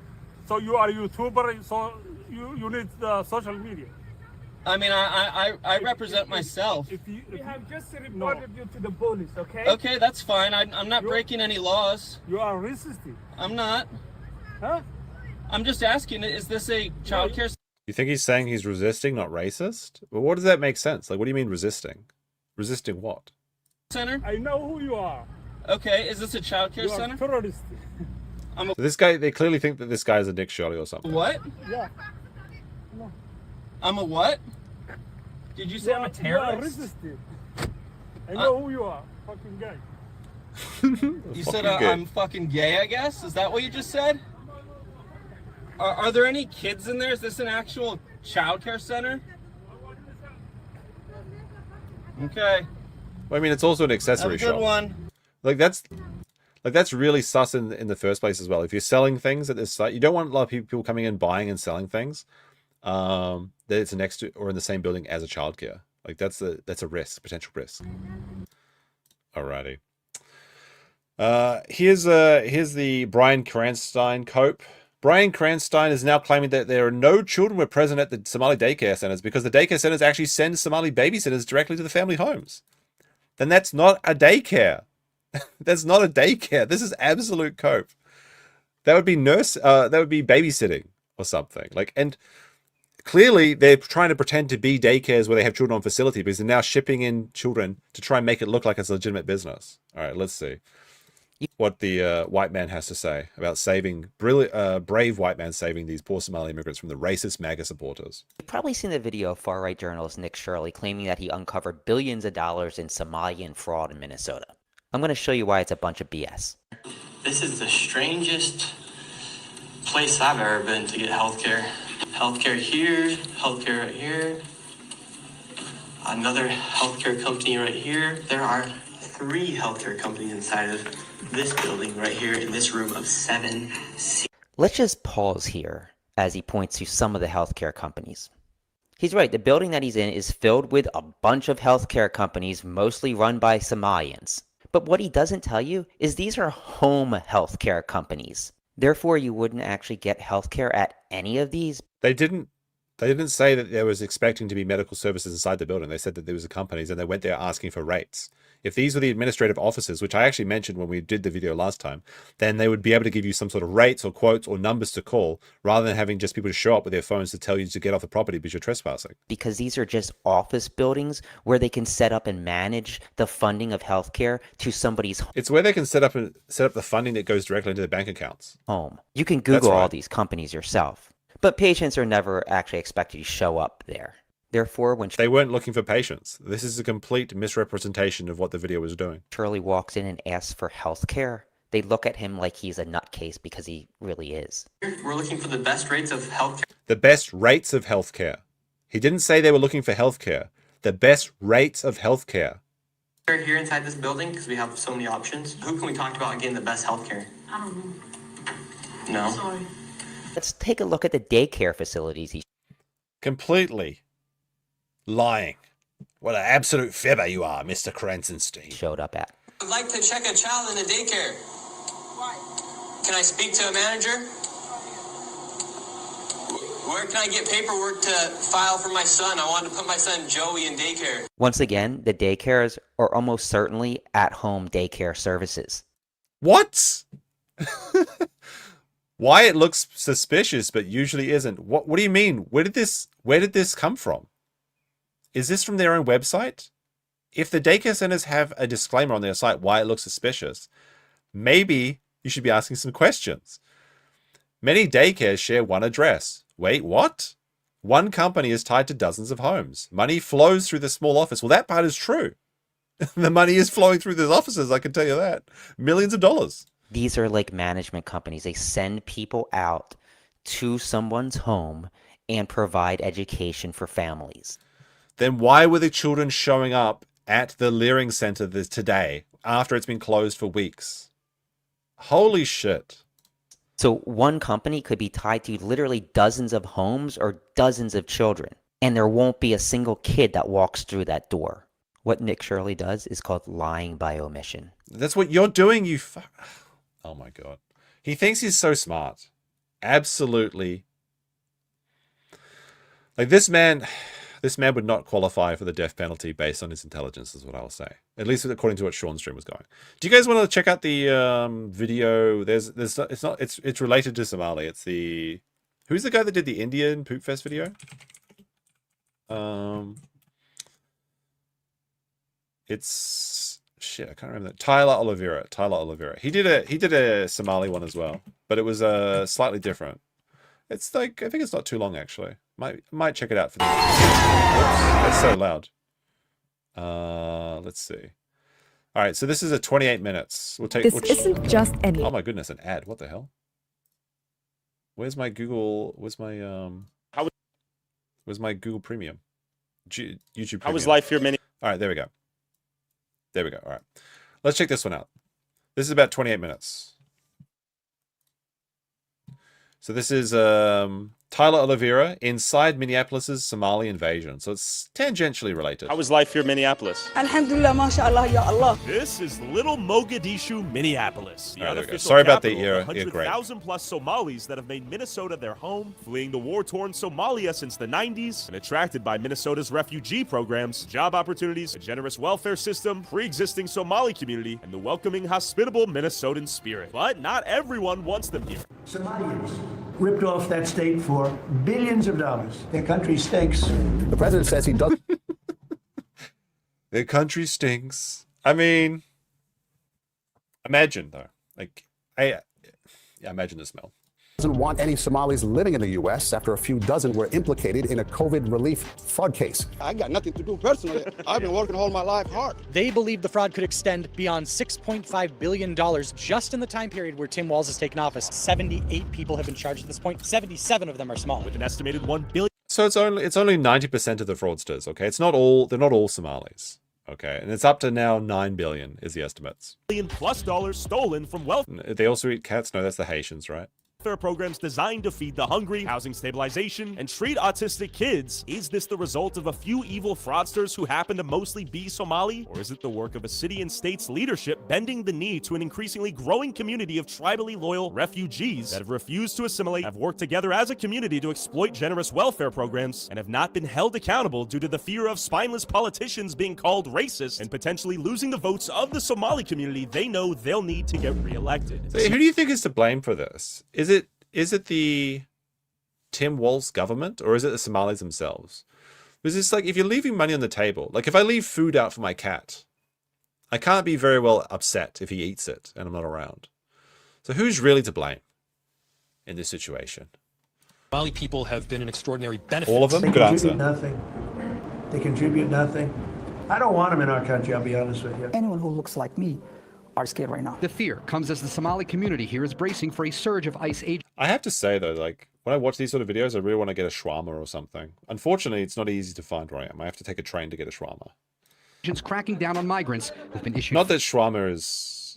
So you are a YouTuber, so you need the social media. I mean, I represent myself. We have just reported you to the police, okay? Okay, that's fine. I'm not breaking any laws. You are resisting. I'm not. Huh? I'm just asking, is this a child care You think he's saying he's resisting, not racist? Well, what does that make sense? Like, what do you mean resisting? Resisting what? center? I know who you are. Okay, is this a child care You center? are terrorist. So this guy, they clearly think that this guy is a Nick Shirley or something. What? Yeah. I'm a what? Did you say I'm a terrorist? You are resisting. I know who you are. Fucking guy. You said I'm fucking gay, I guess? Is that what you just said? Are there any kids in there? Is this an actual child care center? Okay. Well, I mean, it's also an accessory Have a good shop. one. Like that's really sus in the first place as well. If you're selling things at this site, you don't want a lot of people coming in buying and selling things. that it's next to or in the same building as a childcare. Like that's a risk, potential risk. Alrighty. Here's the Brian Cranstein cope. Brian Cranstein is now claiming that there are no children were present at the Somali daycare centers because the daycare centers actually send Somali babysitters directly to the family homes. Then that's not a daycare. That's not a daycare. This is absolute cope. That would be that would be babysitting or something. Like, and clearly they're trying to pretend to be daycares where they have children on facility because they're now shipping in children to try and make it look like it's a legitimate business. All right, let's see what the white man has to say about saving brave white man saving these poor Somali immigrants from the racist MAGA supporters. You've probably seen the video of far-right journalist Nick Shirley claiming that he uncovered billions of dollars in Somalian fraud in Minnesota. I'm going to show you why it's a bunch of BS. This is the strangest place I've ever been to get healthcare. Healthcare here, healthcare right here, another healthcare company right here. There are 3 healthcare companies inside of this building right here in this room of 7. Let's just pause here as he points to some of the healthcare companies. He's right, the building that he's in is filled with a bunch of healthcare companies, mostly run by Somalians. But what he doesn't tell you is these are home healthcare companies. Therefore, you wouldn't actually get healthcare at any of these. They didn't say that there was expecting to be medical services inside the building. They said that there was companies and they went there asking for rates. If these were the administrative officers, which I actually mentioned when we did the video last time, then they would be able to give you some sort of rates or quotes or numbers to call rather than having just people to show up with their phones to tell you to get off the property because you're trespassing. Because these are just office buildings where they can set up and manage the funding of healthcare to somebody's home. It's where they can set up the funding that goes directly into their bank accounts. You can Google all these companies yourself, but patients are never actually expected to show up there. Therefore, when they weren't looking for patients, this is a complete misrepresentation of what the video was doing. Shirley walks in and asks for health care, they look at him like he's a nutcase because he really is. We're looking for the best rates of healthcare. The best rates of healthcare. He didn't say they were looking for healthcare. The best rates of healthcare. Here inside this building because we have so many options. Who can we talk about getting the best healthcare? I don't know. No. Sorry. Let's take a look at the daycare facilities. Completely lying. What an absolute fibber you are, Mr. Kranzenstein. Showed up at. I'd like to check a child in a daycare. Why? Can I speak to a manager? Where can I get paperwork to file for my son? I want to put my son Joey in daycare. Once again, the daycares are almost certainly at-home daycare services. What? Why it looks suspicious but usually isn't. What do you mean? Where did this come from? Is this from their own website? If the daycare centers have a disclaimer on their site why it looks suspicious, maybe you should be asking some questions. Many daycares share one address. Wait, what? One company is tied to dozens of homes. Money flows through the small office. Well, that part is true. The money is flowing through those offices, I can tell you that. Millions of dollars. These are like management companies. They send people out to someone's home and provide education for families. Then why were the children showing up at the Leering Center today after it's been closed for weeks? Holy shit. So one company could be tied to literally dozens of homes or dozens of children, and there won't be a single kid that walks through that door. What Nick Shirley does is called lying by omission. That's what you're doing, you Oh my God. He thinks he's so smart. Absolutely. Like this man would not qualify for the death penalty based on his intelligence, is what I'll say. At least according to what Sean's stream was going. Do you guys want to check out the video? It's related to Somali. It's the who's the guy that did the Indian Poop Fest video? It's shit, I can't remember that. Tyler Oliveira. He did a Somali one as well, but it was slightly different. It's like, I think it's not too long actually. Might check it out for the. Oops, that's so loud. Let's see. All right, so this is a 28 minutes. This isn't just any. Oh my goodness, an ad. What the hell? Where's my Google? Where's my Premium? YouTube Premium. How was life here, Mini? All right, there we go. All right, let's check this one out. This is about 28 minutes. So this is Tyler Oliveira, inside Minneapolis's Somali invasion. So it's tangentially related. How was life here in Minneapolis? Alhamdulillah, mashallah, ya Allah. This is Little Mogadishu, Minneapolis. The unofficial Sorry about the capital of ear grape. 100,000 plus Somalis that have made Minnesota their home, fleeing the war-torn Somalia since the 90s, and attracted by Minnesota's refugee programs, job opportunities, a generous welfare system, pre-existing Somali community, and the welcoming, hospitable Minnesotan spirit. But not everyone wants them here. Somalians ripped off that state for billions of dollars. Their country stinks. The president says he doesn't. Their country stinks. I mean, imagine though. Like, imagine the smell. Doesn't want any Somalis living in the U.S. after a few dozen were implicated in a COVID relief fraud case. I got nothing to do personally. I've been working all my life hard. They believe the fraud could extend beyond $6.5 billion just in the time period where Tim Walz has taken office. 78 people have been charged at this point. 77 of them are Somali. With an estimated $1 billion. So it's only 90% of the fraudsters. Okay, it's not all. They're not all Somalis. Okay, and it's up to now 9 billion is the estimates. $1 stolen from wealth. They also eat cats. No, that's the Haitians, right? Welfare programs designed to feed the hungry, housing stabilization, and treat autistic kids. Is this the result of a few evil fraudsters who happen to mostly be Somali? Or is it the work of a city and state's leadership bending the knee to an increasingly growing community of tribally loyal refugees that have refused to assimilate, have worked together as a community to exploit generous welfare programs, and have not been held accountable due to the fear of spineless politicians being called racist and potentially losing the votes of the Somali community they know they'll need to get reelected? So who do you think is to blame for this? Is it the Tim Walz government or is it the Somalis themselves? Because it's like if you're leaving money on the table, like if I leave food out for my cat, I can't be very well upset if he eats it and I'm not around. So who's really to blame in this situation? Somali people have been an extraordinary benefit. All of them? They Good answer. contribute nothing. They contribute nothing. I don't want them in our country, I'll be honest with you. Anyone who looks like me are scared right now. The fear comes as the Somali community here is bracing for a surge of ICE agents. I have to say though, like when I watch these sort of videos, I really want to get a shawarma or something. Unfortunately, it's not easy to find where I am. I have to take a train to get a shawarma. Agents cracking down on migrants who've been issued. Not that shawarma is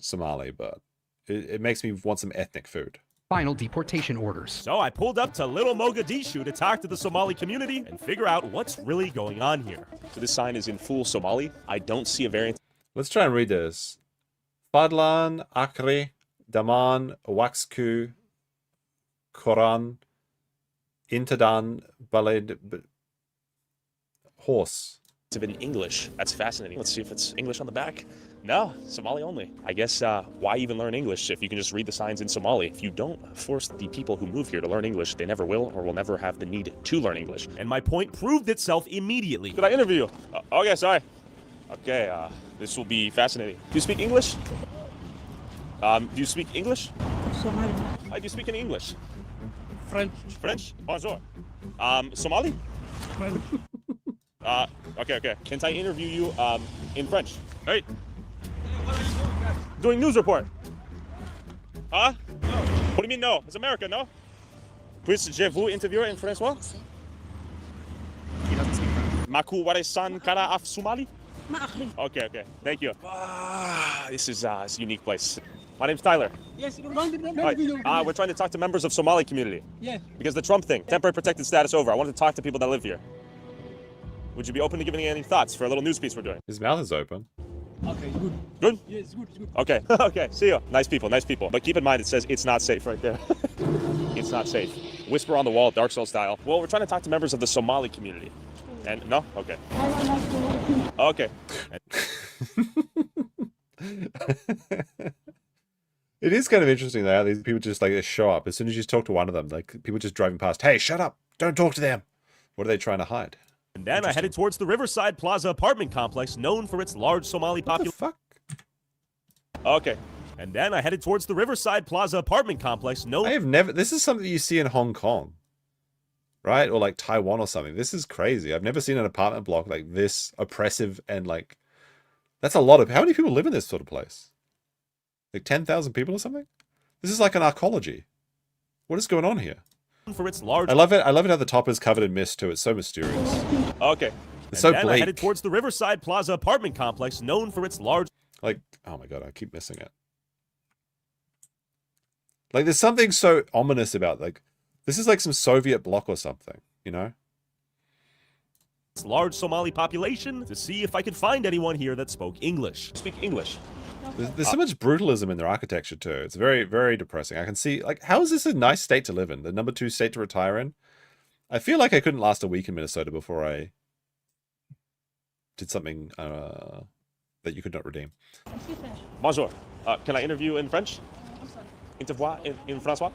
Somali, but it makes me want some ethnic food. Final deportation orders. So I pulled up to Little Mogadishu to talk to the Somali community and figure out what's really going on here. So this sign is in full Somali. I don't see a variant. Let's try and read this. Fadlan, Akri, Daman, Waxku, Koran, Intadan, Baled, Horse. It's in English. That's fascinating. Let's see if it's English on the back. No, Somali only. I guess why even learn English if you can just read the signs in Somali? If you don't force the people who move here to learn English, they never will or will never have the need to learn English. And my point proved itself immediately. Could I interview you? Okay, sorry. Okay, this will be fascinating. Do you speak English? Do you speak English? Somali. Do you speak any English? French. French? Bonjour. Somali? Okay. Can I interview you in French? Hey. Doing news report. Huh? No. What do you mean no? It's America, no? Puis-je vous interviewer in François? He doesn't speak French. Maku waresan kara af Somali? Okay. Thank you. This is a unique place. My name's Tyler. Yes, we're trying to talk to members of Somali community. Yeah. Because the Trump thing, temporary protected status over. I wanted to talk to people that live here. Would you be open to giving any thoughts for a little news piece we're doing? His mouth is open. Okay, good. Good? Yes, good. Okay, okay, see you. Nice people. But keep in mind it says it's not safe right there. It's not safe. Whisper on the wall, Dark Souls style. Well, we're trying to talk to members of the Somali community. And no? Okay. Okay. It is kind of interesting though, how these people just like show up as soon as you talk to one of them. Like people just driving past, hey, shut up, don't talk to them. What are they trying to hide? And then I headed towards the Riverside Plaza apartment complex, known for its large Somali population. Fuck. Okay. And then I headed towards the Riverside Plaza apartment complex, known. I have never. This is something you see in Hong Kong, right, or like Taiwan or something. This is crazy. I've never seen an apartment block like this oppressive and like. That's a lot of. How many people live in this sort of place? Like 10,000 people or something? This is like an arcology. What is going on here? For its large. I love it. I love it how the top is covered in mist too. It's so mysterious. Okay. It's so then bleak. I headed towards the Riverside Plaza apartment complex, known for its large. Like, oh my god, I keep missing it. Like, there's something so ominous about like This is like some Soviet bloc or something, you know? large Somali population to see if I could find anyone here that spoke English. Speak English. There's so much brutalism in their architecture too. It's very, very depressing. I can see, like, how is this a nice state to live in? The number 2 state to retire in? I feel like I couldn't last a week in Minnesota before I did something that you could not redeem. Bonjour. Can I interview in French? Interview in François?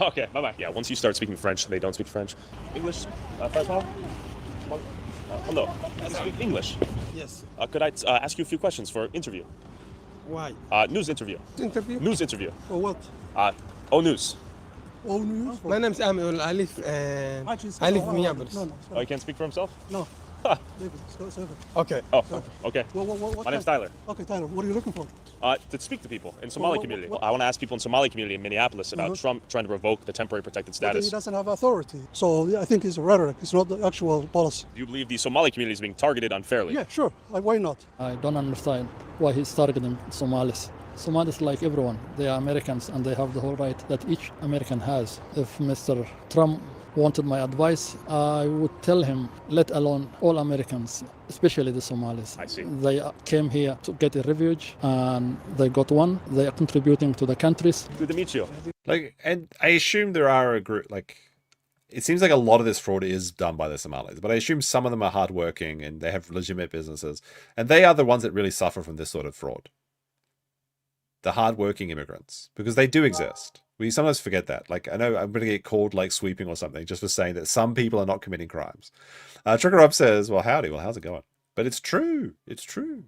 Okay, bye-bye. Yeah, once you start speaking French, they don't speak French. English? François? Hello. I speak English. Yes. Could I ask you a few questions for interview? Why? News interview. Interview? News interview. For what? News. Oh, news? My name's Amul. I live in Minneapolis. Oh, he can't speak for himself? No. Okay. Oh, okay. My name's Tyler. Okay, Tyler. What are you looking for? To speak to people in Somali community. I want to ask people in Somali community in Minneapolis about Trump trying to revoke the temporary protected But status. he doesn't have authority. So I think it's rhetoric. It's not the actual policy. Do you believe the Somali community is being targeted unfairly? Yeah, sure. Like, why not? I don't understand why he's targeting Somalis. Somalis, like everyone, they are Americans and they have the whole right that each American has. If Mr. Trump wanted my advice, I would tell him, let alone all Americans, especially the Somalis. I see. They came here to get a refuge and they got one. They are contributing to the countries. Good to meet you. Like, and I assume there are a group, like, it seems like a lot of this fraud is done by the Somalis, but I assume some of them are hardworking and they have legitimate businesses, and they are the ones that really suffer from this sort of fraud. The hardworking immigrants, because they do exist. We sometimes forget that. Like, I know I'm going to get called like sweeping or something just for saying that some people are not committing crimes. Trigger Up says, well, howdy. Well, how's it going? But it's true. It's true.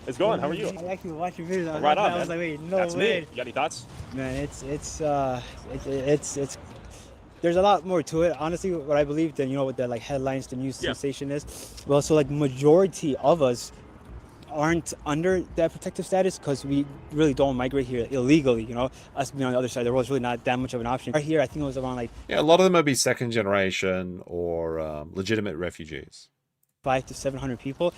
It's going. How are you? I actually watched your video. Right on, I was man. like, wait, no That's way. me. You got any thoughts? Man, it's there's a lot more to it. Honestly, what I believe than what the like headlines, the news sensation is. Well, so like majority of us aren't under that protective status because we really don't migrate here illegally. Us being on the other side of the world is really not that much of an option. Right here, I think it was around like a lot of them might be second generation or legitimate refugees. 500 to 700 people.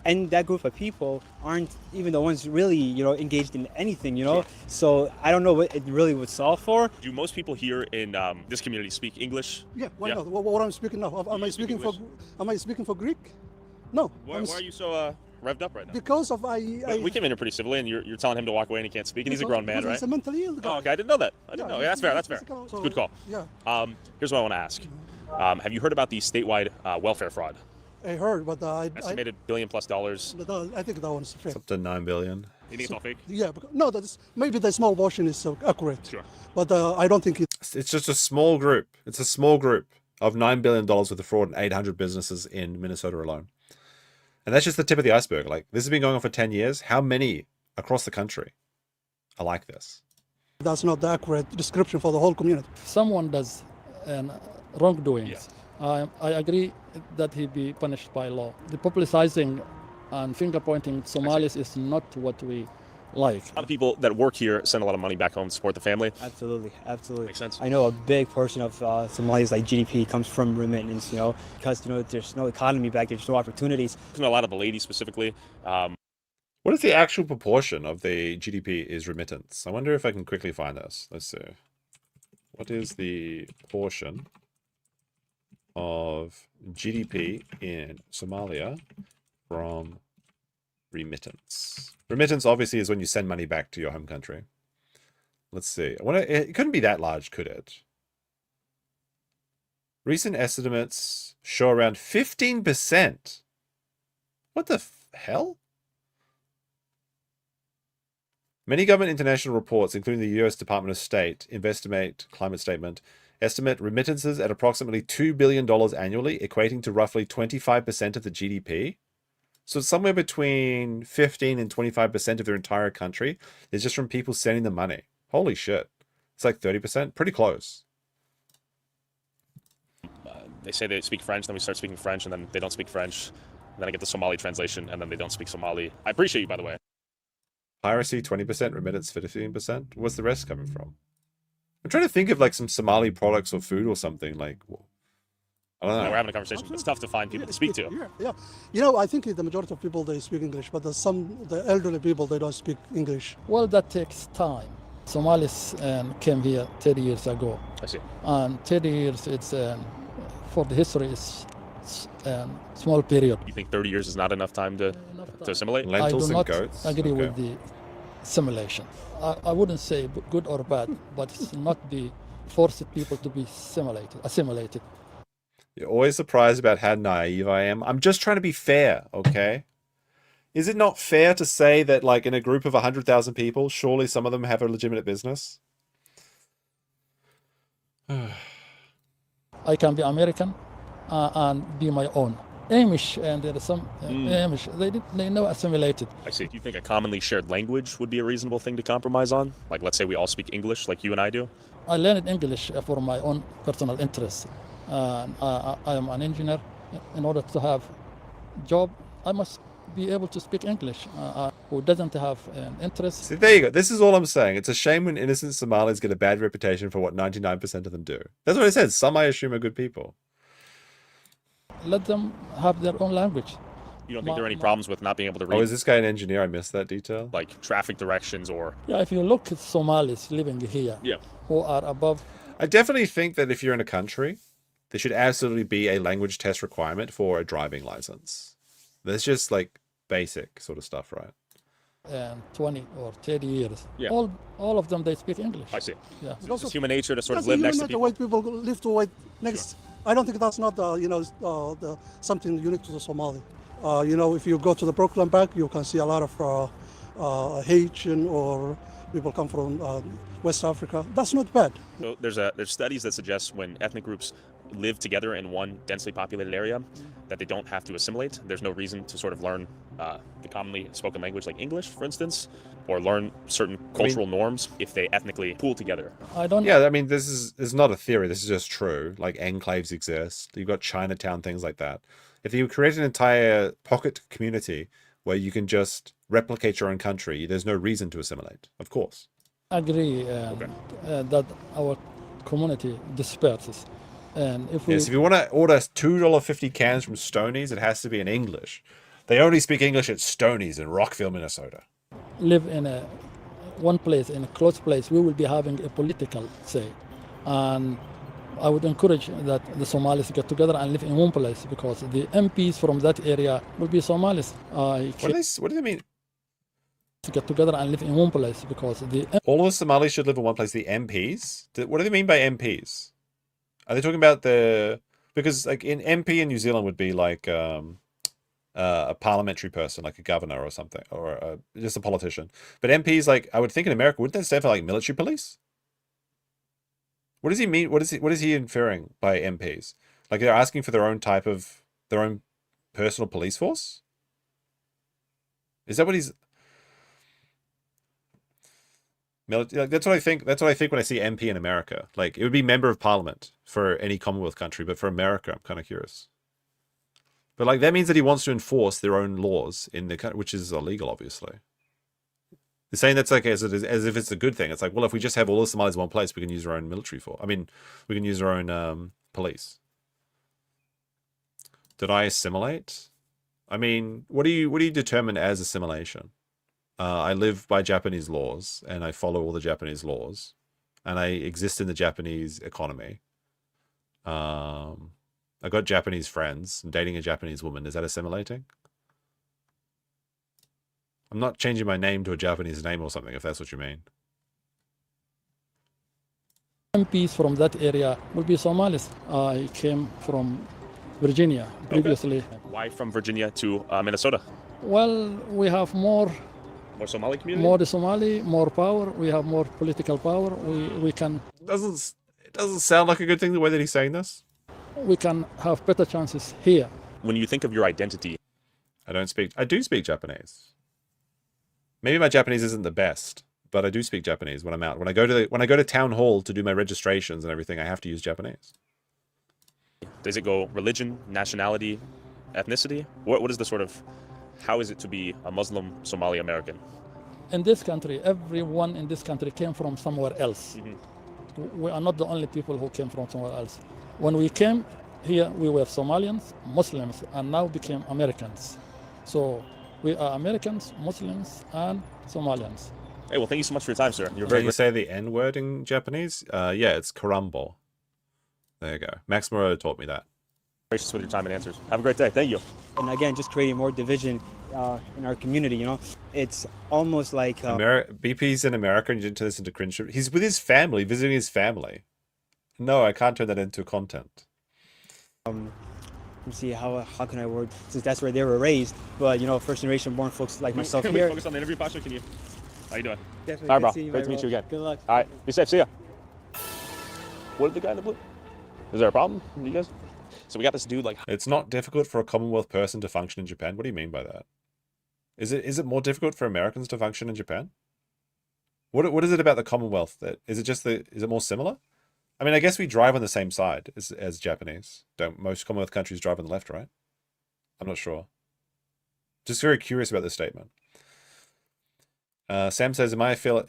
And that group of people aren't even the ones really, engaged in anything, So I don't know what it really would solve for. Do most people here in this community speak English? Yeah, why not? What I'm speaking now? Am I speaking for Greek? No. Why are you so revved up right now? Because of We came in here pretty civilly, and you're telling him to walk away, and he can't speak, and he's a grown man, right? He's a mentally ill guy. Oh, okay, I didn't know that. I didn't know. Yeah, that's fair. That's fair. It's a good call. Yeah. Here's what I want to ask. Have you heard about the statewide welfare fraud? I heard, but estimated $1 billion+. I think that one's fake. It's up to $9 billion. You think it's all fake? Yeah, no, maybe the small portion is accurate. Sure. But I don't think it's. It's just a small group. It's a small group of $9 billion worth of fraud and 800 businesses in Minnesota alone. And that's just the tip of the iceberg. Like, this has been going on for 10 years. How many across the country are like this? That's not the accurate description for the whole community. If someone does wrongdoings, I agree that he be punished by law. The publicizing and finger-pointing Somalis is not what we like. A lot of people that work here send a lot of money back home to support the family. Absolutely. Makes sense. I know a big portion of Somalia's like GDP comes from remittance, because there's no economy back there, there's no opportunities. A lot of the ladies specifically. What is the actual proportion of the GDP is remittance? I wonder if I can quickly find this. Let's see. What is the portion of GDP in Somalia from remittance? Remittance obviously is when you send money back to your home country. Let's see. It couldn't be that large, could it? Recent estimates show around 15%. What the hell? Many government international reports, including the US Department of State Investimate Climate Statement, estimate remittances at approximately $2 billion annually, equating to roughly 25% of the GDP. So it's somewhere between 15 and 25% of their entire country is just from people sending them money. Holy shit. It's like 30%. Pretty close. They say they speak French, then we start speaking French, and then they don't speak French. And then I get the Somali translation, and then they don't speak Somali. I appreciate you, by the way. Piracy, 20%. Remittance, 15%. What's the rest coming from? I'm trying to think of like some Somali products or food or something. Like, I don't know. We're having a conversation. It's tough to find people to speak to. Yeah. I think the majority of people, they speak English, but the elderly people, they don't speak English. Well, that takes time. Somalis came here 30 years ago. I see. And 30 years, it's for the history, is small period. You think 30 years is not enough time to assimilate? I do not agree with the simulation. I wouldn't say good or bad, but it's not the force people to be assimilated. You're always surprised about how naive I am. I'm just trying to be fair, okay? Is it not fair to say that, like, in a group of 100,000 people, surely some of them have a legitimate business? I can be American and be my own. Amish, and there are some Amish, they know assimilated. I see. Do you think a commonly shared language would be a reasonable thing to compromise on? Like, let's say we all speak English like you and I do? I learned English for my own personal interests. I am an engineer. In order to have a job, I must be able to speak English. Who doesn't have an interest? See, there you go. This is all I'm saying. It's a shame when innocent Somalis get a bad reputation for what 99% of them do. That's what I said. Some I assume are good people. Let them have their own language. You don't think there are any problems with not being able to read? Oh, is this guy an engineer? I missed that detail. Like traffic directions or... Yeah, if you look at Somalis living here, who are above... I definitely think that if you're in a country, there should absolutely be a language test requirement for a driving license. That's just like basic sort of stuff, right? And 20 or 30 years. Yeah. All of them, they speak English. I see. Yeah. It's human nature to sort of live next to people. White people live to white next. Sure. I don't think that's not something unique to the Somali. If you go to the Brooklyn Park, you can see a lot of Haitian or people come from West Africa. That's not bad. So there's studies that suggest when ethnic groups live together in one densely populated area, that they don't have to assimilate. There's no reason to sort of learn the commonly spoken language like English, for instance, or learn certain cultural norms if they ethnically pool together. Yeah, I mean, this is not a theory. This is just true. Like, enclaves exist. You've got Chinatown, things like that. If you create an entire pocket community where you can just replicate your own country, there's no reason to assimilate, of course. I agree that our community disperses. And if Yes, if you want to order $2.50 cans from Stoney's, it has to be in English. They only speak English at Stoney's in Rockville, Minnesota. Live in one place, in a close place, we will be having a political say. And I would encourage that the Somalis get together and live in one place, because the MPs from that area will be Somalis. What do they mean? To get together and live in one place, because all of the Somalis should live in one place. The MPs? What do they mean by MPs? Are they talking about because like in MP in New Zealand would be like a parliamentary person, like a governor or something, or just a politician. But MPs, like, I would think in America, wouldn't that stand for like military police? What does he mean? What is he inferring by MPs? Like they're asking for their own personal police force? Is that what he's... That's what I think. That's what I think when I see MP in America. Like, it would be member of parliament for any Commonwealth country, but for America, I'm kind of curious. But like, that means that he wants to enforce their own laws in the country, which is illegal, obviously. They're saying that's like as if it's a good thing. It's like, well, if we just have all the Somalis in one place, we can use our own military force. I mean, we can use our own police. Did I assimilate? I mean, what do you determine as assimilation? I live by Japanese laws, and I follow all the Japanese laws, and I exist in the Japanese economy. I got Japanese friends. I'm dating a Japanese woman. Is that assimilating? I'm not changing my name to a Japanese name or something, if that's what you mean. MPs from that area will be Somalis. I came from Virginia previously. Okay. Why from Virginia to Minnesota? Well, we have more Somali community? More the Somali, more power. We have more political power. We can... It doesn't sound like a good thing the way that he's saying this. We can have better chances here. When you think of your identity... I do speak Japanese. Maybe my Japanese isn't the best, but I do speak Japanese when I'm out. When I go to town hall to do my registrations and everything, I have to use Japanese. Does it go religion, nationality, ethnicity? What is the sort of... How is it to be a Muslim Somali American? In this country, everyone in this country came from somewhere else. Mm-hmm. We are not the only people who came from somewhere else. When we came here, we were Somalians, Muslims, and now became Americans. So we are Americans, Muslims, and Somalians. Hey, well, thank you so much for your time, sir. You're Can very you say the N word in Japanese? Yeah, it's karumbo. There you go. Max Moreau taught me that. gracious with your time and answers. Have a great day. Thank you. And again, just creating more division in our community. You know, it's almost like BP's in America, and you didn't turn this into cringe. He's with his family, visiting his family. No, I can't turn that into content. Let me see how can I word, since that's where they were raised. But you know, first generation born folks like myself Can we here. focus on the interview posture? Can you? How you doing? Definitely. All right, bro. Good seeing you, Great to my meet you bro. again. Good luck. All right. Be safe. See ya. What did the guy in the blue? Is there a problem? You guys? So we got this dude like. It's not difficult for a Commonwealth person to function in Japan. What do you mean by that? Is it more difficult for Americans to function in Japan? What is it about the Commonwealth that is it more similar? I mean, I guess we drive on the same side as Japanese. Don't most Commonwealth countries drive on the left, right? I'm not sure. Just very curious about this statement. Sam says, in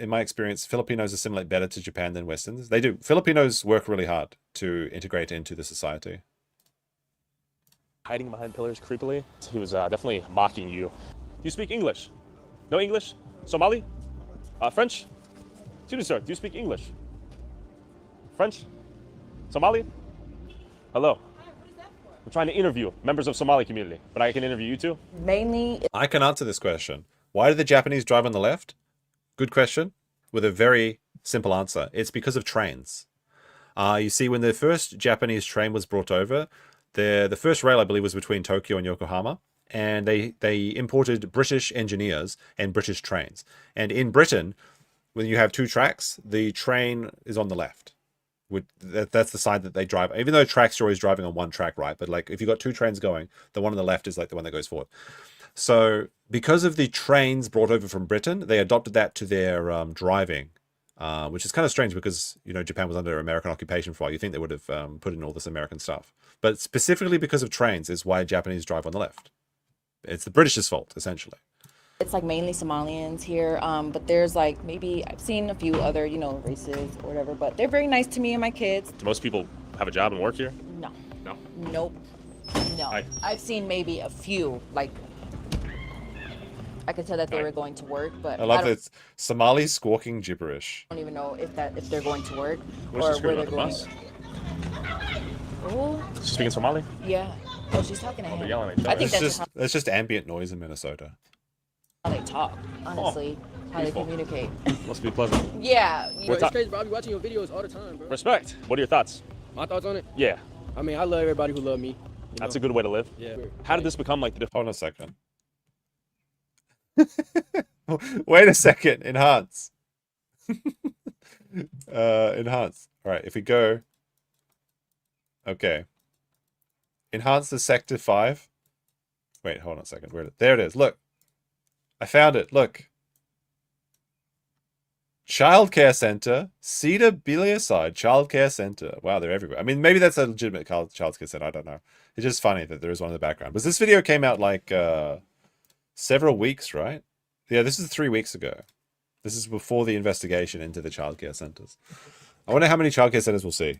my experience, Filipinos assimilate better to Japan than Westerns. They do. Filipinos work really hard to integrate into the society. Hiding behind pillars creepily. He was definitely mocking you. Do you speak English? No English? Somali? French? Excuse me, sir. Do you speak English? French? Somali? Hello. I'm trying to interview members of Somali community, but I can interview you too? Mainly. I can answer this question. Why do the Japanese drive on the left? Good question, with a very simple answer. It's because of trains. You see, when the first Japanese train was brought over, the first rail, I believe, was between Tokyo and Yokohama, and they imported British engineers and British trains. And in Britain, when you have two tracks, the train is on the left. That's the side that they drive. Even though tracks, you're always driving on one track, right? But like if you've got two trains going, the one on the left is like the one that goes forward. So because of the trains brought over from Britain, they adopted that to their driving, which is kind of strange because, you know, Japan was under American occupation for a while. You think they would have put in all this American stuff. But specifically because of trains is why Japanese drive on the left. It's the British's fault, essentially. It's like mainly Somalians here, but there's like maybe I've seen a few other, you know, races or whatever, but they're very nice to me and my kids. Do most people have a job and work here? No. No? Nope. No. Hi. I've seen maybe a few, like I could tell that they were going to work, but I love that it's Somali squawking gibberish. I don't even know if they're going to work What's or this where girl they're on the going. bus? Oh. She's speaking Somali? Yeah. Oh, she's talking to him. They're yelling at each other. I think That's just ambient noise in Minnesota. how they talk, honestly, how they peaceful. communicate. Must be pleasant. Yeah. Bro, it's crazy, bro. I be watching your videos all the time, bro. Respect. What are your thoughts? My thoughts on it? Yeah. I mean, I love everybody who love me. You That's know? a good way to live. Yeah. How did this become like the... Hold on a second. Wait a second. Enhance. Enhance. All right, if we go... Okay. Enhance the sector 5. Wait, hold on a second. There it is. Look. I found it. Look. Childcare Center. Cedar Biliaside Childcare Center. Wow, they're everywhere. I mean, maybe that's a legitimate childcare center. I don't know. It's just funny that there is one in the background. But this video came out like several weeks, right? Yeah, this is 3 weeks ago. This is before the investigation into the childcare centers. I wonder how many childcare centers we'll see.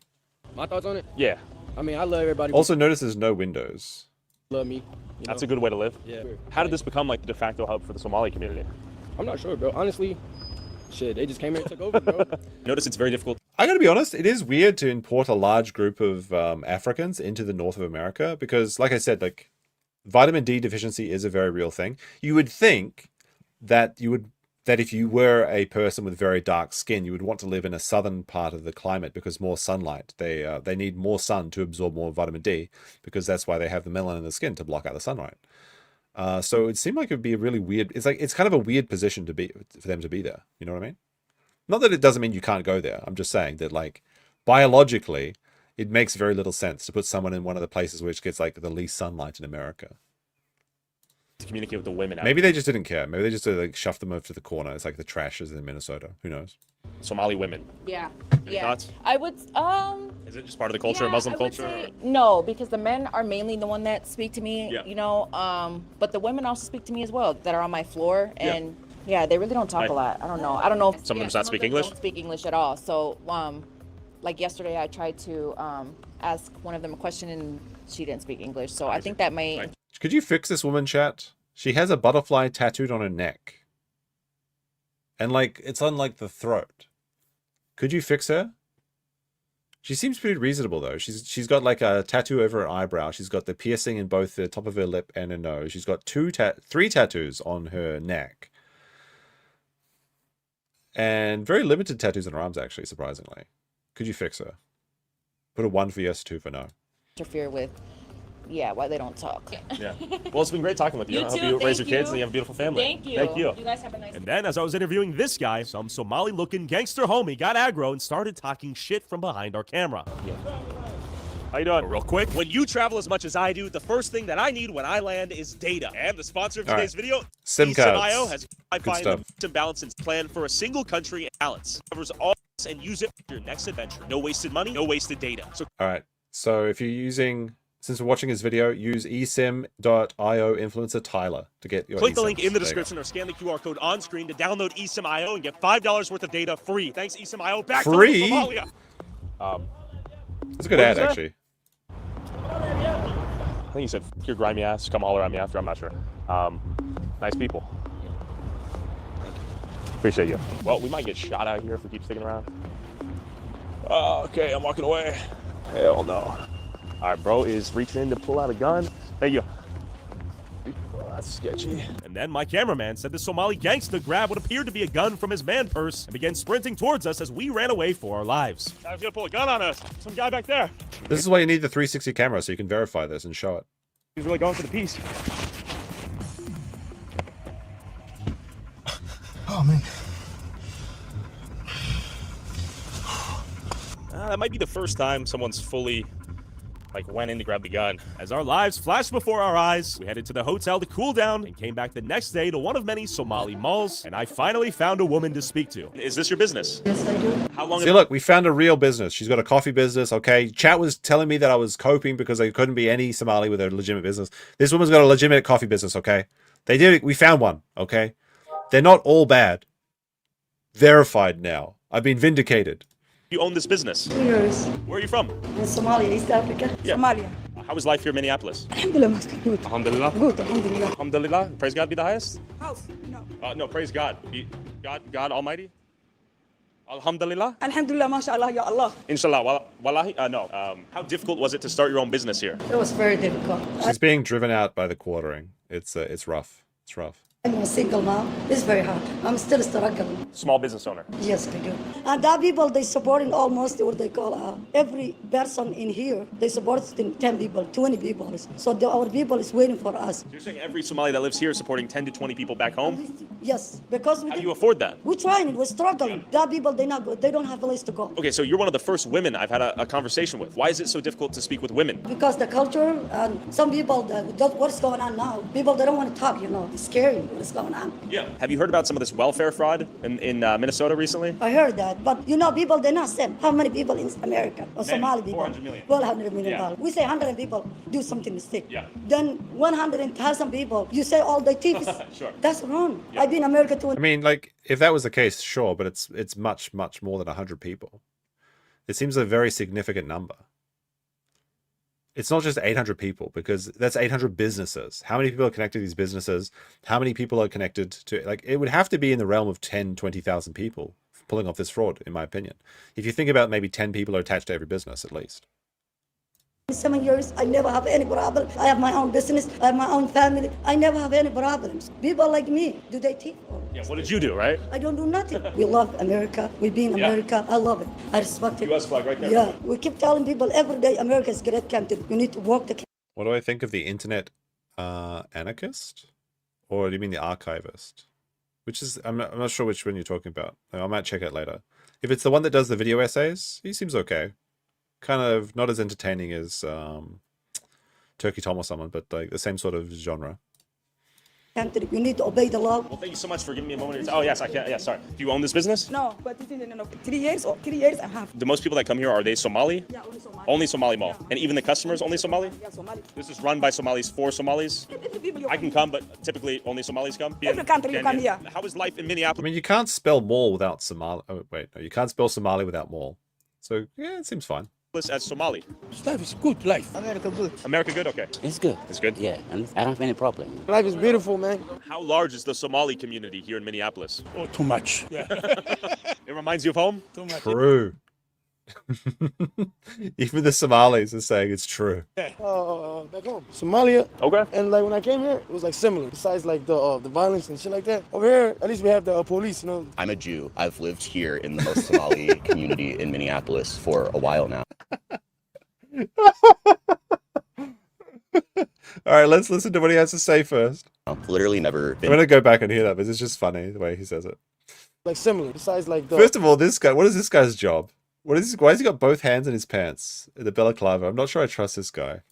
My thoughts on it? Yeah. I mean, I love everybody Also, notice there's no windows. who love me. That's a good way to live. Yeah. How did this become like the de facto hub for the Somali community? I'm not sure, bro. Honestly, shit, they just came here and took over, bro. Notice it's very difficult. I gotta be honest, it is weird to import a large group of Africans into the North of America because, like I said, like vitamin D deficiency is a very real thing. You would think that if you were a person with very dark skin, you would want to live in a southern part of the climate because more sunlight. They need more sun to absorb more vitamin D because that's why they have the melanin in the skin to block out the sunlight. So it seemed like it would be a really weird. It's kind of a weird position to be for them to be there. You know what I mean? Not that it doesn't mean you can't go there. I'm just saying that like biologically, it makes very little sense to put someone in one of the places which gets like the least sunlight in America. To communicate with the women. Maybe they just didn't care. Maybe they just like shoved them over to the corner. It's like the trash is in Minnesota. Who knows? Somali women. Yeah. Any thoughts? I would Is it just part of the culture, yeah, Muslim I would culture? say no, because the men are mainly the one that speak to me, Yeah. you know, but the women also speak to me as well that are on my floor and yeah, they really don't talk Right. a lot. I don't know. I don't know. Some of them not speak English? Don't speak English at all. So, like yesterday, I tried to ask one of them a question and she didn't speak English. So I think that may. Could you fix this woman, chat? She has a butterfly tattooed on her neck. And like, it's on like the throat. Could you fix her? She seems pretty reasonable though. She's got like a tattoo over her eyebrow. She's got the piercing in both the top of her lip and her nose. She's got three tattoos on her neck. And very limited tattoos on her arms, actually, surprisingly. Could you fix her? Put a 1 for yes, 2 for no. Interfere with, yeah, why they don't talk. Yeah. Well, it's been great talking with you. You I hope too, you raise your thank kids you. and you have a beautiful family. Thank you. Thank you. You guys have a nice And then, as I was interviewing this guy, some Somali-looking gangster homie got aggro and started talking shit from behind our camera. How you doing? But real quick, when you travel as much as I do, the first thing that I need when I land is data. And the sponsor of All today's right. video, SIM cards. eSIM.io, has Good find stuff. the balance and plan for a single country and balance. Covers all and use it for your next adventure. No wasted money, no wasted data. So All right. So if you're using, since we're watching this video, use eSIM.io influencer Tyler to get your click the eSIMs. link in the There you go. description or scan the QR code on screen to download eSIM.io and get $5 worth of data free. Thanks, eSIM.io. Back Free? to Somalia. That's a good What ad, did you say? actually. I think you said, "F your grimy ass, come holler at me after." I'm not sure. Nice people. Appreciate you. Well, we might get shot out here if we keep sticking around. Okay, I'm walking away. Hell no. All right, bro is reaching in to pull out a gun. Thank you. Oh, that's sketchy. And then my cameraman said the Somali gangster grabbed what appeared to be a gun from his man purse and began sprinting towards us as we ran away for our lives. Guy's gonna pull a gun on us. Some guy back there. This is why you need the 360 camera, so you can verify this and show it. He's really going for the piece. Oh, man. That might be the first time someone's fully, like, went in to grab the gun. As our lives flashed before our eyes, we headed to the hotel to cool down and came back the next day to one of many Somali malls, and I finally found a woman to speak to. Is this your business? Yes, I do. How long? See, look, we found a real business. She's got a coffee business, okay? Chat was telling me that I was coping because there couldn't be any Somali with a legitimate business. This woman's got a legitimate coffee business, okay? They did it. We found one, okay? They're not all bad. Verified now. I've been vindicated. You own this business. 2 years Where are you from? in Somalia, East Africa. Yeah. Somalia. How is life here in Minneapolis? Alhamdulillah, Master. Good. Alhamdulillah. Good, Alhamdulillah. Alhamdulillah. Praise God be the highest. House? No. No, praise God. God Almighty. Alhamdulillah. Alhamdulillah, mashallah, ya Allah. Inshallah. Wallahi. No. How difficult was it to start your own business here? It was very difficult. She's being driven out by the quartering. It's rough. It's rough. I'm a single mom. It's very hard. I'm still struggling. Small business owner. Yes, I do. And that people, they supporting almost what they call every person in here. They support 10 people, 20 people. So our people is waiting for us. So you're saying every Somali that lives here is supporting 10 to 20 people back home? Yes, because How do you afford that? we're trying. We're struggling. That people, they not good. They don't have a place to go. Okay, so you're one of the first women I've had a conversation with. Why is it so difficult to speak with women? Because the culture and some people, what's going on now? People, they don't want to talk. It's scary what's going on. Yeah. Have you heard about some of this welfare fraud in Minnesota recently? I heard that, but people, they're not sent. How many people in America or Somali people? 400 million. $100 million. Yeah. We say 100 people do something mistake. Yeah. Then 100,000 people, you say all the thieves. Sure. That's wrong. I've been in America I mean, like, if that was the case, sure, but it's much, much more than 100 people. It seems a very significant number. It's not just 800 people, because that's 800 businesses. How many people are connected to these businesses? How many people are connected to, like, it would have to be in the realm of 10, 20,000 people pulling off this fraud, in my opinion. If you think about maybe 10 people are attached to every business, at least. In 7 years, I never have any problem. I have my own business. I have my own family. I never have any problems. People like me, do they thief? Yeah, what did you do, right? I don't do nothing. We love America. We be in Yeah. America. I love it. I respect it. US flag right there. Yeah, we keep telling people every day, America is a great country. You need to work the What do I think of the internet anarchist? Or do you mean the archivist? Which is, I'm not sure which one you're talking about. I might check it later. If it's the one that does the video essays, he seems okay. Kind of not as entertaining as Turkey Tom or someone, but like the same sort of genre. country. You need to obey the law. Well, thank you so much for giving me a moment. Oh, yes, I can. Yeah, sorry. Do you own this business? No, but 3 years or 3 years and a half. The most people that come here, are they Somali? Yeah, only Somali. Only Somali mall. And even the customers, only Somali? Yeah, Somali. This is run by Somalis for Somalis? Every people you I can come, but typically only Somalis come? Every country you come here. How is life in I Minneapolis? mean, you can't spell mall without Somali. Oh, wait, no, you can't spell Somali without mall. So, yeah, it seems fine. as Somali? Life is good life. America good. America good? Okay. It's good. It's good? Yeah, and I don't have any problem. Life is beautiful, man. How large is the Somali community here in Minneapolis? Oh, too much. Yeah. It reminds you of home? Too much. True. Even the Somalis are saying it's true. Back home, Somalia. Okay. And like when I came here, it was like similar. Besides like the violence and shit like that. Over here, at least we have the police, you know. I'm a Jew. I've lived here in the most Somali community in Minneapolis for a while now. All right, let's listen to what he has to say first. I've literally never been. I'm gonna go back and hear that, but it's just funny the way he says it. Like similar. Besides like the. First of all, this guy. What is this guy's job? What is? Why has he got both hands in his pants? The balaclava. I'm not sure I trust this guy.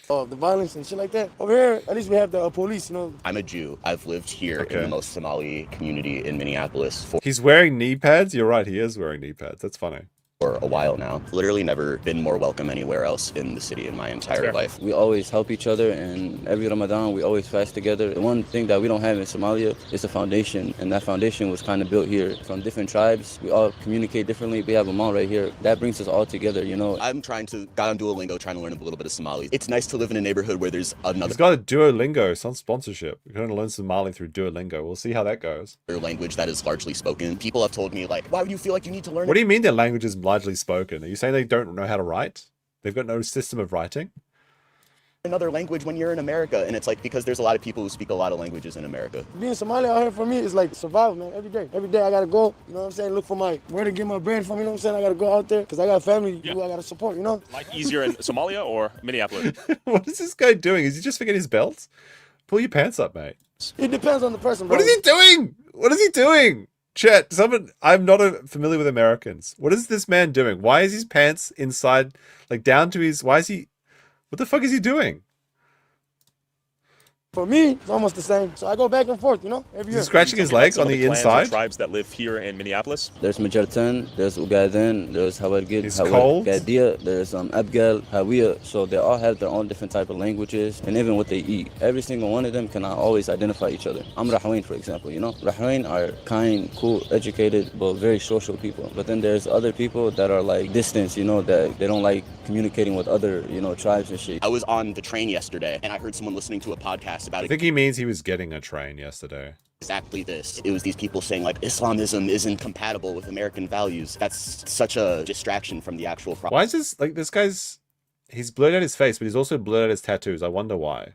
The violence and shit like that. Over here, at least we have the police, you know. I'm a Jew. I've lived here in the most Somali community in Minneapolis for. He's wearing knee pads. You're right. He is wearing knee pads. That's funny. For a while now. Literally never been more welcome anywhere else in the city in my entire life. We always help each other, and every Ramadan we always fast together. The one thing that we don't have in Somalia is a foundation, and that foundation was kind of built here from different tribes. We all communicate differently. We have a mall right here. That brings us all together, you know. I'm got on Duolingo, trying to learn a little bit of Somali. It's nice to live in a neighborhood where there's another. He's got a Duolingo. It's not sponsorship. You're going to learn Somali through Duolingo. We'll see how that goes. Their language that is largely spoken. People have told me like, why would you feel like you need to learn? What do you mean their language is largely spoken? Are you saying they don't know how to write? They've got no system of writing? Another language when you're in America, and it's like because there's a lot of people who speak a lot of languages in America. Being Somali out here for me is like survival, man. Every day I gotta go, you know what I'm saying, look for where to get my bread from, you know what I'm saying. I gotta go out there because I got a family who I gotta support, you know. Like easier in Somalia or Minneapolis? What is this guy doing? Is he just forgetting his belt? Pull your pants up, mate. It depends on the person, bro. What is he doing? What is he doing? Chet, I'm not familiar with Americans. What is this man doing? Why is his pants inside, like down to his, what the fuck is he doing? For me, it's almost the same. So I go back and forth, you know, every year. He's scratching his legs on the inside? Tribes that live here in Minneapolis? There's Majartan, there's Ugaden, there's Hawargid, Gadia, there's Abgal, Hawiya. So they all have their own different type of languages and even what they eat. Every single one of them cannot always identify each other. I'm Rahwain, for example, you know. Rahwain are kind, cool, educated, but very social people. But then there's other people that are like distant, you know, that they don't like communicating with other, you know, tribes and shit. I was on the train yesterday and I heard someone listening to a podcast about it. I think he means he was getting a train yesterday. Exactly this. It was these people saying like Islamism isn't compatible with American values. That's such a distraction from the actual problem. Why is this like this guy's? He's blurred out his face, but he's also blurred out his tattoos. I wonder why.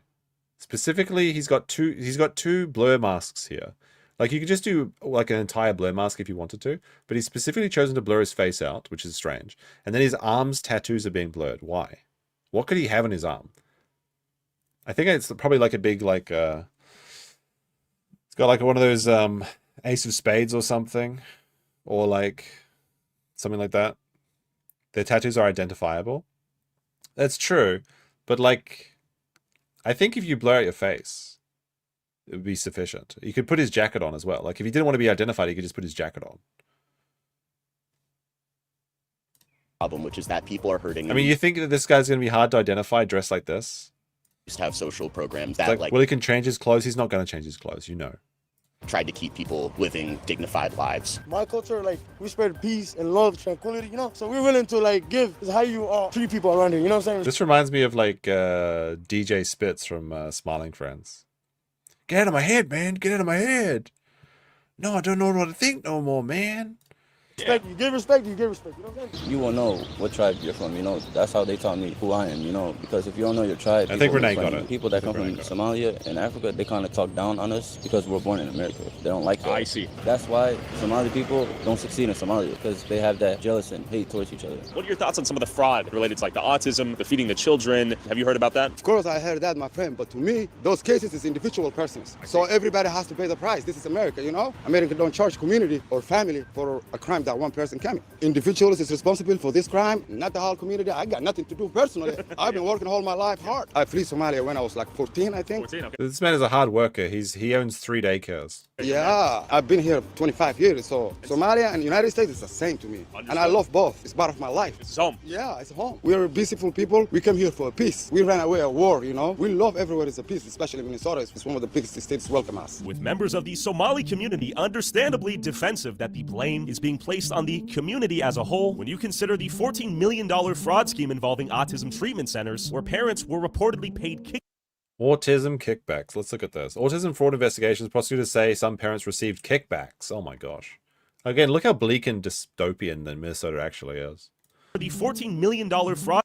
Specifically, he's got two blur masks here. Like you could just do like an entire blur mask if you wanted to, but he's specifically chosen to blur his face out, which is strange. And then his arms tattoos are being blurred. Why? What could he have on his arm? I think it's probably like a big like it's got like one of those Ace of Spades or something, or like something like that. Their tattoos are identifiable. That's true, but like I think if you blur out your face, it would be sufficient. You could put his jacket on as well. Like if he didn't want to be identified, he could just put his jacket on. Problem, which is that people are hurting. I mean, you think that this guy's going to be hard to identify dressed like this? Just have social programs that like well, he can change his clothes. He's not going to change his clothes, you know. Tried to keep people living dignified lives. My culture, like, we spread peace and love, tranquility, you know? So we're willing to, like, give is how you treat people around here, you know what I'm saying? This reminds me of, like, DJ Spitz from Smiling Friends. Get out of my head, man. Get out of my head. No, I don't know what to think no more, man. Respect, you give respect, you give respect. You know what I'm saying? You will know what tribe you're from, you know. That's how they taught me who I am, you know. Because if you don't know your tribe, I think Renee got it. People that come from Somalia and Africa, they kind of talk down on us because we're born in America. They don't like that. I see. That's why Somali people don't succeed in Somalia because they have that jealousy and hate towards each other. What are your thoughts on some of the fraud related to like the autism, the feeding the children? Have you heard about that? Of course I heard that, my friend. But to me, those cases is individual persons. So everybody has to pay the price. This is America, you know. America don't charge community or family for a crime that one person commit. Individuals is responsible for this crime, not the whole community. I got nothing to do personally. I've been working all my life hard. I fled Somalia when I was like 14, I think. 14, okay. This man is a hard worker. He owns 3 daycares. Yeah, I've been here 25 years. So Somalia and United States is the same to me. And I love both. It's part of my life. It's home. Yeah, it's home. We are peaceful people. We came here for peace. We ran away a war, you know. We love everywhere is a peace, especially Minnesota. It's one of the biggest states welcome us. With members of the Somali community understandably defensive that the blame is being placed placed on the community as a whole when you consider the $14 million fraud scheme involving autism treatment centers, where parents were reportedly paid Autism kickbacks. Let's look at this. Autism fraud investigations. Prosecutors say some parents received kickbacks. Oh my gosh. Again, look how bleak and dystopian that Minnesota actually is. The $14 million fraud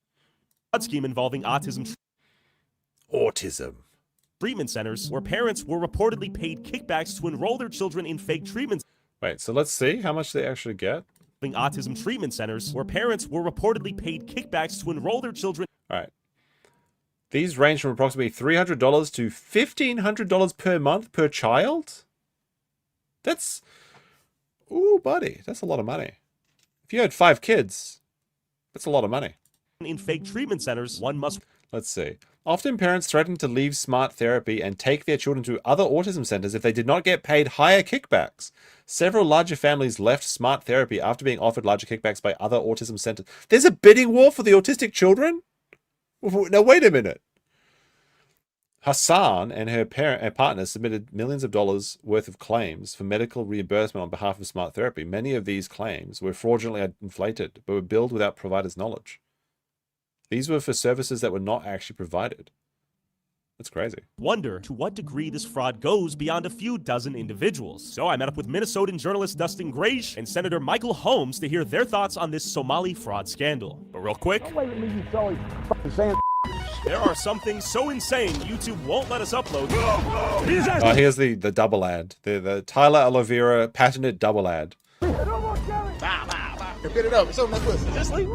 scheme involving autism treatment centers, where parents were reportedly paid kickbacks to enroll their children in fake treatments. Wait, so let's see how much they actually get. Autism treatment centers, where parents were reportedly paid kickbacks to enroll their children. All right. These range from approximately $300 to $1,500 per month per child. That's, ooh, buddy, that's a lot of money. If you had 5 kids, that's a lot of money. In fake treatment centers, one must. Let's see. Often parents threaten to leave smart therapy and take their children to other autism centers if they did not get paid higher kickbacks. Several larger families left smart therapy after being offered larger kickbacks by other autism centers. There's a bidding war for the autistic children? Now, wait a minute. Hassan and her partner submitted millions of dollars worth of claims for medical reimbursement on behalf of smart therapy. Many of these claims were fraudulently inflated, but were billed without providers' knowledge. These were for services that were not actually provided. That's crazy. Wonder to what degree this fraud goes beyond a few dozen individuals. So I met up with Minnesotan journalist Dustin Grage and Senator Michael Holmes to hear their thoughts on this Somali fraud scandal. But real quick, there are some things so insane YouTube won't let us upload. Here's the double ad. The Tyler Oliveira patented double ad. Get it up. It's on Netflix. Seriously?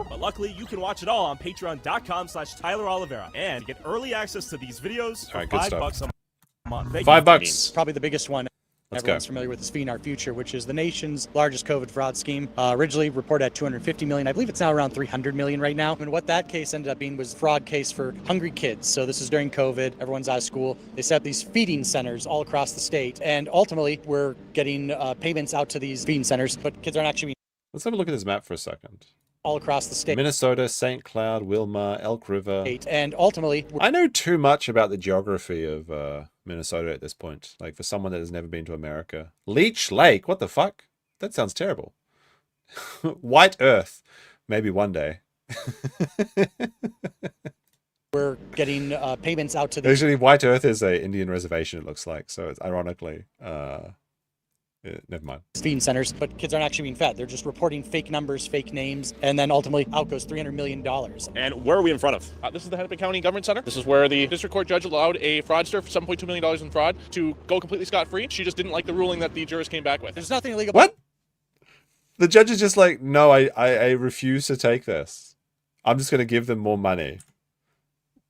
But luckily, you can watch it all on patreon.com/Tyler Oliveira and get early access to these videos for $5 a month. $5. Probably the biggest one. Everyone's familiar with is Feeding Our Future, which is the nation's largest COVID fraud scheme. Originally reported at $250 million. I believe it's now around $300 million right now. And what that case ended up being was a fraud case for hungry kids. So this is during COVID. Everyone's out of school. They set up these feeding centers all across the state. And ultimately, we're getting payments out to these feeding centers, but kids aren't actually being. Let's have a look at this map for a second. All across the state. Minnesota, St. Cloud, Wilma, Elk River. And ultimately, I know too much about the geography of Minnesota at this point. Like, for someone that has never been to America. Leech Lake, what the fuck? That sounds terrible. White Earth, maybe one day. We're getting payments out to the. Actually, White Earth is a Indian reservation, it looks like. So it's ironically, never mind. Feeding centers, but kids aren't actually being fed. They're just reporting fake numbers, fake names, and then ultimately out goes $300 million. And where are we in front of? This is the Hennepin County Government Center. This is where the district court judge allowed a fraudster for $7.2 million in fraud to go completely scot-free. She just didn't like the ruling that the jurors came back with. There's nothing illegal. What? The judge is just like, no, I refuse to take this. I'm just going to give them more money.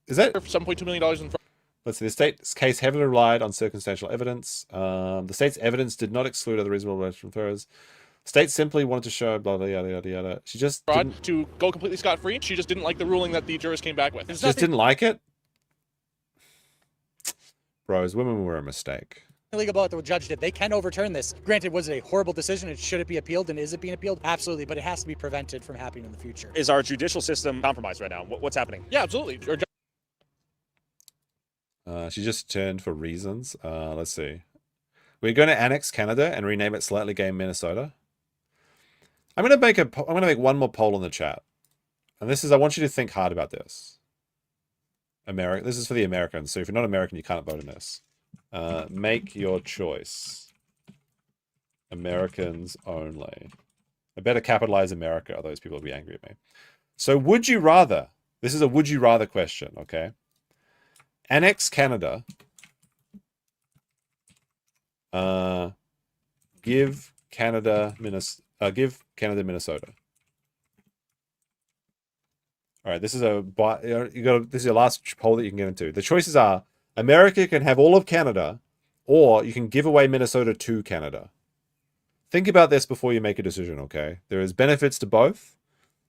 Is that $7.2 million in fraud? Let's see. The state's case heavily relied on circumstantial evidence. The state's evidence did not exclude other reasonable inferences. State simply wanted to show blah, blah, yada, yada, yada. She just fraud to go completely scot-free. She just didn't like the ruling that the jurors came back with. She just didn't like it? Bros, women were a mistake. Illegal about what the judge did. They can overturn this. Granted, was it a horrible decision? Should it be appealed? And is it being appealed? Absolutely, but it has to be prevented from happening in the future. Is our judicial system compromised right now? What's happening? Yeah, absolutely. She just turned for reasons. Let's see. We're going to annex Canada and rename it Slightly Gay Minnesota. I'm going to make one more poll in the chat. And this is, I want you to think hard about this. This is for the Americans. So if you're not American, you can't vote in this. Make your choice. Americans only. I better capitalize America, or those people will be angry at me. So would you rather, this is a would you rather question, okay? Annex Canada. Give Canada Minnesota. All right, this is this is your last poll that you can get into. The choices are America can have all of Canada, or you can give away Minnesota to Canada. Think about this before you make a decision, okay? There is benefits to both,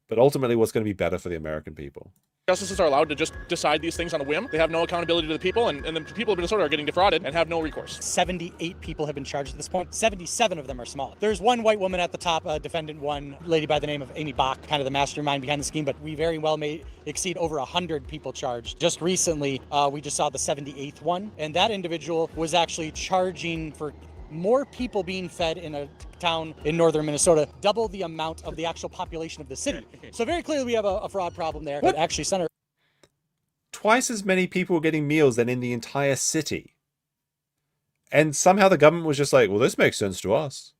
but ultimately what's going to be better for the American people? Justices are allowed to just decide these things on a whim. They have no accountability to the people, and the people of Minnesota are getting defrauded and have no recourse. 78 people have been charged at this point. 77 of them are small. There's one white woman at the top, defendant one, lady by the name of Amy Bach, kind of the mastermind behind the scheme, but we very well may exceed over 100 people charged. Just recently, we just saw the 78th one, and that individual was actually charging for more people being fed in a town in northern Minnesota, double the amount of the actual population of the city. So very clearly we have a fraud problem there. What? But actually, Senator... Twice as many people were getting meals than in the entire city. And somehow the government was just like, well, this makes sense to us.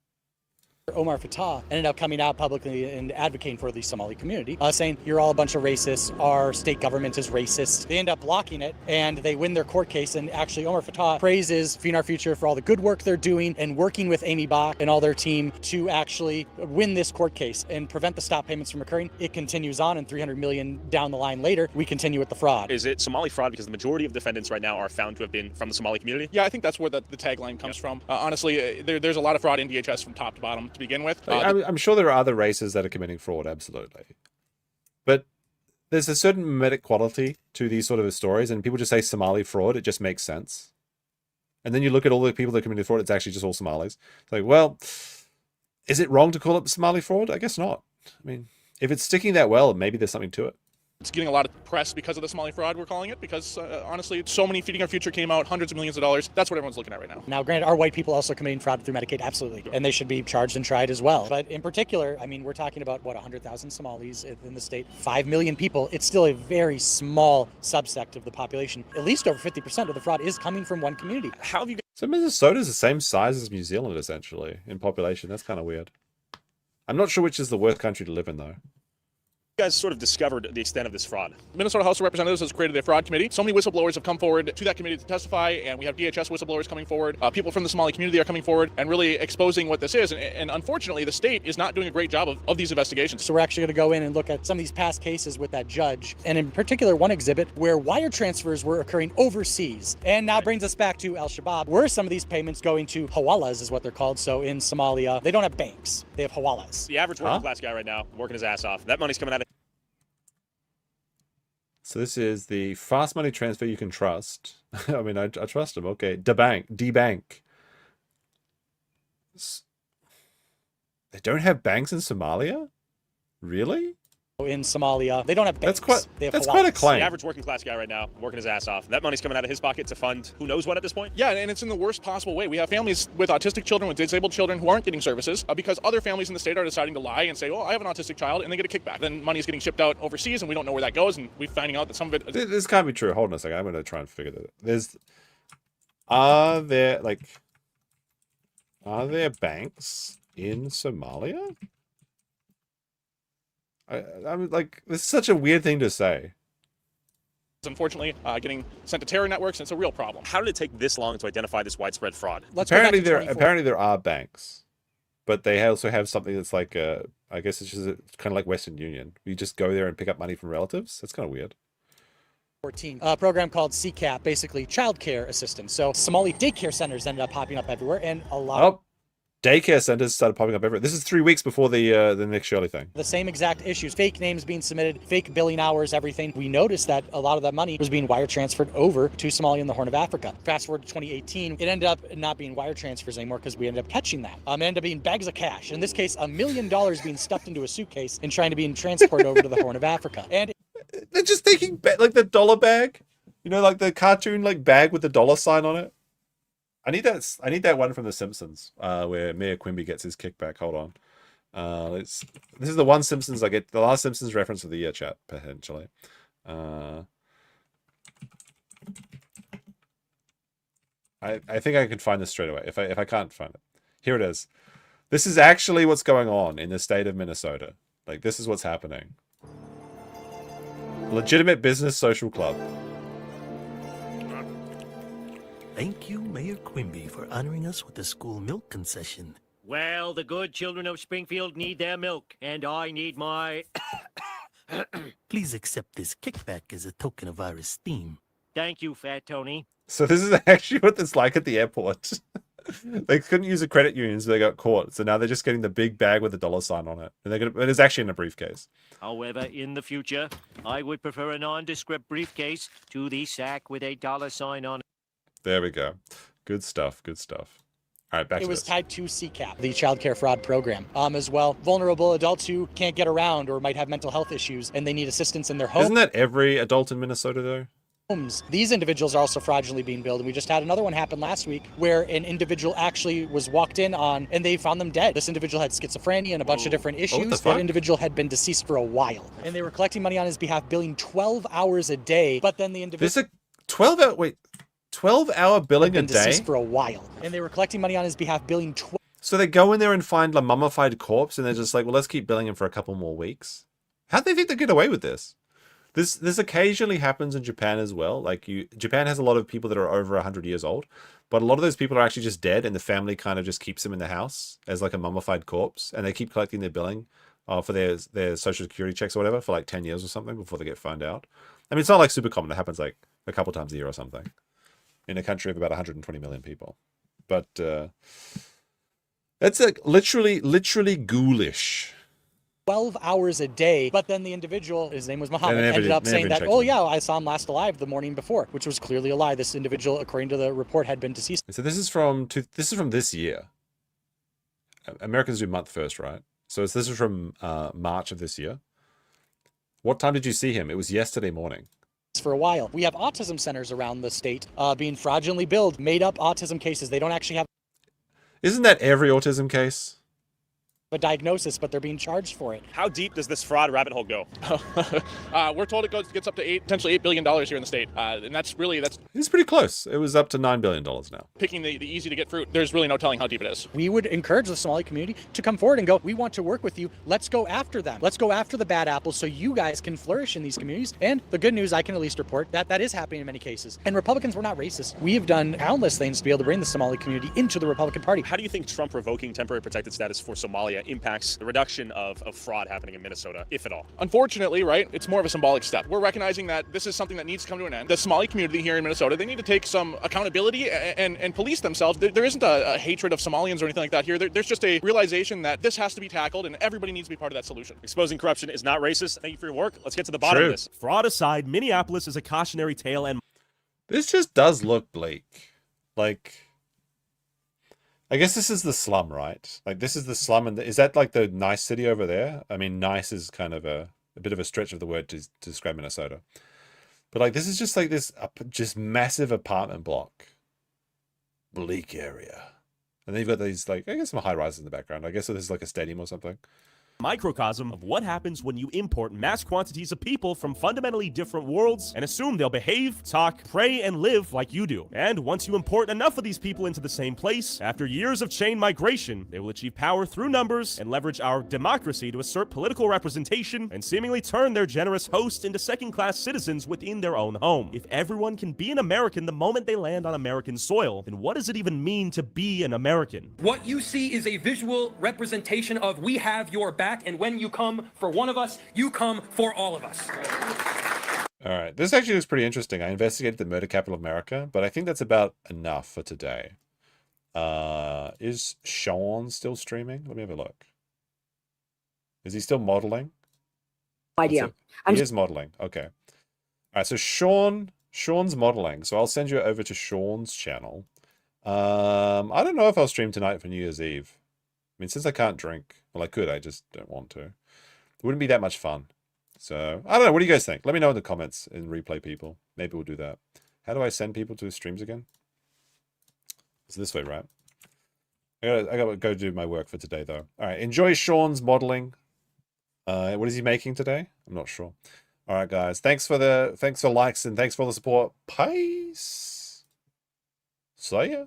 Omar Fattah ended up coming out publicly and advocating for the Somali community, saying you're all a bunch of racists, our state government is racist. They end up blocking it and they win their court case, and actually Omar Fattah praises Feed Our Future for all the good work they're doing and working with Amy Bach and all their team to actually win this court case and prevent the stop payments from occurring. It continues on, and $300 million down the line later, we continue with the fraud. Is it Somali fraud because the majority of defendants right now are found to have been from the Somali community? Yeah, I think that's where the tagline comes from. Honestly, there's a lot of fraud in DHS from top to bottom to begin with. I'm sure there are other races that are committing fraud, absolutely. But there's a certain mimetic quality to these sort of stories, and people just say Somali fraud, it just makes sense. And then you look at all the people that committed fraud, it's actually just all Somalis. It's like, well, is it wrong to call it Somali fraud? I guess not. I mean, if it's sticking that well, maybe there's something to it. It's getting a lot of press because of the Somali fraud, we're calling it, because honestly, so many Feeding Our Future came out, hundreds of millions of dollars. That's what everyone's looking at right now. Now, granted, are white people also committing fraud through Medicaid? Absolutely. And they should be charged and tried as well. But in particular, I mean, we're talking about, 100,000 Somalis in the state, 5 million people. It's still a very small subsect of the population. At least over 50% of the fraud is coming from one community. How have you... So Minnesota's the same size as New Zealand, essentially, in population. That's kind of weird. I'm not sure which is the worst country to live in, though. You guys sort of discovered the extent of this fraud. Minnesota House of Representatives has created a fraud committee. So many whistleblowers have come forward to that committee to testify, and we have DHS whistleblowers coming forward. People from the Somali community are coming forward and really exposing what this is. And unfortunately, the state is not doing a great job of these investigations. So we're actually going to go in and look at some of these past cases with that judge, and in particular, one exhibit where wire transfers were occurring overseas. And now brings us back to Al-Shabaab, where some of these payments going to hawalas is what they're called. So in Somalia, they don't have banks. They have hawalas. The average working class guy right now, working his ass off. That money's coming out of... So this is the fast money transfer you can trust. I mean, I trust them. Okay, D-Bank. They don't have banks in Somalia? Really? In Somalia, they don't have banks. That's quite a claim. The average working class guy right now, working his ass off. That money's coming out of his pocket to fund who knows what at this point? Yeah, and it's in the worst possible way. We have families with autistic children, with disabled children who aren't getting services because other families in the state are deciding to lie and say, oh, I have an autistic child, and they get a kickback. Then money's getting shipped out overseas, and we don't know where that goes, and we're finding out that some of it... This can't be true. Hold on a second. I'm going to try and figure that out. Are there banks in Somalia? I'm like, this is such a weird thing to say. Unfortunately, getting sent to terror networks, and it's a real problem. How did it take this long to identify this widespread fraud? Apparently there are banks, but they also have something that's like, I guess it's just kind of like Western Union. You just go there and pick up money from relatives. That's kind of weird. A program called CCAP, basically child care assistance. So Somali daycare centers ended up popping up everywhere, and a lot daycare centers started popping up everywhere. This is 3 weeks before the Nick Shirley thing. The same exact issues, fake names being submitted, fake billing hours, everything. We noticed that a lot of that money was being wire transferred over to Somalia and the Horn of Africa. Fast forward to 2018, it ended up not being wire transfers anymore because we ended up catching that. It ended up being bags of cash. In this case, $1 million being stuffed into a suitcase and trying to be transported over to the Horn of Africa. And they're just taking like the dollar bag, you know, like the cartoon like bag with the dollar sign on it. I need that one from The Simpsons, where Mayor Quimby gets his kickback. Hold on. This is the one Simpsons I get. The last Simpsons reference of the year, chat, potentially. I think I could find this straight away. If I can't find it. Here it is. This is actually what's going on in the state of Minnesota. Like, this is what's happening. Legitimate business social club. Thank you, Mayor Quimby, for honoring us with the school milk concession. Well, the good children of Springfield need their milk, and I need my... Please accept this kickback as a token of our esteem. Thank you, Fat Tony. So this is actually what it's like at the airport. They couldn't use a credit union, so they got caught. So now they're just getting the big bag with the dollar sign on it. And it's actually in a briefcase. However, in the future, I would prefer a nondescript briefcase to the sack with a dollar sign on it. There we go. Good stuff. Good stuff. All right, back to this. It was tied to CCAP, the child care fraud program, as well. Vulnerable adults who can't get around or might have mental health issues and they need assistance in their home. Isn't that every adult in Minnesota, though? homes. These individuals are also fraudulently being billed, and we just had another one happen last week where an individual actually was walked in on and they found them dead. This individual had schizophrenia and a bunch of different issues. That individual had been deceased for a while, and they were collecting money on his behalf, billing 12 hours a day. But then the individual, There's a 12-hour billing a day deceased for a while, and they were collecting money on his behalf, billing 12. So they go in there and find a mummified corpse, and they're just like, well, let's keep billing him for a couple more weeks. How do they think they get away with this? This occasionally happens in Japan as well. Like Japan has a lot of people that are over 100 years old, but a lot of those people are actually just dead, and the family kind of just keeps them in the house as like a mummified corpse, and they keep collecting their billing for their social security checks or whatever for like 10 years or something before they get found out. I mean, it's not like super common. It happens like a couple times a year or something in a country of about 120 million people. But it's like literally ghoulish. 12 hours a day, but then the individual, his name was Muhammad, ended up saying that, oh yeah, I saw him last alive the morning before, which was clearly a lie. This individual, according to the report, had been deceased. So this is from this year. Americans do month first, right? So this is from March of this year. What time did you see him? It was yesterday morning. For a while. We have autism centers around the state being fraudulently billed, made up autism cases. They don't actually have Isn't that every autism case? a diagnosis, but they're being charged for it. How deep does this fraud rabbit hole go? We're told it gets up to potentially $8 billion here in the state. And that's It's pretty close. It was up to $9 billion now. picking the easy to get fruit. There's really no telling how deep it is. We would encourage the Somali community to come forward and go, we want to work with you. Let's go after them. Let's go after the bad apples so you guys can flourish in these communities. And the good news, I can at least report that is happening in many cases. And Republicans were not racist. We have done countless things to be able to bring the Somali community into the Republican Party. How do you think Trump revoking temporary protected status for Somalia impacts the reduction of fraud happening in Minnesota, if at all? Unfortunately, right, it's more of a symbolic step. We're recognizing that this is something that needs to come to an end. The Somali community here in Minnesota, they need to take some accountability and police themselves. There isn't a hatred of Somalians or anything like that here. There's just a realization that this has to be tackled and everybody needs to be part of that solution. Exposing corruption is not racist. Thank you for your work. Let's get to the bottom of this. Fraud aside, Minneapolis is a cautionary tale, and This just does look bleak. Like, I guess this is the slum, right? Like, this is the slum, and is that like the nice city over there? I mean, nice is kind of a bit of a stretch of the word to describe Minnesota. But like, this is just like this just massive apartment block, bleak area, and then you've got these like, I guess some high rises in the background. I guess this is like a stadium or something. microcosm of what happens when you import mass quantities of people from fundamentally different worlds and assume they'll behave, talk, pray, and live like you do. And once you import enough of these people into the same place, after years of chain migration, they will achieve power through numbers and leverage our democracy to assert political representation and seemingly turn their generous host into second-class citizens within their own home. If everyone can be an American the moment they land on American soil, then what does it even mean to be an American? What you see is a visual representation of we have your back. And when you come for one of us, you come for all of us. All right, this actually looks pretty interesting. I investigated the murder capital of America, but I think that's about enough for today. Is Sean still streaming? Let me have a look. Is he still modeling? Idea. He is modeling. Okay. All right, so Sean's modeling. So I'll send you over to Sean's channel. I don't know if I'll stream tonight for New Year's Eve. I mean, since I can't drink, well, I could, I just don't want to. It wouldn't be that much fun. So, I don't know. What do you guys think? Let me know in the comments and replay people. Maybe we'll do that. How do I send people to the streams again? It's this way, right? I gotta go do my work for today, though. All right. Enjoy Sean's modeling. What is he making today? I'm not sure. All right, guys. Thanks for likes and thanks for all the support. Peace. See ya.